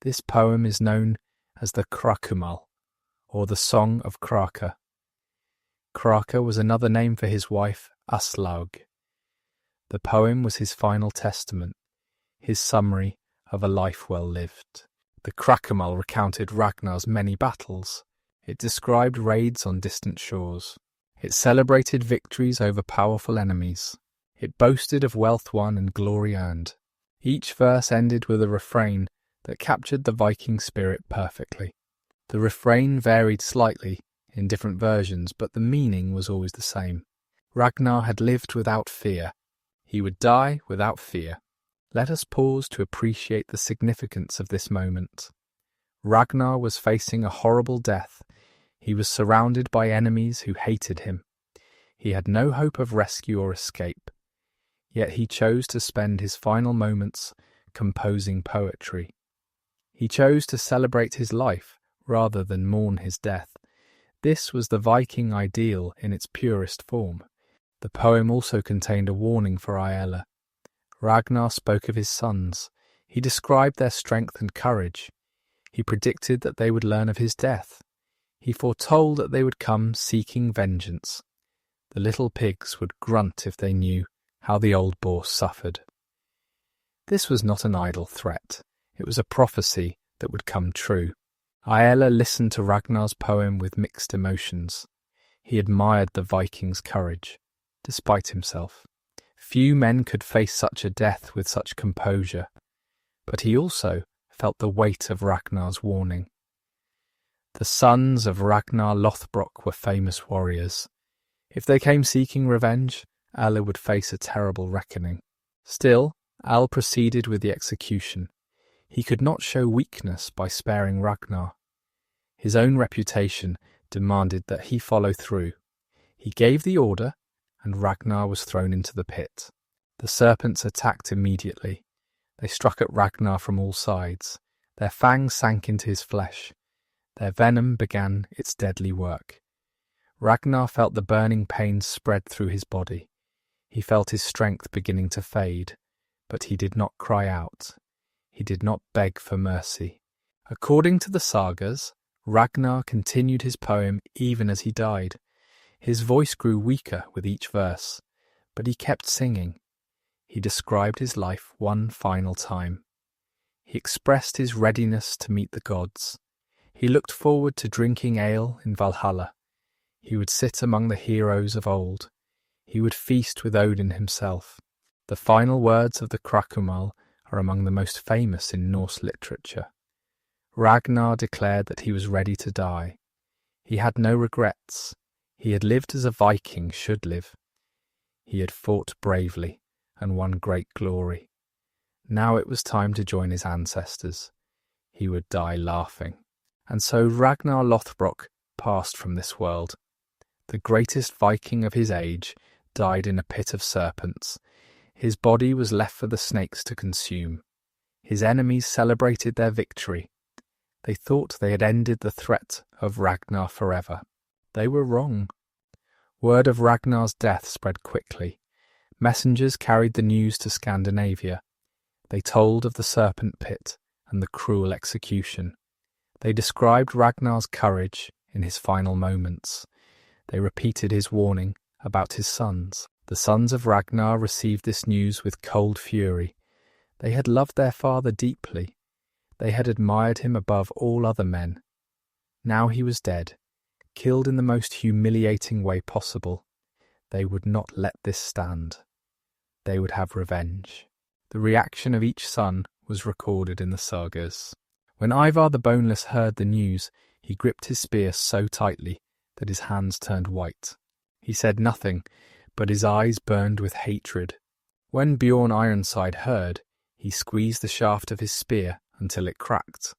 This poem is known as the Krakumal, or the Song of Kraka. Kraka was another name for his wife, Aslaug. The poem was his final testament, his summary of a life well lived. The Krakumal recounted Ragnar's many battles. It described raids on distant shores. It celebrated victories over powerful enemies. It boasted of wealth won and glory earned. Each verse ended with a refrain that captured the Viking spirit perfectly. The refrain varied slightly in different versions, but the meaning was always the same. Ragnar had lived without fear. He would die without fear. Let us pause to appreciate the significance of this moment. Ragnar was facing a horrible death. He was surrounded by enemies who hated him. He had no hope of rescue or escape. Yet he chose to spend his final moments composing poetry. He chose to celebrate his life rather than mourn his death. This was the Viking ideal in its purest form. The poem also contained a warning for Aelle. Ragnar spoke of his sons. He described their strength and courage. He predicted that they would learn of his death. He foretold that they would come seeking vengeance. The little pigs would grunt if they knew how the old boar suffered. This was not an idle threat. It was a prophecy that would come true. Aelle listened to Ragnar's poem with mixed emotions. He admired the Viking's courage, despite himself. Few men could face such a death with such composure, but he also felt the weight of Ragnar's warning. The sons of Ragnar Lothbrok were famous warriors. If they came seeking revenge, Aelle would face a terrible reckoning. Still, Aelle proceeded with the execution. He could not show weakness by sparing Ragnar. His own reputation demanded that he follow through. He gave the order, and Ragnar was thrown into the pit. The serpents attacked immediately. They struck at Ragnar from all sides. Their fangs sank into his flesh. Their venom began its deadly work. Ragnar felt the burning pain spread through his body. He felt his strength beginning to fade, but he did not cry out. He did not beg for mercy. According to the sagas, Ragnar continued his poem even as he died. His voice grew weaker with each verse, but he kept singing. He described his life one final time. He expressed his readiness to meet the gods. He looked forward to drinking ale in Valhalla. He would sit among the heroes of old. He would feast with Odin himself. The final words of the Krakumal are among the most famous in Norse literature. Ragnar declared that he was ready to die. He had no regrets. He had lived as a Viking should live. He had fought bravely and won great glory. Now it was time to join his ancestors. He would die laughing. And so Ragnar Lothbrok passed from this world. The greatest Viking of his age died in a pit of serpents. His body was left for the snakes to consume. His enemies celebrated their victory. They thought they had ended the threat of Ragnar forever. They were wrong. Word of Ragnar's death spread quickly. Messengers carried the news to Scandinavia. They told of the serpent pit and the cruel execution. They described Ragnar's courage in his final moments. They repeated his warning about his sons. The sons of Ragnar received this news with cold fury. They had loved their father deeply. They had admired him above all other men. Now he was dead, killed in the most humiliating way possible. They would not let this stand. They would have revenge. The reaction of each son was recorded in the sagas. When Ivar the Boneless heard the news, he gripped his spear so tightly that his hands turned white. He said nothing, but his eyes burned with hatred. When Bjorn Ironside heard, he squeezed the shaft of his spear until it cracked.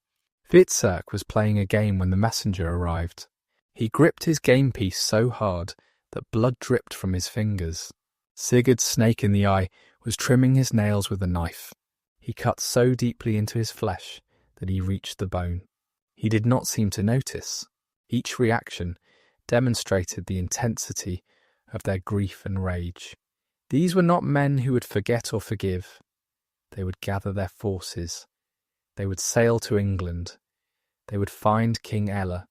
Hvitserk was playing a game when the messenger arrived. He gripped his game piece so hard that blood dripped from his fingers. Sigurd's snake in the eye was trimming his nails with a knife. He cut so deeply into his flesh that he reached the bone. He did not seem to notice. Each reaction demonstrated the intensity of their grief and rage. These were not men who would forget or forgive. They would gather their forces. They would sail to England. They would find King Aelle.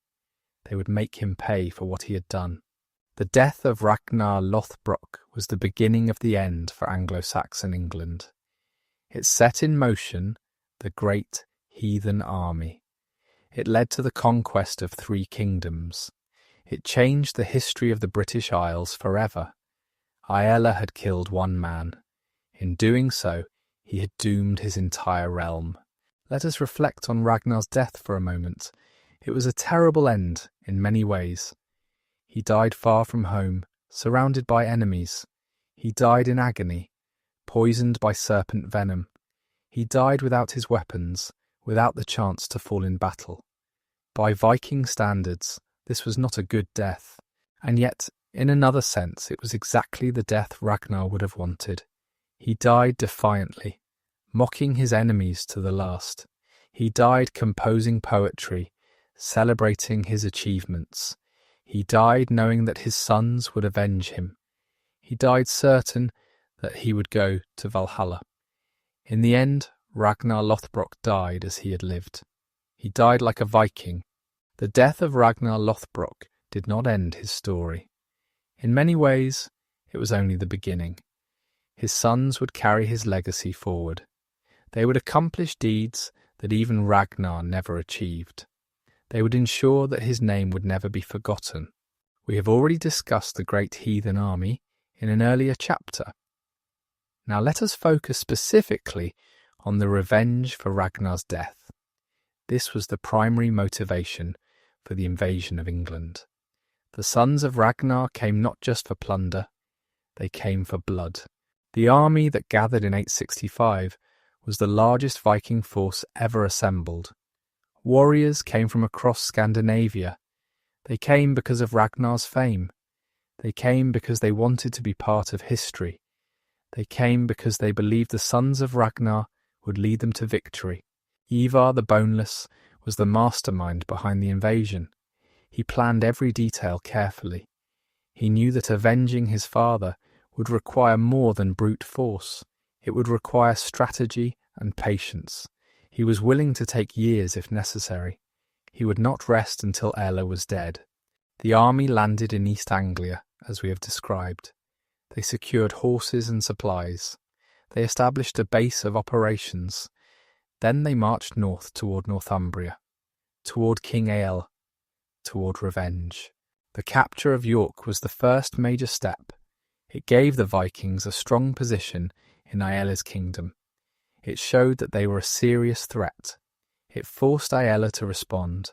They would make him pay for what he had done. The death of Ragnar Lothbrok was the beginning of the end for Anglo-Saxon England. It set in motion the great heathen army. It led to the conquest of 3 kingdoms. It changed the history of the British Isles forever. Aelle had killed 1 man. In doing so, he had doomed his entire realm. Let us reflect on Ragnar's death for a moment. It was a terrible end in many ways. He died far from home, surrounded by enemies. He died in agony, poisoned by serpent venom. He died without his weapons, without the chance to fall in battle. By Viking standards, this was not a good death, and yet, in another sense, it was exactly the death Ragnar would have wanted. He died defiantly, mocking his enemies to the last. He died composing poetry, celebrating his achievements. He died knowing that his sons would avenge him. He died certain that he would go to Valhalla. In the end, Ragnar Lothbrok died as he had lived. He died like a Viking. The death of Ragnar Lothbrok did not end his story. In many ways, it was only the beginning. His sons would carry his legacy forward. They would accomplish deeds that even Ragnar never achieved. They would ensure that his name would never be forgotten. We have already discussed the great heathen army in an earlier chapter. Now let us focus specifically on the revenge for Ragnar's death. This was the primary motivation for the invasion of England. The sons of Ragnar came not just for plunder, they came for blood. The army that gathered in 865 was the largest Viking force ever assembled. Warriors came from across Scandinavia. They came because of Ragnar's fame. They came because they wanted to be part of history. They came because they believed the sons of Ragnar would lead them to victory. Ivar the Boneless was the mastermind behind the invasion. He planned every detail carefully. He knew that avenging his father would require more than brute force. It would require strategy and patience. He was willing to take years if necessary. He would not rest until Aelle was dead. The army landed in East Anglia, as we have described. They secured horses and supplies. They established a base of operations. Then they marched north toward Northumbria, toward King Aelle, toward revenge. The capture of York was the first major step. It gave the Vikings a strong position in Aelle's kingdom. It showed that they were a serious threat. It forced Aelle to respond.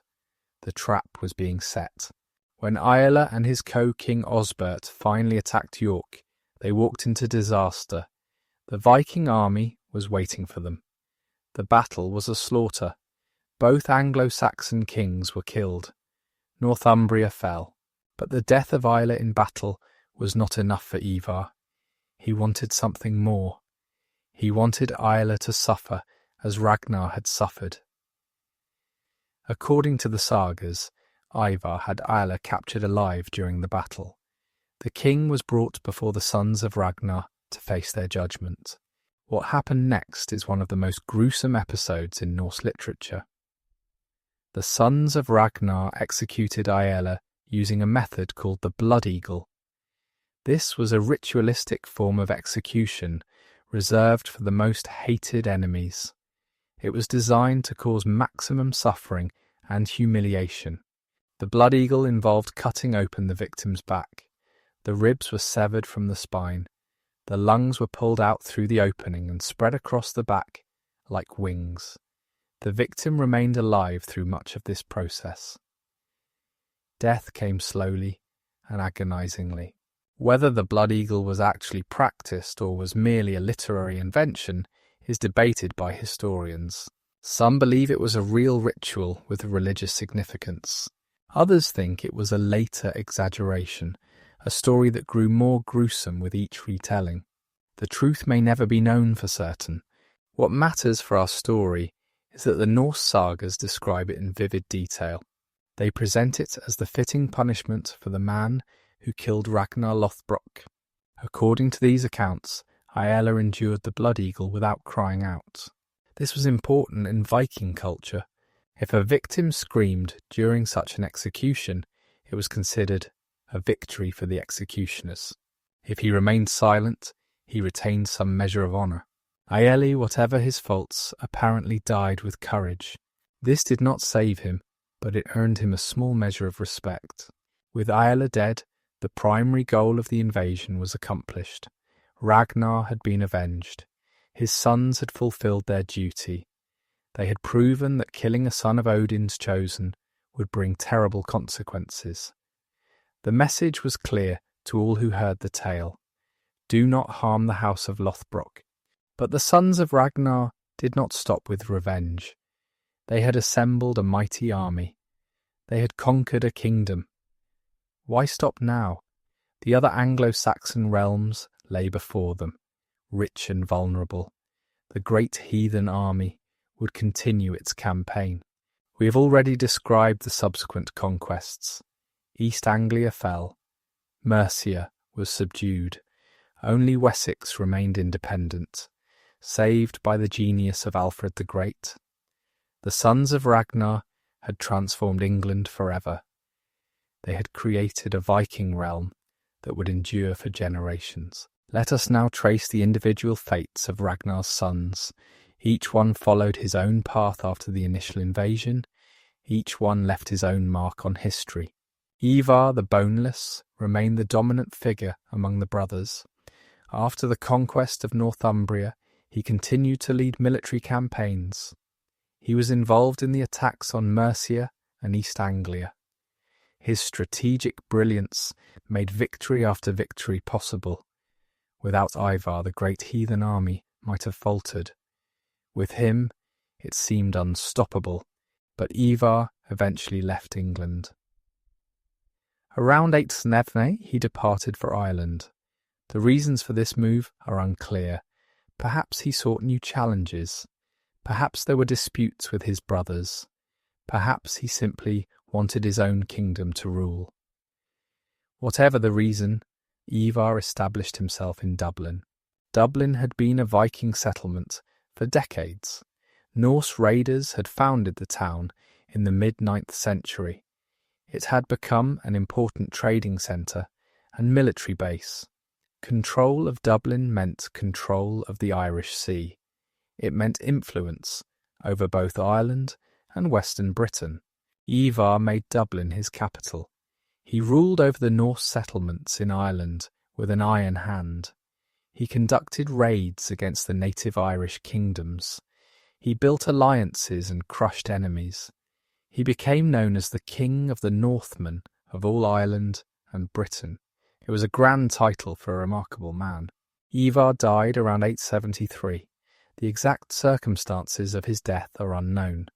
The trap was being set. When Aelle and his co-king Osbert finally attacked York, they walked into disaster. The Viking army was waiting for them. The battle was a slaughter. Both Anglo-Saxon kings were killed. Northumbria fell. But the death of Aelle in battle was not enough for Ivar. He wanted something more. He wanted Aelle to suffer as Ragnar had suffered. According to the sagas, Ivar had Aelle captured alive during the battle. The king was brought before the sons of Ragnar to face their judgment. What happened next is one of the most gruesome episodes in Norse literature. The sons of Ragnar executed Aelle using a method called the blood eagle. This was a ritualistic form of execution reserved for the most hated enemies. It was designed to cause maximum suffering and humiliation. The blood eagle involved cutting open the victim's back. The ribs were severed from the spine. The lungs were pulled out through the opening and spread across the back like wings. The victim remained alive through much of this process. Death came slowly and agonizingly. Whether the blood eagle was actually practiced or was merely a literary invention is debated by historians. Some believe it was a real ritual with religious significance. Others think it was a later exaggeration, a story that grew more gruesome with each retelling. The truth may never be known for certain. What matters for our story is that the Norse sagas describe it in vivid detail. They present it as the fitting punishment for the man who killed Ragnar Lothbrok. According to these accounts, Aelle endured the blood eagle without crying out. This was important in Viking culture. If a victim screamed during such an execution, it was considered a victory for the executioners. If he remained silent, he retained some measure of honour. Aelle, whatever his faults, apparently died with courage. This did not save him, but it earned him a small measure of respect. With Aelle dead, the primary goal of the invasion was accomplished. Ragnar had been avenged. His sons had fulfilled their duty. They had proven that killing a son of Odin's chosen would bring terrible consequences. The message was clear to all who heard the tale. Do not harm the house of Lothbrok. But the sons of Ragnar did not stop with revenge. They had assembled a mighty army. They had conquered a kingdom. Why stop now? The other Anglo-Saxon realms lay before them, rich and vulnerable. The great heathen army would continue its campaign. We have already described the subsequent conquests. East Anglia fell. Mercia was subdued. Only Wessex remained independent, saved by the genius of Alfred the Great. The sons of Ragnar had transformed England forever. They had created a Viking realm that would endure for generations. Let us now trace the individual fates of Ragnar's sons. Each one followed his own path after the initial invasion. Each one left his own mark on history. Ivar the Boneless remained the dominant figure among the brothers. After the conquest of Northumbria, he continued to lead military campaigns. He was involved in the attacks on Mercia and East Anglia. His strategic brilliance made victory after victory possible. Without Ivar, the great heathen army might have faltered. With him, it seemed unstoppable, but Ivar eventually left England. Around 8th Nevne, he departed for Ireland. The reasons for this move are unclear. Perhaps he sought new challenges. Perhaps there were disputes with his brothers. Perhaps he simply wanted his own kingdom to rule. Whatever the reason, Ivar established himself in Dublin. Dublin had been a Viking settlement for decades. Norse raiders had founded the town in the mid-9th century. It had become an important trading centre and military base. Control of Dublin meant control of the Irish Sea. It meant influence over both Ireland and Western Britain. Ivar made Dublin his capital. He ruled over the Norse settlements in Ireland with an iron hand. He conducted raids against the native Irish kingdoms. He built alliances and crushed enemies. He became known as the King of the Northmen of all Ireland and Britain. It was a grand title for a remarkable man. Ivar died around 873. The exact circumstances of his death are unknown.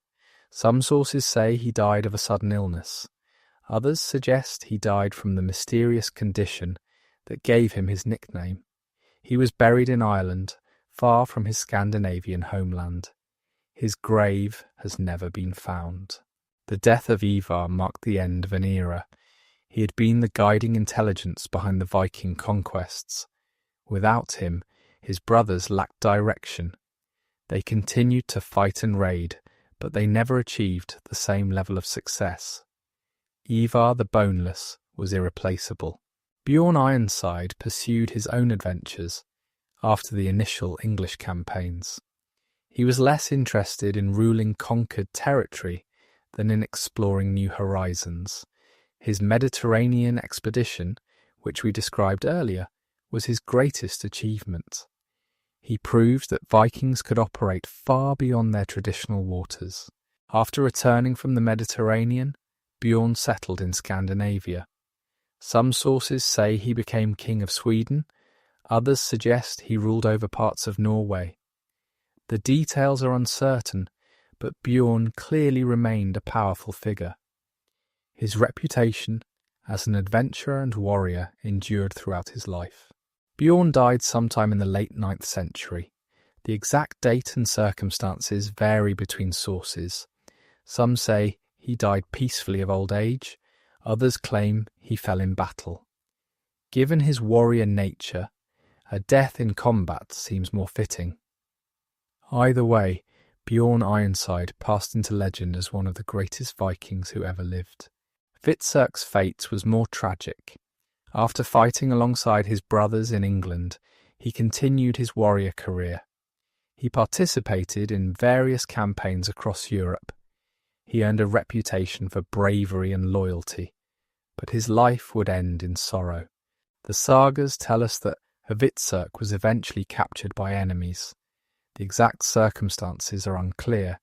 Some sources say he died of a sudden illness. Others suggest he died from the mysterious condition that gave him his nickname. He was buried in Ireland, far from his Scandinavian homeland. His grave has never been found. The death of Ivar marked the end of an era. He had been the guiding intelligence behind the Viking conquests. Without him, his brothers lacked direction. They continued to fight and raid, but they never achieved the same level of success. Ivar the Boneless was irreplaceable. Bjorn Ironside pursued his own adventures after the initial English campaigns. He was less interested in ruling conquered territory than in exploring new horizons. His Mediterranean expedition, which we described earlier, was his greatest achievement. He proved that Vikings could operate far beyond their traditional waters. After returning from the Mediterranean, Bjorn settled in Scandinavia. Some sources say he became king of Sweden, others suggest he ruled over parts of Norway. The details are uncertain, but Bjorn clearly remained a powerful figure. His reputation as an adventurer and warrior endured throughout his life. Bjorn died sometime in the late 9th century. The exact date and circumstances vary between sources. Some say he died peacefully of old age, others claim he fell in battle. Given his warrior nature, a death in combat seems more fitting. Either way, Bjorn Ironside passed into legend as one of the greatest Vikings who ever lived. Hvitserk's fate was more tragic. After fighting alongside his brothers in England, he continued his warrior career. He participated in various campaigns across Europe. He earned a reputation for bravery and loyalty, but his life would end in sorrow. The sagas tell us that Hvitserk was eventually captured by enemies. The exact circumstances are unclear.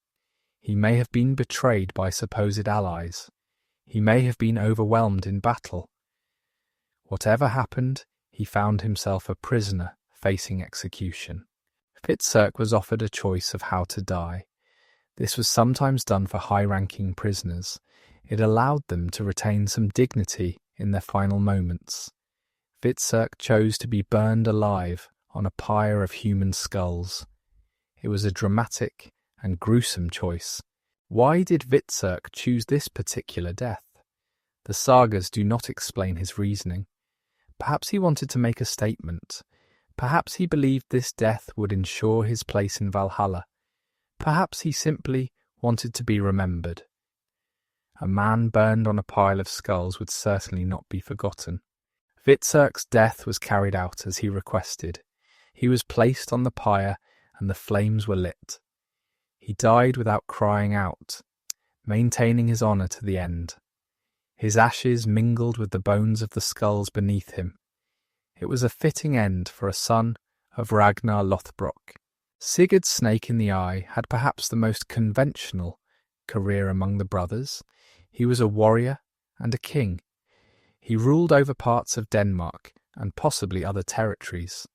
He may have been betrayed by supposed allies. He may have been overwhelmed in battle. Whatever happened, he found himself a prisoner facing execution. Hvitserk was offered a choice of how to die. This was sometimes done for high-ranking prisoners. It allowed them to retain some dignity in their final moments. Hvitserk chose to be burned alive on a pyre of human skulls. It was a dramatic and gruesome choice. Why did Hvitserk choose this particular death? The sagas do not explain his reasoning. Perhaps he wanted to make a statement. Perhaps he believed this death would ensure his place in Valhalla. Perhaps he simply wanted to be remembered. A man burned on a pile of skulls would certainly not be forgotten. Hvitserk's death was carried out as he requested. He was placed on the pyre and the flames were lit. He died without crying out, maintaining his honour to the end. His ashes mingled with the bones of the skulls beneath him. It was a fitting end for a son of Ragnar Lothbrok. Sigurd's snake in the eye had perhaps the most conventional career among the brothers. He was a warrior and a king. He ruled over parts of Denmark and possibly other territories.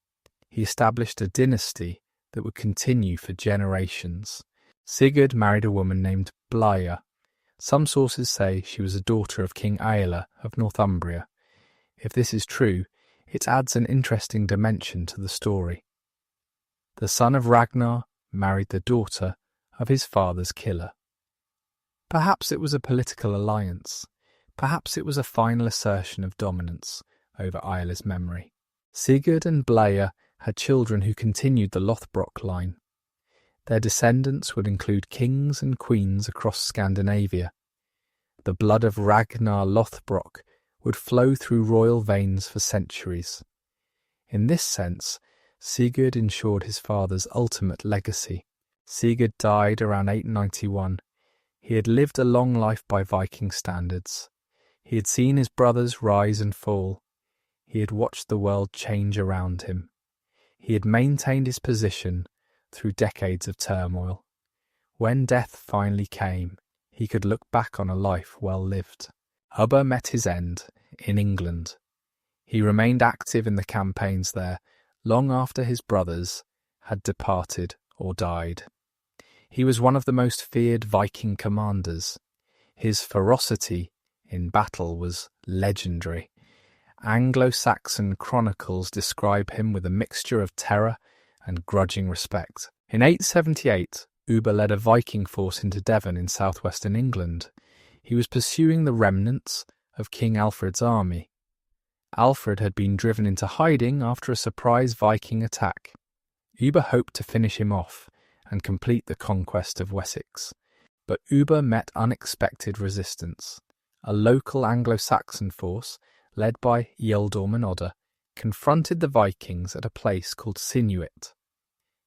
He established a dynasty that would continue for generations. Sigurd married a woman named Bleia. Some sources say she was a daughter of King Aelle of Northumbria. If this is true, it adds an interesting dimension to the story. The son of Ragnar married the daughter of his father's killer. Perhaps it was a political alliance. Perhaps it was a final assertion of dominance over Aelle's memory. Sigurd and Bleia had children who continued the Lothbrok line. Their descendants would include kings and queens across Scandinavia. The blood of Ragnar Lothbrok would flow through royal veins for centuries. In this sense, Sigurd ensured his father's ultimate legacy. Sigurd died around 891. He had lived a long life by Viking standards. He had seen his brothers rise and fall. He had watched the world change around him. He had maintained his position through decades of turmoil. When death finally came, he could look back on a life well lived. Ubba met his end in England. He remained active in the campaigns there long after his brothers had departed or died. He was one of the most feared Viking commanders. His ferocity in battle was legendary. Anglo-Saxon chronicles describe him with a mixture of terror and grudging respect. In 878, Ubba led a Viking force into Devon in southwestern England. He was pursuing the remnants of King Alfred's army. Alfred had been driven into hiding after a surprise Viking attack. Ubba hoped to finish him off and complete the conquest of Wessex. But Ubba met unexpected resistance. A local Anglo-Saxon force, led by Ealdorm and Odda, confronted the Vikings at a place called Sinuit.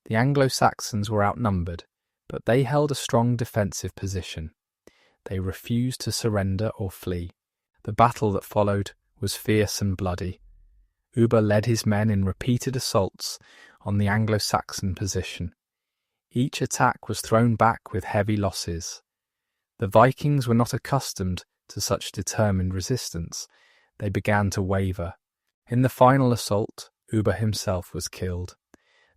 The Anglo-Saxons were outnumbered, but they held a strong defensive position. They refused to surrender or flee. The battle that followed was fierce and bloody. Ubba led his men in repeated assaults on the Anglo-Saxon position. Each attack was thrown back with heavy losses. The Vikings were not accustomed to such determined resistance. They began to waver. In the final assault, Ubba himself was killed.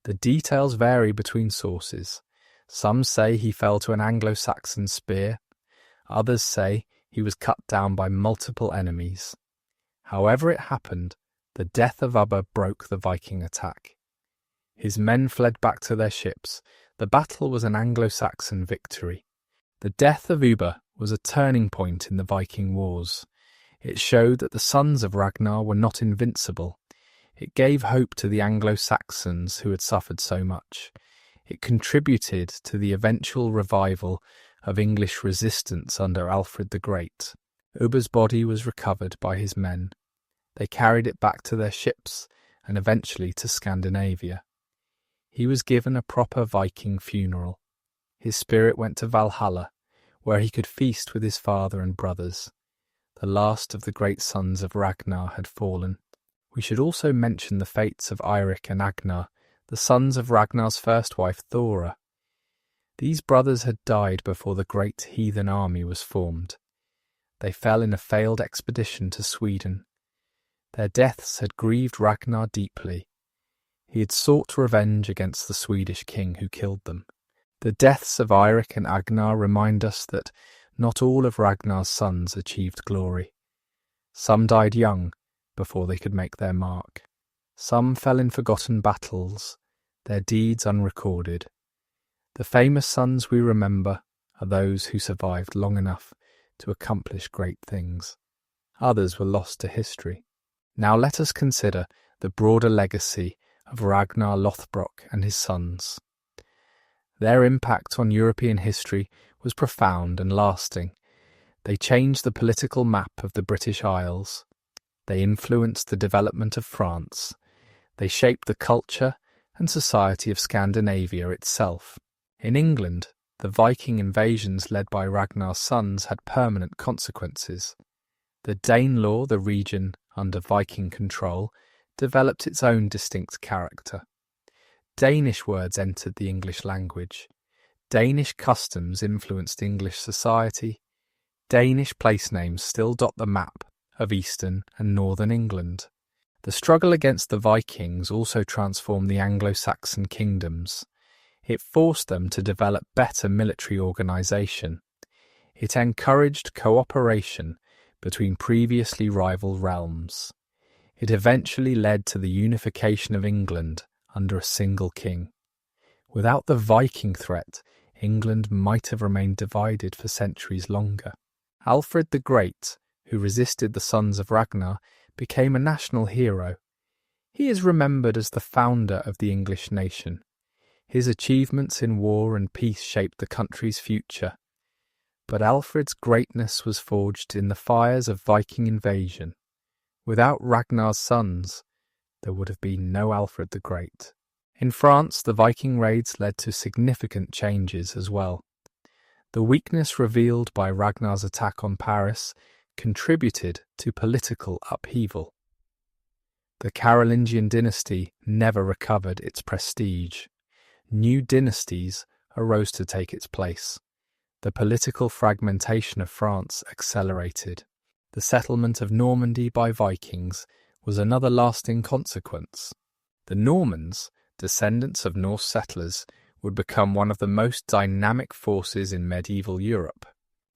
The details vary between sources. Some say he fell to an Anglo-Saxon spear. Others say he was cut down by multiple enemies. However it happened, the death of Ubba broke the Viking attack. His men fled back to their ships. The battle was an Anglo-Saxon victory. The death of Ubba was a turning point in the Viking wars. It showed that the sons of Ragnar were not invincible. It gave hope to the Anglo-Saxons who had suffered so much. It contributed to the eventual revival of English resistance under Alfred the Great. Ubba's body was recovered by his men. They carried it back to their ships and eventually to Scandinavia. He was given a proper Viking funeral. His spirit went to Valhalla, where he could feast with his father and brothers. The last of the great sons of Ragnar had fallen. We should also mention the fates of Eirik and Agnar, the sons of Ragnar's first wife Thora. These brothers had died before the great heathen army was formed. They fell in a failed expedition to Sweden. Their deaths had grieved Ragnar deeply. He had sought revenge against the Swedish king who killed them. The deaths of Eirik and Agnar remind us that not all of Ragnar's sons achieved glory. Some died young, before they could make their mark. Some fell in forgotten battles, their deeds unrecorded. The famous sons we remember are those who survived long enough to accomplish great things. Others were lost to history. Now let us consider the broader legacy of Ragnar Lothbrok and his sons. Their impact on European history was profound and lasting. They changed the political map of the British Isles. They influenced the development of France. They shaped the culture and society of Scandinavia itself. In England, the Viking invasions led by Ragnar's sons had permanent consequences. The Danelaw, the region under Viking control, developed its own distinct character. Danish words entered the English language. Danish customs influenced English society. Danish place names still dot the map of eastern and northern England. The struggle against the Vikings also transformed the Anglo-Saxon kingdoms. It forced them to develop better military organisation. It encouraged cooperation between previously rival realms. It eventually led to the unification of England under a single king. Without the Viking threat, England might have remained divided for centuries longer. Alfred the Great, who resisted the sons of Ragnar, became a national hero. He is remembered as the founder of the English nation. His achievements in war and peace shaped the country's future. But Alfred's greatness was forged in the fires of Viking invasion. Without Ragnar's sons, there would have been no Alfred the Great. In France, the Viking raids led to significant changes as well. The weakness revealed by Ragnar's attack on Paris contributed to political upheaval. The Carolingian dynasty never recovered its prestige. New dynasties arose to take its place. The political fragmentation of France accelerated. The settlement of Normandy by Vikings was another lasting consequence. The Normans, descendants of Norse settlers, would become one of the most dynamic forces in medieval Europe.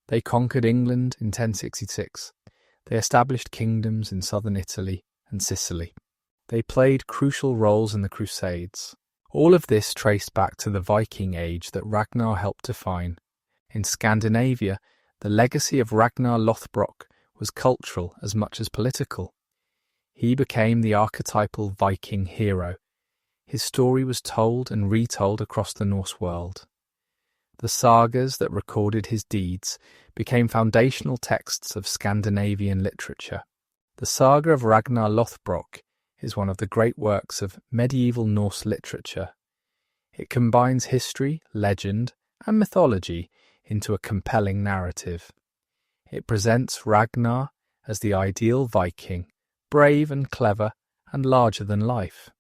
They conquered England in 1066. They established kingdoms in southern Italy and Sicily. They played crucial roles in the Crusades. All of this traced back to the Viking Age that Ragnar helped define. In Scandinavia, the legacy of Ragnar Lothbrok was cultural as much as political. He became the archetypal Viking hero. His story was told and retold across the Norse world. The sagas that recorded his deeds became foundational texts of Scandinavian literature. The saga of Ragnar Lothbrok is one of the great works of medieval Norse literature. It combines history, legend, and mythology into a compelling narrative. It presents Ragnar as the ideal Viking, brave and clever and larger than life.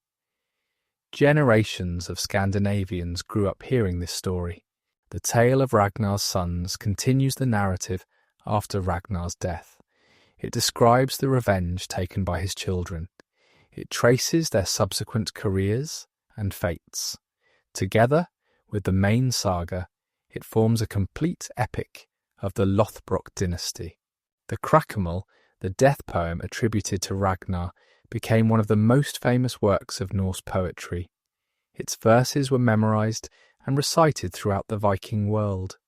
Generations of Scandinavians grew up hearing this story. The tale of Ragnar's sons continues the narrative after Ragnar's death. It describes the revenge taken by his children. It traces their subsequent careers and fates. Together with the main saga, it forms a complete epic of the Lothbrok dynasty. The Krakamel, the death poem attributed to Ragnar, became one of the most famous works of Norse poetry. Its verses were memorized and recited throughout the Viking world.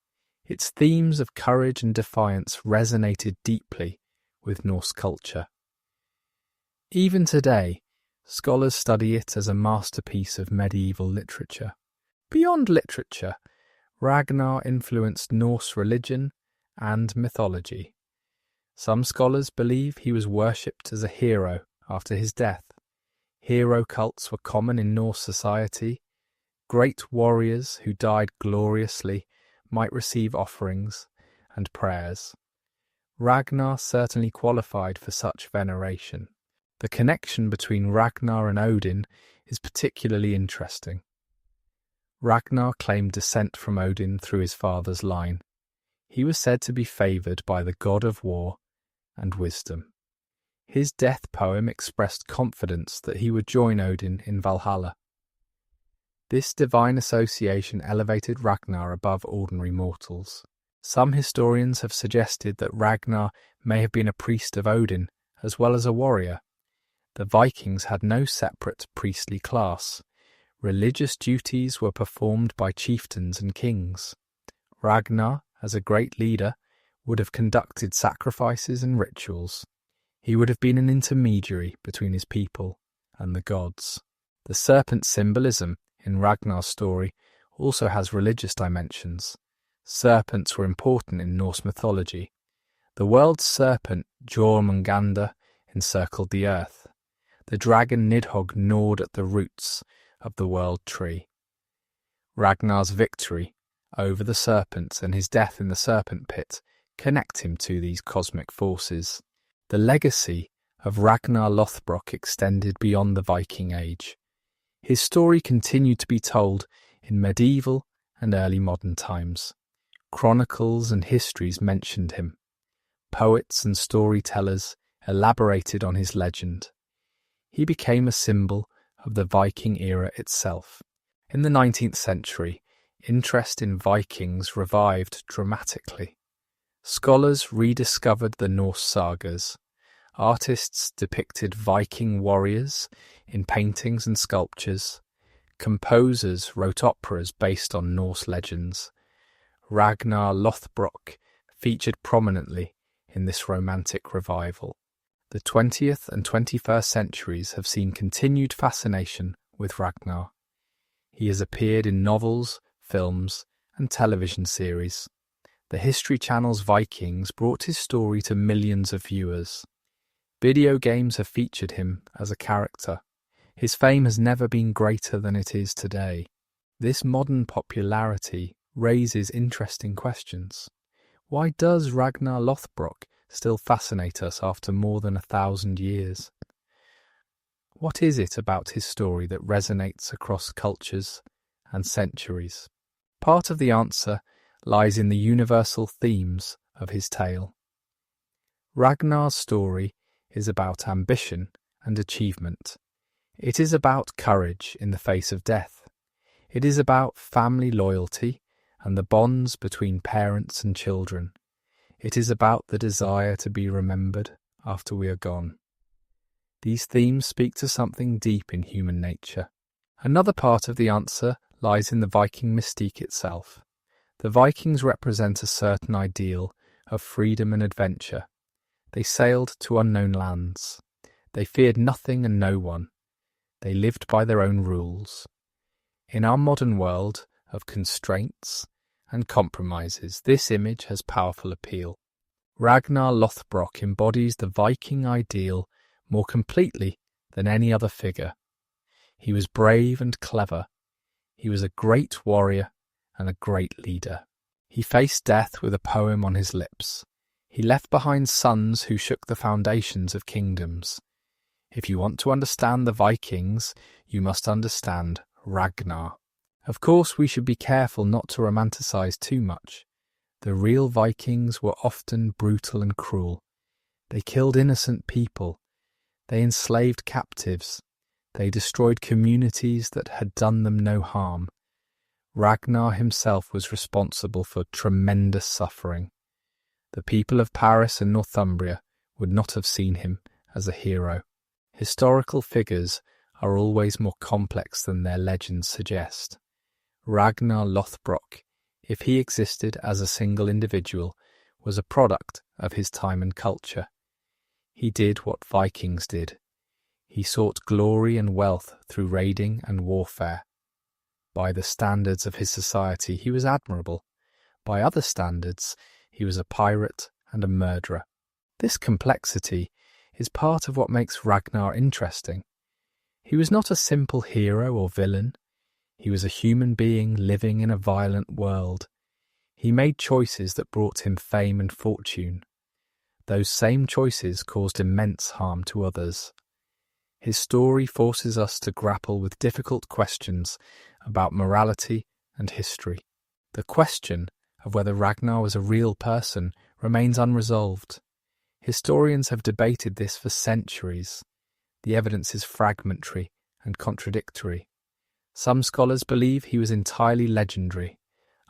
Its themes of courage and defiance resonated deeply with Norse culture. Even today, scholars study it as a masterpiece of medieval literature. Beyond literature, Ragnar influenced Norse religion and mythology. Some scholars believe he was worshipped as a hero after his death. Hero cults were common in Norse society. Great warriors who died gloriously might receive offerings and prayers. Ragnar certainly qualified for such veneration. The connection between Ragnar and Odin is particularly interesting. Ragnar claimed descent from Odin through his father's line. He was said to be favoured by the god of war and wisdom. His death poem expressed confidence that he would join Odin in Valhalla. This divine association elevated Ragnar above ordinary mortals. Some historians have suggested that Ragnar may have been a priest of Odin as well as a warrior. The Vikings had no separate priestly class. Religious duties were performed by chieftains and kings. Ragnar, as a great leader, would have conducted sacrifices and rituals. He would have been an intermediary between his people and the gods. The serpent symbolism in Ragnar's story also has religious dimensions. Serpents were important in Norse mythology. The world's serpent, Jormungandr, encircled the earth. The dragon Nidhogg gnawed at the roots of the world tree. Ragnar's victory over the serpents and his death in the serpent pit connect him to these cosmic forces. The legacy of Ragnar Lothbrok extended beyond the Viking Age. His story continued to be told in medieval and early modern times. Chronicles and histories mentioned him. Poets and storytellers elaborated on his legend. He became a symbol of the Viking era itself. In the 19th century, interest in Vikings revived dramatically. Scholars rediscovered the Norse sagas. Artists depicted Viking warriors in paintings and sculptures. Composers wrote operas based on Norse legends. Ragnar Lothbrok featured prominently in this romantic revival. The 20th and 21st centuries have seen continued fascination with Ragnar. He has appeared in novels, films, and television series. The History Channel's Vikings brought his story to millions of viewers. Video games have featured him as a character. His fame has never been greater than it is today. This modern popularity raises interesting questions. Why does Ragnar Lothbrok still fascinate us after more than 1,000 years? What is it about his story that resonates across cultures and centuries? Part of the answer lies in the universal themes of his tale. Ragnar's story is about ambition and achievement. It is about courage in the face of death. It is about family loyalty and the bonds between parents and children. It is about the desire to be remembered after we are gone. These themes speak to something deep in human nature. Another part of the answer lies in the Viking mystique itself. The Vikings represent a certain ideal of freedom and adventure. They sailed to unknown lands. They feared nothing and no one. They lived by their own rules. In our modern world of constraints and compromises, this image has powerful appeal. Ragnar Lothbrok embodies the Viking ideal more completely than any other figure. He was brave and clever. He was a great warrior and a great leader. He faced death with a poem on his lips. He left behind sons who shook the foundations of kingdoms. If you want to understand the Vikings, you must understand Ragnar. Of course, we should be careful not to romanticize too much. The real Vikings were often brutal and cruel. They killed innocent people. They enslaved captives. They destroyed communities that had done them no harm. Ragnar himself was responsible for tremendous suffering. The people of Paris and Northumbria would not have seen him as a hero. Historical figures are always more complex than their legends suggest. Ragnar Lothbrok, if he existed as a single individual, was a product of his time and culture. He did what Vikings did. He sought glory and wealth through raiding and warfare. By the standards of his society, he was admirable. By other standards, he was a pirate and a murderer. This complexity is part of what makes Ragnar interesting. He was not a simple hero or villain. He was a human being living in a violent world. He made choices that brought him fame and fortune. Those same choices caused immense harm to others. His story forces us to grapple with difficult questions about morality and history. The question of whether Ragnar was a real person remains unresolved. Historians have debated this for centuries. The evidence is fragmentary and contradictory. Some scholars believe he was entirely legendary.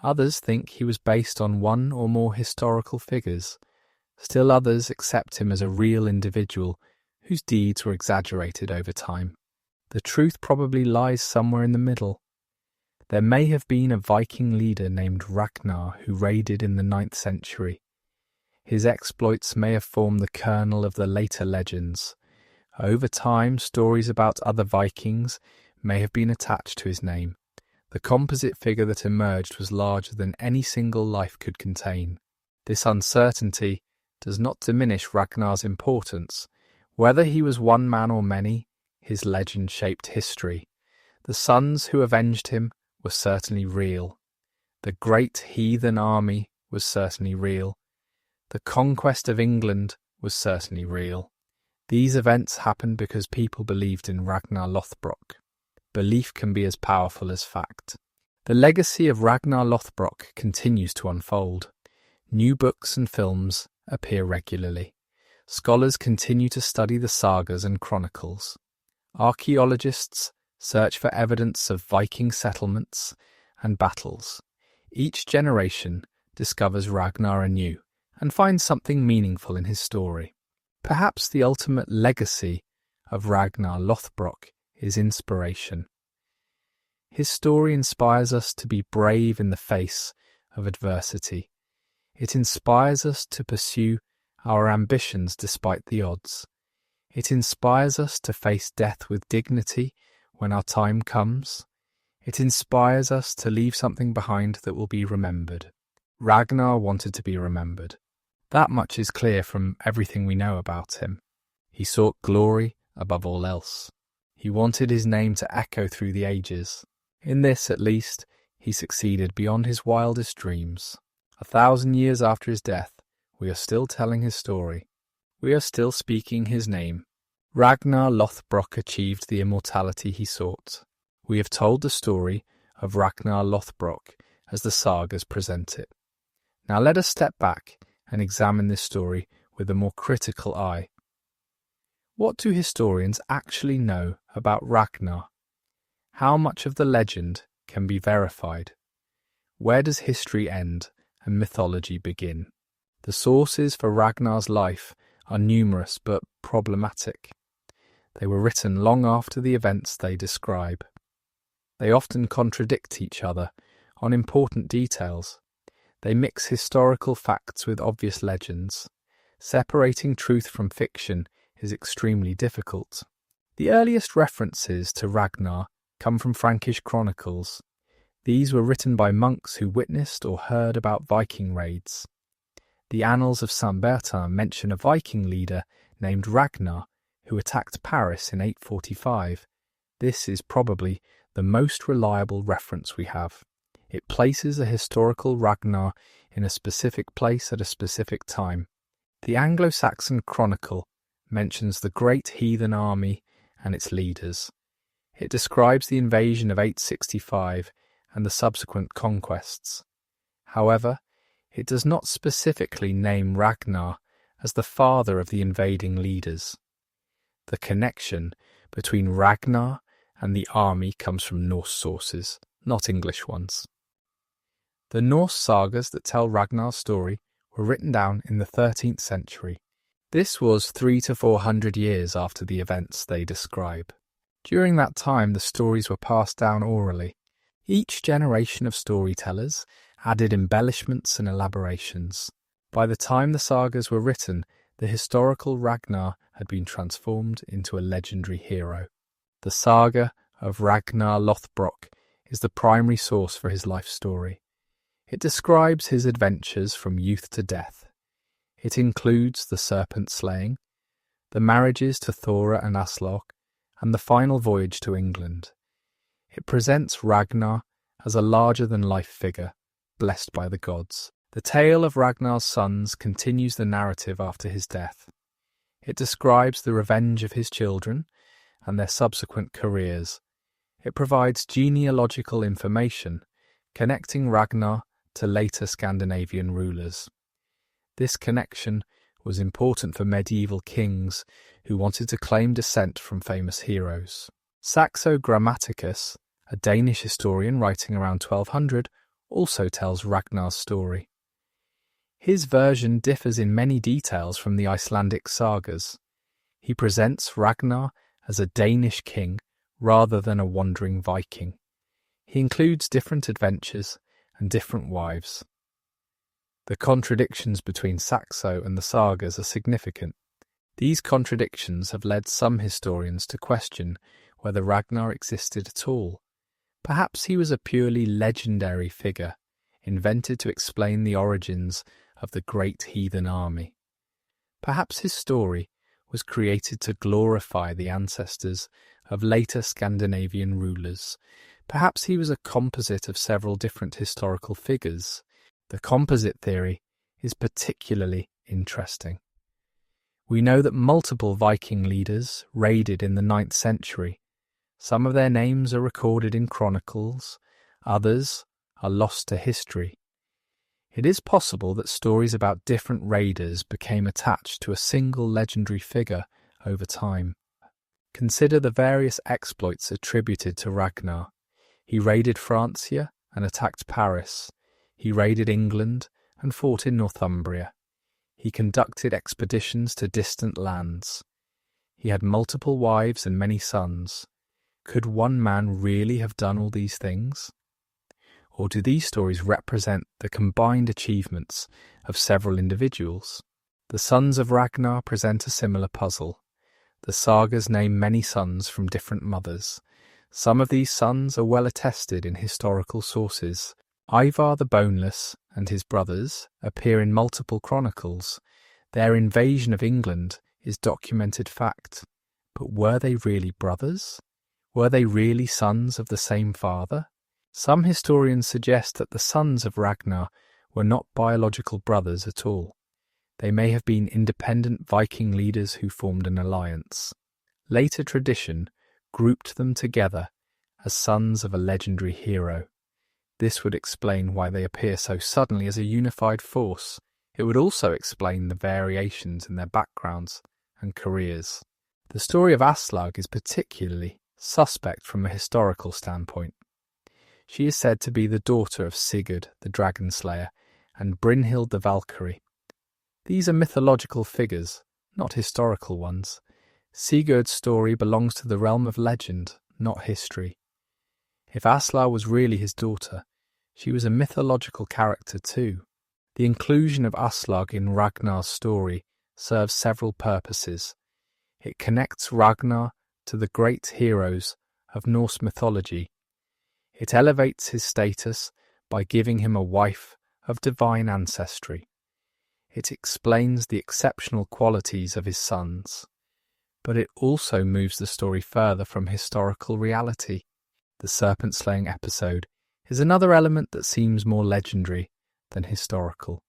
Others think he was based on one or more historical figures. Still others accept him as a real individual whose deeds were exaggerated over time. The truth probably lies somewhere in the middle. There may have been a Viking leader named Ragnar who raided in the 9th century. His exploits may have formed the kernel of the later legends. Over time, stories about other Vikings may have been attached to his name. The composite figure that emerged was larger than any single life could contain. This uncertainty does not diminish Ragnar's importance. Whether he was one man or many, his legend shaped history. The sons who avenged him were certainly real. The great heathen army was certainly real. The conquest of England was certainly real. These events happened because people believed in Ragnar Lothbrok. Belief can be as powerful as fact. The legacy of Ragnar Lothbrok continues to unfold. New books and films appear regularly. Scholars continue to study the sagas and chronicles. Archaeologists search for evidence of Viking settlements and battles. Each generation discovers Ragnar anew and finds something meaningful in his story. Perhaps the ultimate legacy of Ragnar Lothbrok is inspiration. His story inspires us to be brave in the face of adversity. It inspires us to pursue our ambitions despite the odds. It inspires us to face death with dignity when our time comes. It inspires us to leave something behind that will be remembered. Ragnar wanted to be remembered. That much is clear from everything we know about him. He sought glory above all else. He wanted his name to echo through the ages. In this, at least, he succeeded beyond his wildest dreams. 1,000 years after his death, we are still telling his story. We are still speaking his name. Ragnar Lothbrok achieved the immortality he sought. We have told the story of Ragnar Lothbrok as the sagas present it. Now let us step back and examine this story with a more critical eye. What do historians actually know about Ragnar? How much of the legend can be verified? Where does history end and mythology begin? The sources for Ragnar's life are numerous but problematic. They were written long after the events they describe. They often contradict each other on important details. They mix historical facts with obvious legends. Separating truth from fiction is extremely difficult. The earliest references to Ragnar come from Frankish chronicles. These were written by monks who witnessed or heard about Viking raids. The Annals of Saint Bertin mention a Viking leader named Ragnar who attacked Paris in 845. This is probably the most reliable reference we have. It places a historical Ragnar in a specific place at a specific time. The Anglo-Saxon Chronicle mentions the great heathen army and its leaders. It describes the invasion of 865 and the subsequent conquests. However, it does not specifically name Ragnar as the father of the invading leaders. The connection between Ragnar and the army comes from Norse sources, not English ones. The Norse sagas that tell Ragnar's story were written down in the 13th century. This was 300 to 400 years after the events they describe. During that time, the stories were passed down orally. Each generation of storytellers added embellishments and elaborations. By the time the sagas were written, the historical Ragnar had been transformed into a legendary hero. The saga of Ragnar Lothbrok is the primary source for his life story. It describes his adventures from youth to death. It includes the serpent slaying, the marriages to Thora and Aslaug, and the final voyage to England. It presents Ragnar as a larger-than-life figure, blessed by the gods. The tale of Ragnar's sons continues the narrative after his death. It describes the revenge of his children and their subsequent careers. It provides genealogical information, connecting Ragnar to later Scandinavian rulers. This connection was important for medieval kings who wanted to claim descent from famous heroes. Saxo Grammaticus, a Danish historian writing around 1200, also tells Ragnar's story. His version differs in many details from the Icelandic sagas. He presents Ragnar as a Danish king rather than a wandering Viking. He includes different adventures and different wives. The contradictions between Saxo and the sagas are significant. These contradictions have led some historians to question whether Ragnar existed at all. Perhaps he was a purely legendary figure, invented to explain the origins of the great heathen army. Perhaps his story was created to glorify the ancestors of later Scandinavian rulers. Perhaps he was a composite of several different historical figures. The composite theory is particularly interesting. We know that multiple Viking leaders raided in the 9th century. Some of their names are recorded in chronicles, others are lost to history. It is possible that stories about different raiders became attached to a single legendary figure over time. Consider the various exploits attributed to Ragnar. He raided Francia and attacked Paris. He raided England and fought in Northumbria. He conducted expeditions to distant lands. He had multiple wives and many sons. Could one man really have done all these things? Or do these stories represent the combined achievements of several individuals? The sons of Ragnar present a similar puzzle. The sagas name many sons from different mothers. Some of these sons are well attested in historical sources. Ivar the Boneless and his brothers appear in multiple chronicles. Their invasion of England is documented fact. But were they really brothers? Were they really sons of the same father? Some historians suggest that the sons of Ragnar were not biological brothers at all. They may have been independent Viking leaders who formed an alliance. Later tradition grouped them together as sons of a legendary hero. This would explain why they appear so suddenly as a unified force. It would also explain the variations in their backgrounds and careers. The story of Aslaug is particularly suspect from a historical standpoint. She is said to be the daughter of Sigurd, the dragon slayer, and Brynhild the Valkyrie. These are mythological figures, not historical ones. Sigurd's story belongs to the realm of legend, not history. If Aslaug was really his daughter, she was a mythological character too. The inclusion of Aslaug in Ragnar's story serves several purposes. It connects Ragnar to the great heroes of Norse mythology. It elevates his status by giving him a wife of divine ancestry. It explains the exceptional qualities of his sons. But it also moves the story further from historical reality. The serpent-slaying episode is another element that seems more legendary than historical.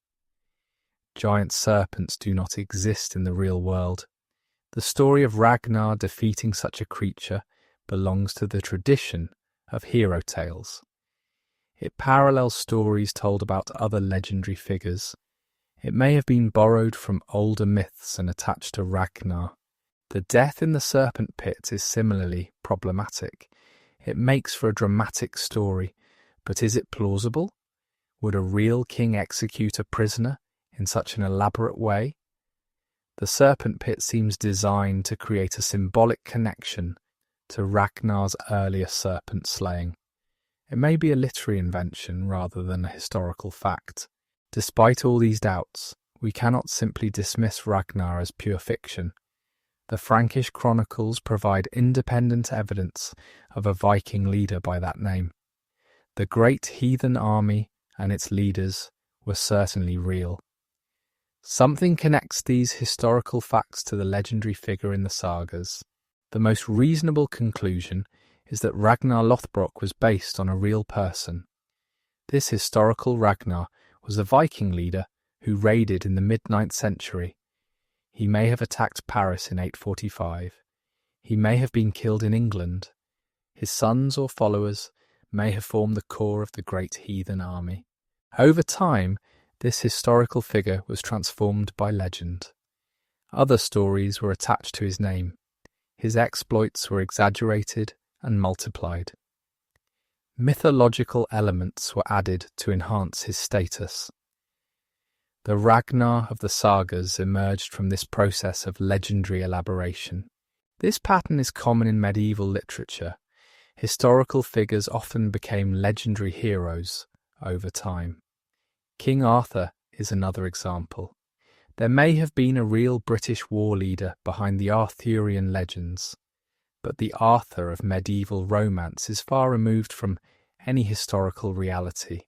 Giant serpents do not exist in the real world. The story of Ragnar defeating such a creature belongs to the tradition of hero tales. It parallels stories told about other legendary figures. It may have been borrowed from older myths and attached to Ragnar. The death in the serpent pit is similarly problematic. It makes for a dramatic story, but is it plausible? Would a real king execute a prisoner in such an elaborate way? The serpent pit seems designed to create a symbolic connection to Ragnar's earlier serpent slaying. It may be a literary invention rather than a historical fact. Despite all these doubts, we cannot simply dismiss Ragnar as pure fiction. The Frankish chronicles provide independent evidence of a Viking leader by that name. The great heathen army and its leaders were certainly real. Something connects these historical facts to the legendary figure in the sagas. The most reasonable conclusion is that Ragnar Lothbrok was based on a real person. This historical Ragnar was a Viking leader who raided in the mid-9th century. He may have attacked Paris in 845. He may have been killed in England. His sons or followers may have formed the core of the great heathen army. Over time, this historical figure was transformed by legend. Other stories were attached to his name. His exploits were exaggerated and multiplied. Mythological elements were added to enhance his status. The Ragnar of the sagas emerged from this process of legendary elaboration. This pattern is common in medieval literature. Historical figures often became legendary heroes over time. King Arthur is another example. There may have been a real British war leader behind the Arthurian legends, but the Arthur of medieval romance is far removed from any historical reality.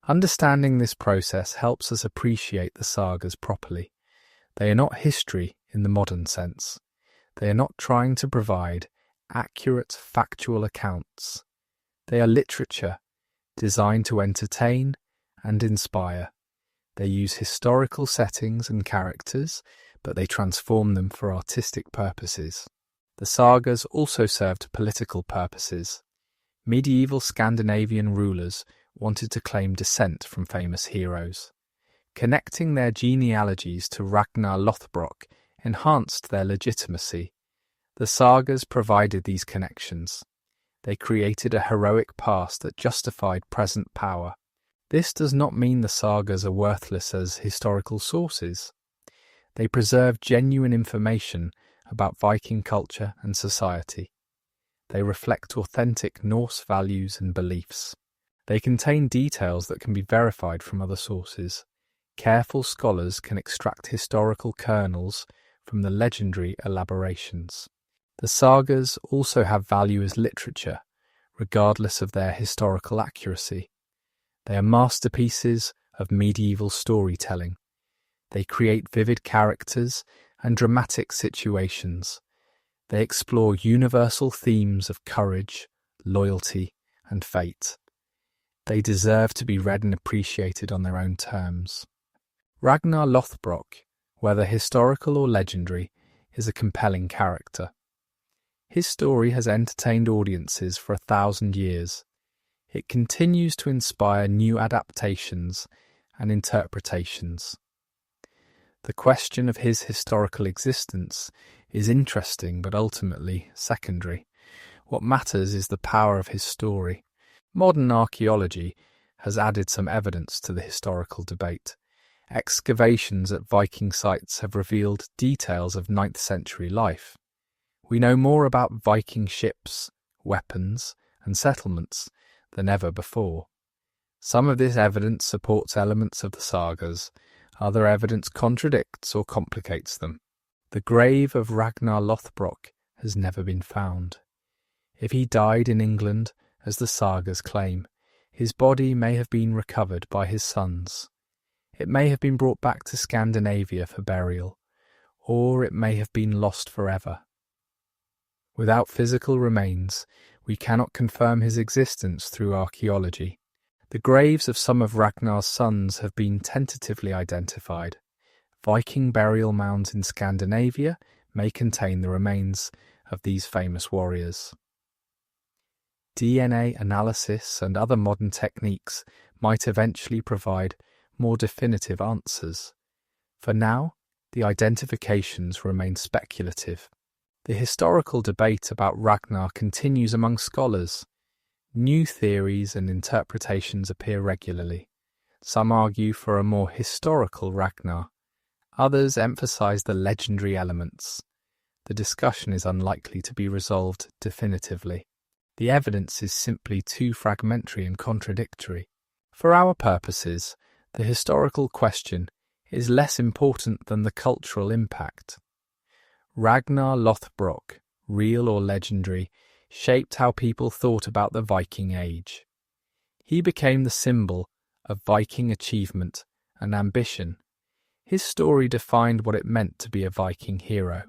Understanding this process helps us appreciate the sagas properly. They are not history in the modern sense. They are not trying to provide accurate, factual accounts. They are literature designed to entertain and inspire. They use historical settings and characters, but they transform them for artistic purposes. The sagas also served political purposes. Medieval Scandinavian rulers wanted to claim descent from famous heroes. Connecting their genealogies to Ragnar Lothbrok enhanced their legitimacy. The sagas provided these connections. They created a heroic past that justified present power. This does not mean the sagas are worthless as historical sources. They preserve genuine information about Viking culture and society. They reflect authentic Norse values and beliefs. They contain details that can be verified from other sources. Careful scholars can extract historical kernels from the legendary elaborations. The sagas also have value as literature, regardless of their historical accuracy. They are masterpieces of medieval storytelling. They create vivid characters and dramatic situations. They explore universal themes of courage, loyalty, and fate. They deserve to be read and appreciated on their own terms. Ragnar Lothbrok, whether historical or legendary, is a compelling character. His story has entertained audiences for 1,000 years. It continues to inspire new adaptations and interpretations. The question of his historical existence is interesting but ultimately secondary. What matters is the power of his story. Modern archaeology has added some evidence to the historical debate. Excavations at Viking sites have revealed details of 9th century life. We know more about Viking ships, weapons, and settlements than ever before. Some of this evidence supports elements of the sagas, other evidence contradicts or complicates them. The grave of Ragnar Lothbrok has never been found. If he died in England, as the sagas claim, his body may have been recovered by his sons. It may have been brought back to Scandinavia for burial, or it may have been lost forever. Without physical remains, we cannot confirm his existence through archaeology. The graves of some of Ragnar's sons have been tentatively identified. Viking burial mounds in Scandinavia may contain the remains of these famous warriors. DNA analysis and other modern techniques might eventually provide more definitive answers. For now, the identifications remain speculative. The historical debate about Ragnar continues among scholars. New theories and interpretations appear regularly. Some argue for a more historical Ragnar. Others emphasize the legendary elements. The discussion is unlikely to be resolved definitively. The evidence is simply too fragmentary and contradictory. For our purposes, the historical question is less important than the cultural impact. Ragnar Lothbrok, real or legendary, shaped how people thought about the Viking Age. He became the symbol of Viking achievement and ambition. His story defined what it meant to be a Viking hero.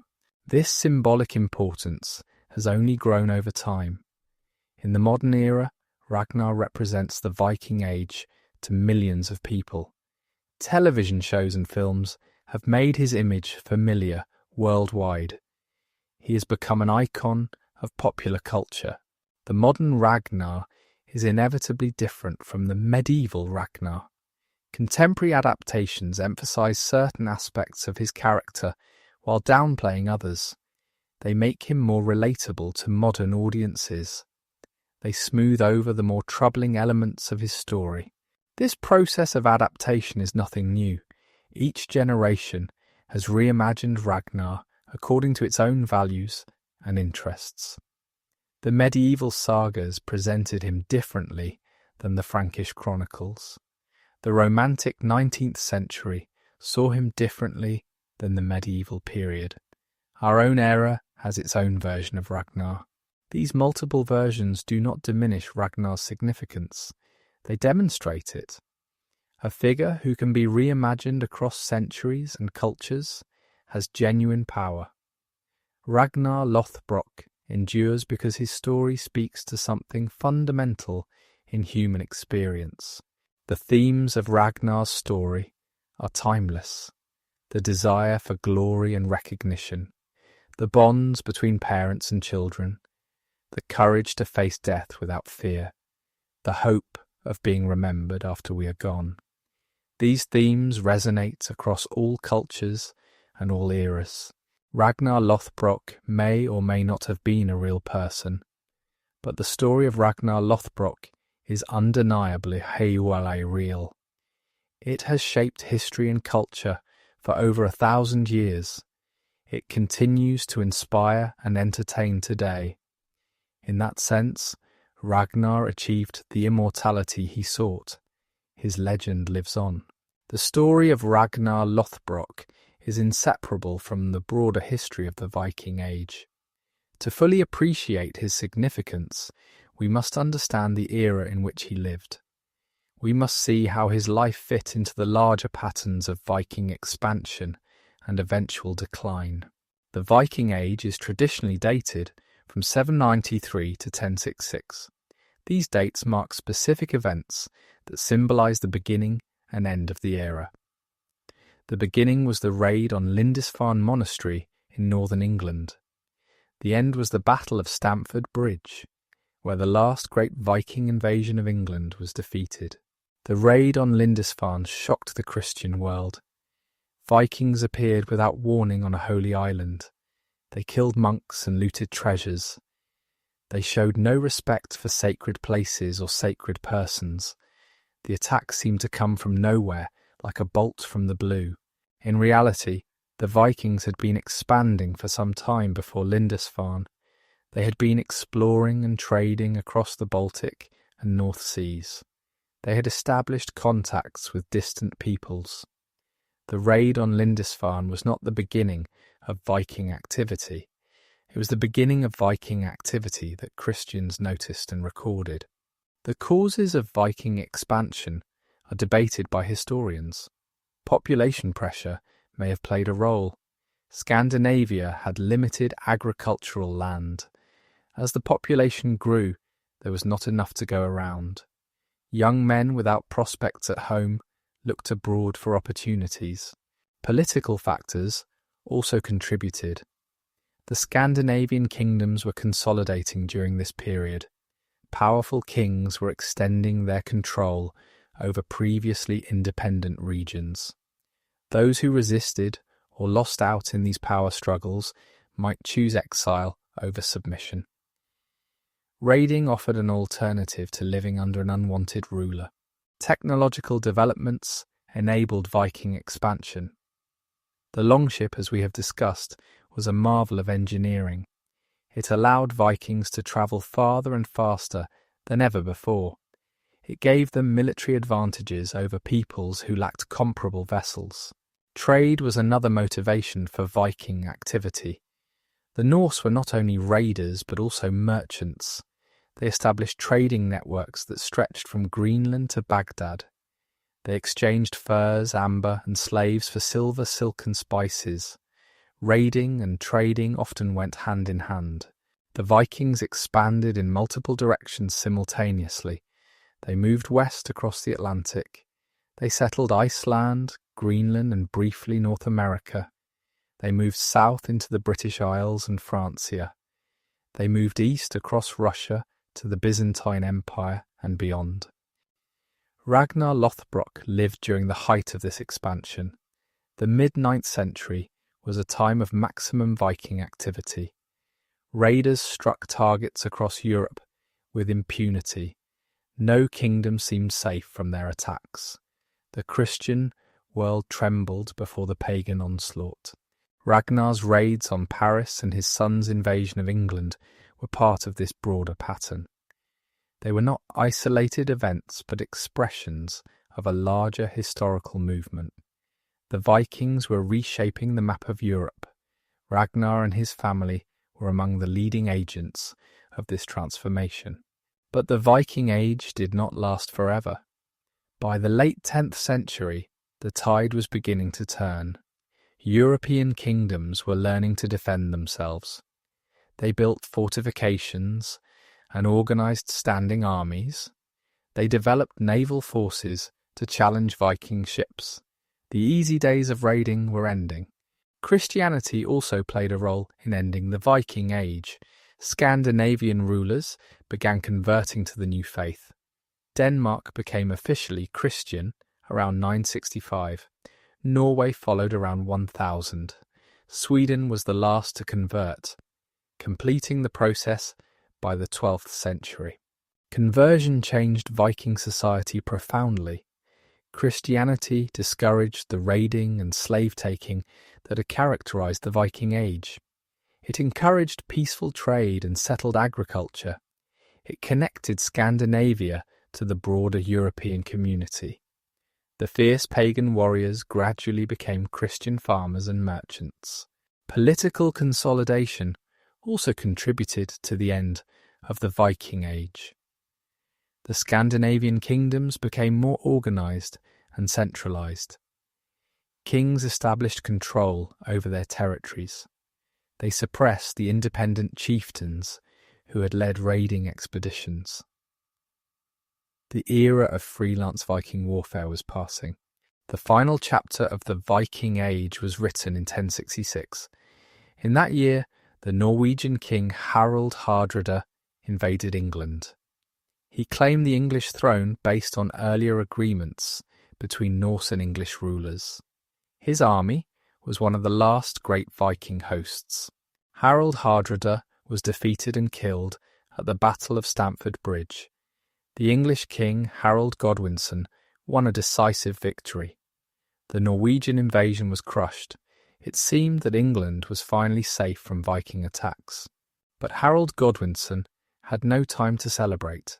This symbolic importance has only grown over time. In the modern era, Ragnar represents the Viking Age to millions of people. Television shows and films have made his image familiar worldwide. He has become an icon of popular culture. The modern Ragnar is inevitably different from the medieval Ragnar. Contemporary adaptations emphasize certain aspects of his character while downplaying others. They make him more relatable to modern audiences. They smooth over the more troubling elements of his story. This process of adaptation is nothing new. Each generation has reimagined Ragnar according to its own values and interests. The medieval sagas presented him differently than the Frankish chronicles. The romantic 19th century saw him differently than the medieval period. Our own era has its own version of Ragnar. These multiple versions do not diminish Ragnar's significance. They demonstrate it. A figure who can be reimagined across centuries and cultures has genuine power. Ragnar Lothbrok endures because his story speaks to something fundamental in human experience. The themes of Ragnar's story are timeless. The desire for glory and recognition, the bonds between parents and children, the courage to face death without fear, the hope of being remembered after we are gone. These themes resonate across all cultures and all eras. Ragnar Lothbrok may or may not have been a real person, but the story of Ragnar Lothbrok is undeniably real. It has shaped history and culture for over 1,000 years. It continues to inspire and entertain today. In that sense, Ragnar achieved the immortality he sought. His legend lives on. The story of Ragnar Lothbrok is inseparable from the broader history of the Viking Age. To fully appreciate his significance, we must understand the era in which he lived. We must see how his life fit into the larger patterns of Viking expansion and eventual decline. The Viking Age is traditionally dated from 793 to 1066. These dates mark specific events that symbolize the beginning and end of the era. The beginning was the raid on Lindisfarne Monastery in northern England. The end was the Battle of Stamford Bridge, where the last great Viking invasion of England was defeated. The raid on Lindisfarne shocked the Christian world. Vikings appeared without warning on a holy island. They killed monks and looted treasures. They showed no respect for sacred places or sacred persons. The attack seemed to come from nowhere, like a bolt from the blue. In reality, the Vikings had been expanding for some time before Lindisfarne. They had been exploring and trading across the Baltic and North Seas. They had established contacts with distant peoples. The raid on Lindisfarne was not the beginning of Viking activity. It was the beginning of Viking activity that Christians noticed and recorded. The causes of Viking expansion are debated by historians. Population pressure may have played a role. Scandinavia had limited agricultural land. As the population grew, there was not enough to go around. Young men without prospects at home looked abroad for opportunities. Political factors also contributed. The Scandinavian kingdoms were consolidating during this period. Powerful kings were extending their control over previously independent regions. Those who resisted or lost out in these power struggles might choose exile over submission. Raiding offered an alternative to living under an unwanted ruler. Technological developments enabled Viking expansion. The longship, as we have discussed, was a marvel of engineering. It allowed Vikings to travel farther and faster than ever before. It gave them military advantages over peoples who lacked comparable vessels. Trade was another motivation for Viking activity. The Norse were not only raiders but also merchants. They established trading networks that stretched from Greenland to Baghdad. They exchanged furs, amber, and slaves for silver, silk, and spices. Raiding and trading often went hand in hand. The Vikings expanded in multiple directions simultaneously. They moved west across the Atlantic. They settled Iceland, Greenland, and briefly North America. They moved south into the British Isles and Francia. They moved east across Russia to the Byzantine Empire and beyond. Ragnar Lothbrok lived during the height of this expansion. The mid-9th century was a time of maximum Viking activity. Raiders struck targets across Europe with impunity. No kingdom seemed safe from their attacks. The Christian world trembled before the pagan onslaught. Ragnar's raids on Paris and his son's invasion of England were part of this broader pattern. They were not isolated events but expressions of a larger historical movement. The Vikings were reshaping the map of Europe. Ragnar and his family were among the leading agents of this transformation. But the Viking Age did not last forever. By the late 10th century, the tide was beginning to turn. European kingdoms were learning to defend themselves. They built fortifications and organized standing armies. They developed naval forces to challenge Viking ships. The easy days of raiding were ending. Christianity also played a role in ending the Viking Age. Scandinavian rulers began converting to the new faith. Denmark became officially Christian around 965. Norway followed around 1000. Sweden was the last to convert, completing the process by the 12th century. Conversion changed Viking society profoundly. Christianity discouraged the raiding and slave-taking that had characterized the Viking Age. It encouraged peaceful trade and settled agriculture. It connected Scandinavia to the broader European community. The fierce pagan warriors gradually became Christian farmers and merchants. Political consolidation also contributed to the end of the Viking Age. The Scandinavian kingdoms became more organized and centralized. Kings established control over their territories. They suppressed the independent chieftains who had led raiding expeditions. The era of freelance Viking warfare was passing. The final chapter of the Viking Age was written in 1066. In that year, the Norwegian king Harald Hardrada invaded England. He claimed the English throne based on earlier agreements between Norse and English rulers. His army was one of the last great Viking hosts. Harald Hardrada was defeated and killed at the Battle of Stamford Bridge. The English king Harold Godwinson won a decisive victory. The Norwegian invasion was crushed. It seemed that England was finally safe from Viking attacks. But Harold Godwinson had no time to celebrate.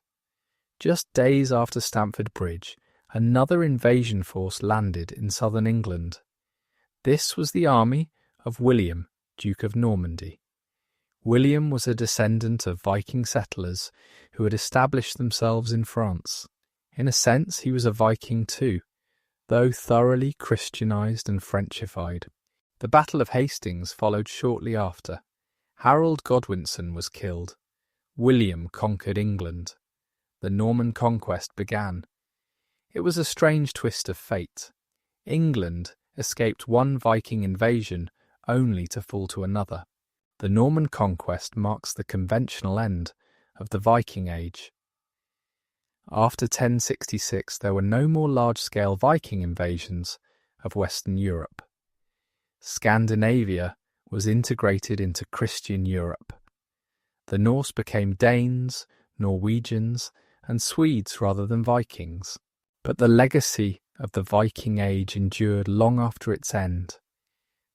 Just days after Stamford Bridge, another invasion force landed in southern England. This was the army of William, Duke of Normandy. William was a descendant of Viking settlers who had established themselves in France. In a sense, he was a Viking too, though thoroughly Christianized and Frenchified. The Battle of Hastings followed shortly after. Harold Godwinson was killed. William conquered England. The Norman conquest began. It was a strange twist of fate. England escaped one Viking invasion only to fall to another. The Norman conquest marks the conventional end of the Viking Age. After 1066, there were no more large-scale Viking invasions of Western Europe. Scandinavia was integrated into Christian Europe. The Norse became Danes, Norwegians, and Swedes rather than Vikings. But the legacy of the Viking Age endured long after its end.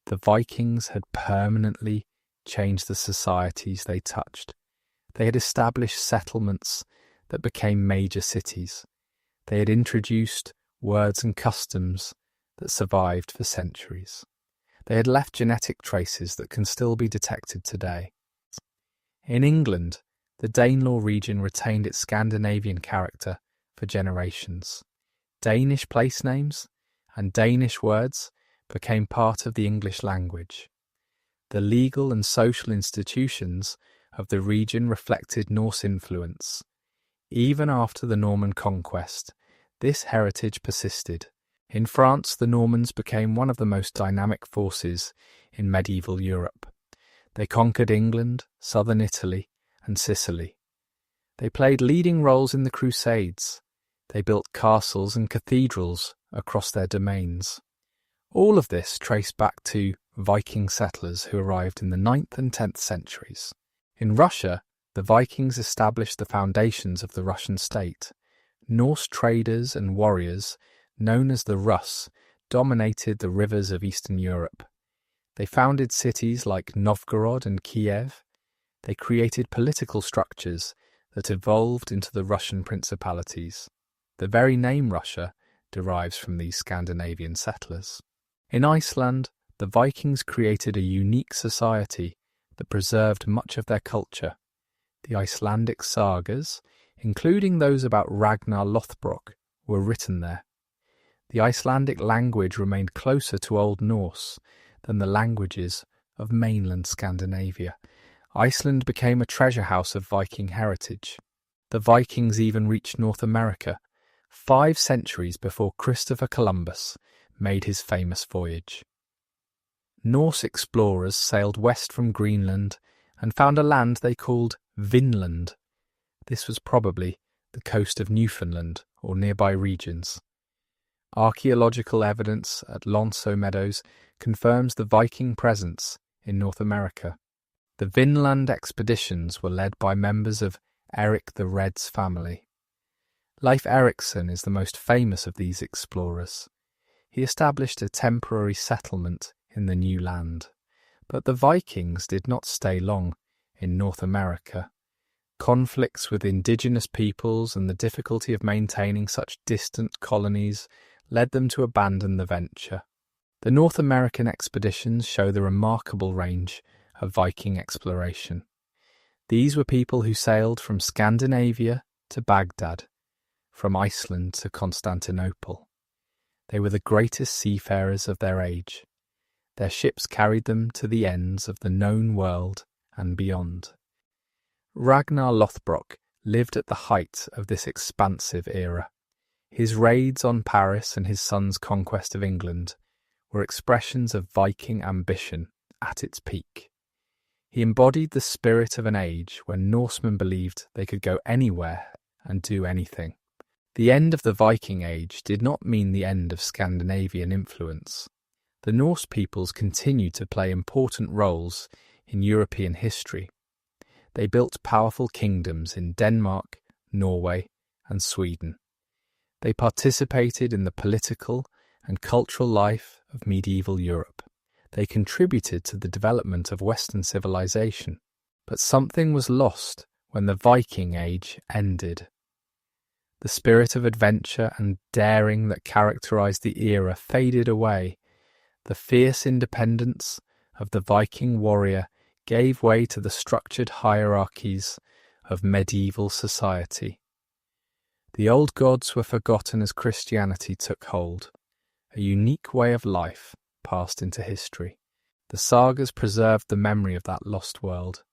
The Vikings had permanently changed the societies they touched. They had established settlements that became major cities. They had introduced words and customs that survived for centuries. They had left genetic traces that can still be detected today. In England, the Danelaw region retained its Scandinavian character for generations. Danish place names and Danish words became part of the English language. The legal and social institutions of the region reflected Norse influence. Even after the Norman conquest, this heritage persisted. In France, the Normans became one of the most dynamic forces in medieval Europe. They conquered England, southern Italy, and Sicily. They played leading roles in the Crusades. They built castles and cathedrals across their domains. All of this traced back to Viking settlers who arrived in the 9th and 10th centuries. In Russia, the Vikings established the foundations of the Russian state. Norse traders and warriors, known as the Rus, dominated the rivers of Eastern Europe. They founded cities like Novgorod and Kiev. They created political structures that evolved into the Russian principalities. The very name Russia derives from these Scandinavian settlers. In Iceland, the Vikings created a unique society that preserved much of their culture. The Icelandic sagas, including those about Ragnar Lothbrok, were written there. The Icelandic language remained closer to Old Norse than the languages of mainland Scandinavia. Iceland became a treasure house of Viking heritage. The Vikings even reached North America, 5 centuries before Christopher Columbus made his famous voyage. Norse explorers sailed west from Greenland and found a land they called Vinland. This was probably the coast of Newfoundland or nearby regions. Archaeological evidence at Lonso Meadows confirms the Viking presence in North America. The Vinland expeditions were led by members of Eric the Red's family. Leif Erikson is the most famous of these explorers. He established a temporary settlement in the new land. But the Vikings did not stay long in North America. Conflicts with indigenous peoples and the difficulty of maintaining such distant colonies led them to abandon the venture. The North American expeditions show the remarkable range of Viking exploration. These were people who sailed from Scandinavia to Baghdad, from Iceland to Constantinople. They were the greatest seafarers of their age. Their ships carried them to the ends of the known world and beyond. Ragnar Lothbrok lived at the height of this expansive era. His raids on Paris and his son's conquest of England were expressions of Viking ambition at its peak. He embodied the spirit of an age when Norsemen believed they could go anywhere and do anything. The end of the Viking Age did not mean the end of Scandinavian influence. The Norse peoples continued to play important roles in European history. They built powerful kingdoms in Denmark, Norway, and Sweden. They participated in the political and cultural life of medieval Europe. They contributed to the development of Western civilization. But something was lost when the Viking Age ended. The spirit of adventure and daring that characterized the era faded away. The fierce independence of the Viking warrior gave way to the structured hierarchies of medieval society. The old gods were forgotten as Christianity took hold. A unique way of life passed into history. The sagas preserved the memory of that lost world.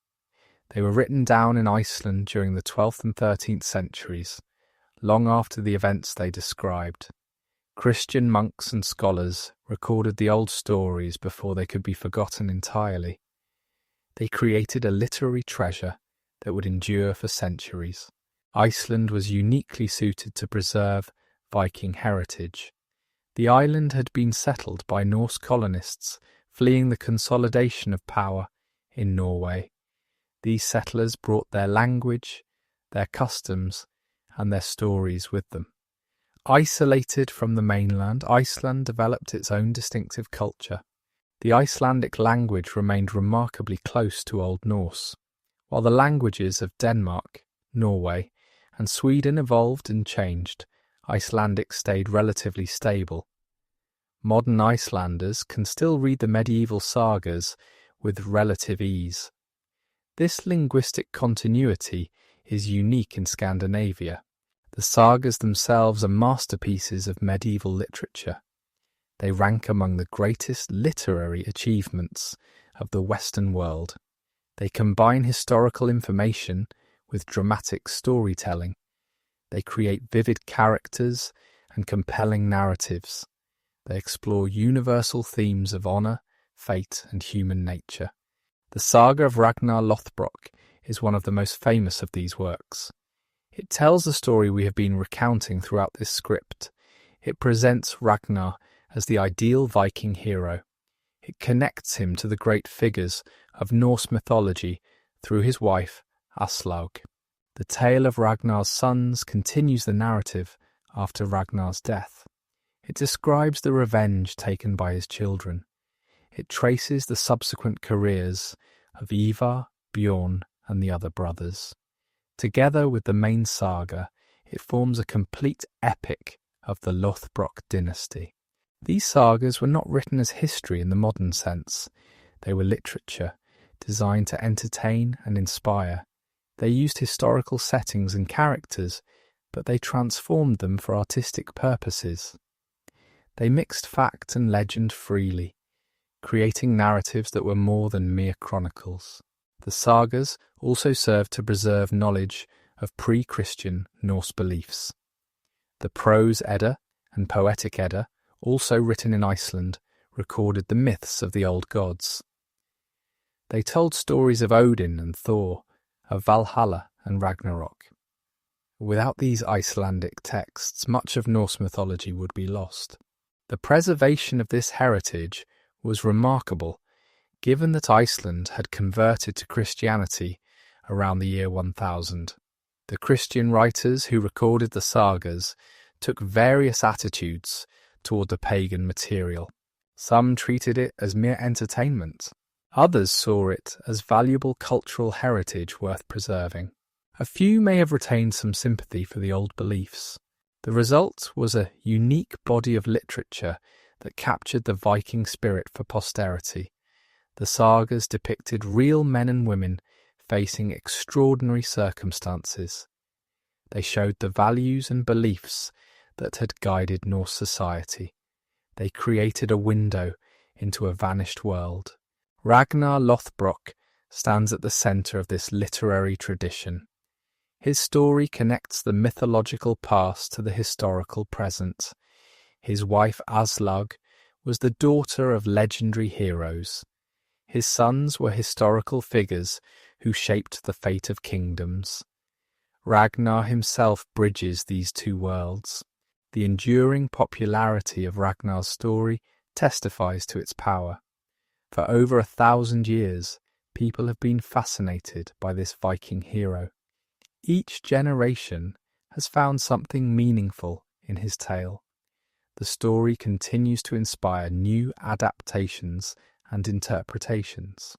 They were written down in Iceland during the 12th and 13th centuries, long after the events they described. Christian monks and scholars recorded the old stories before they could be forgotten entirely. They created a literary treasure that would endure for centuries. Iceland was uniquely suited to preserve Viking heritage. The island had been settled by Norse colonists fleeing the consolidation of power in Norway. These settlers brought their language, their customs, and their stories with them. Isolated from the mainland, Iceland developed its own distinctive culture. The Icelandic language remained remarkably close to Old Norse, while the languages of Denmark, Norway, and Sweden evolved and changed. Icelandic stayed relatively stable. Modern Icelanders can still read the medieval sagas with relative ease. This linguistic continuity is unique in Scandinavia. The sagas themselves are masterpieces of medieval literature. They rank among the greatest literary achievements of the Western world. They combine historical information with dramatic storytelling. They create vivid characters and compelling narratives. They explore universal themes of honour, fate, and human nature. The saga of Ragnar Lothbrok is one of the most famous of these works. It tells the story we have been recounting throughout this script. It presents Ragnar as the ideal Viking hero. It connects him to the great figures of Norse mythology through his wife, Aslaug. The tale of Ragnar's sons continues the narrative after Ragnar's death. It describes the revenge taken by his children. It traces the subsequent careers of Ivar, Bjorn, and the other brothers. Together with the main saga, it forms a complete epic of the Lothbrok dynasty. These sagas were not written as history in the modern sense. They were literature, designed to entertain and inspire. They used historical settings and characters, but they transformed them for artistic purposes. They mixed fact and legend freely, creating narratives that were more than mere chronicles. The sagas also served to preserve knowledge of pre-Christian Norse beliefs. The Prose Edda and Poetic Edda, also written in Iceland, recorded the myths of the old gods. They told stories of Odin and Thor, of Valhalla and Ragnarok. Without these Icelandic texts, much of Norse mythology would be lost. The preservation of this heritage was remarkable, given that Iceland had converted to Christianity around the year 1000. The Christian writers who recorded the sagas took various attitudes toward the pagan material. Some treated it as mere entertainment. Others saw it as valuable cultural heritage worth preserving. A few may have retained some sympathy for the old beliefs. The result was a unique body of literature that captured the Viking spirit for posterity. The sagas depicted real men and women facing extraordinary circumstances. They showed the values and beliefs that had guided Norse society. They created a window into a vanished world. Ragnar Lothbrok stands at the centre of this literary tradition. His story connects the mythological past to the historical present. His wife Aslaug was the daughter of legendary heroes. His sons were historical figures who shaped the fate of kingdoms. Ragnar himself bridges these two worlds. The enduring popularity of Ragnar's story testifies to its power. For over 1,000 years, people have been fascinated by this Viking hero. Each generation has found something meaningful in his tale. The story continues to inspire new adaptations and interpretations.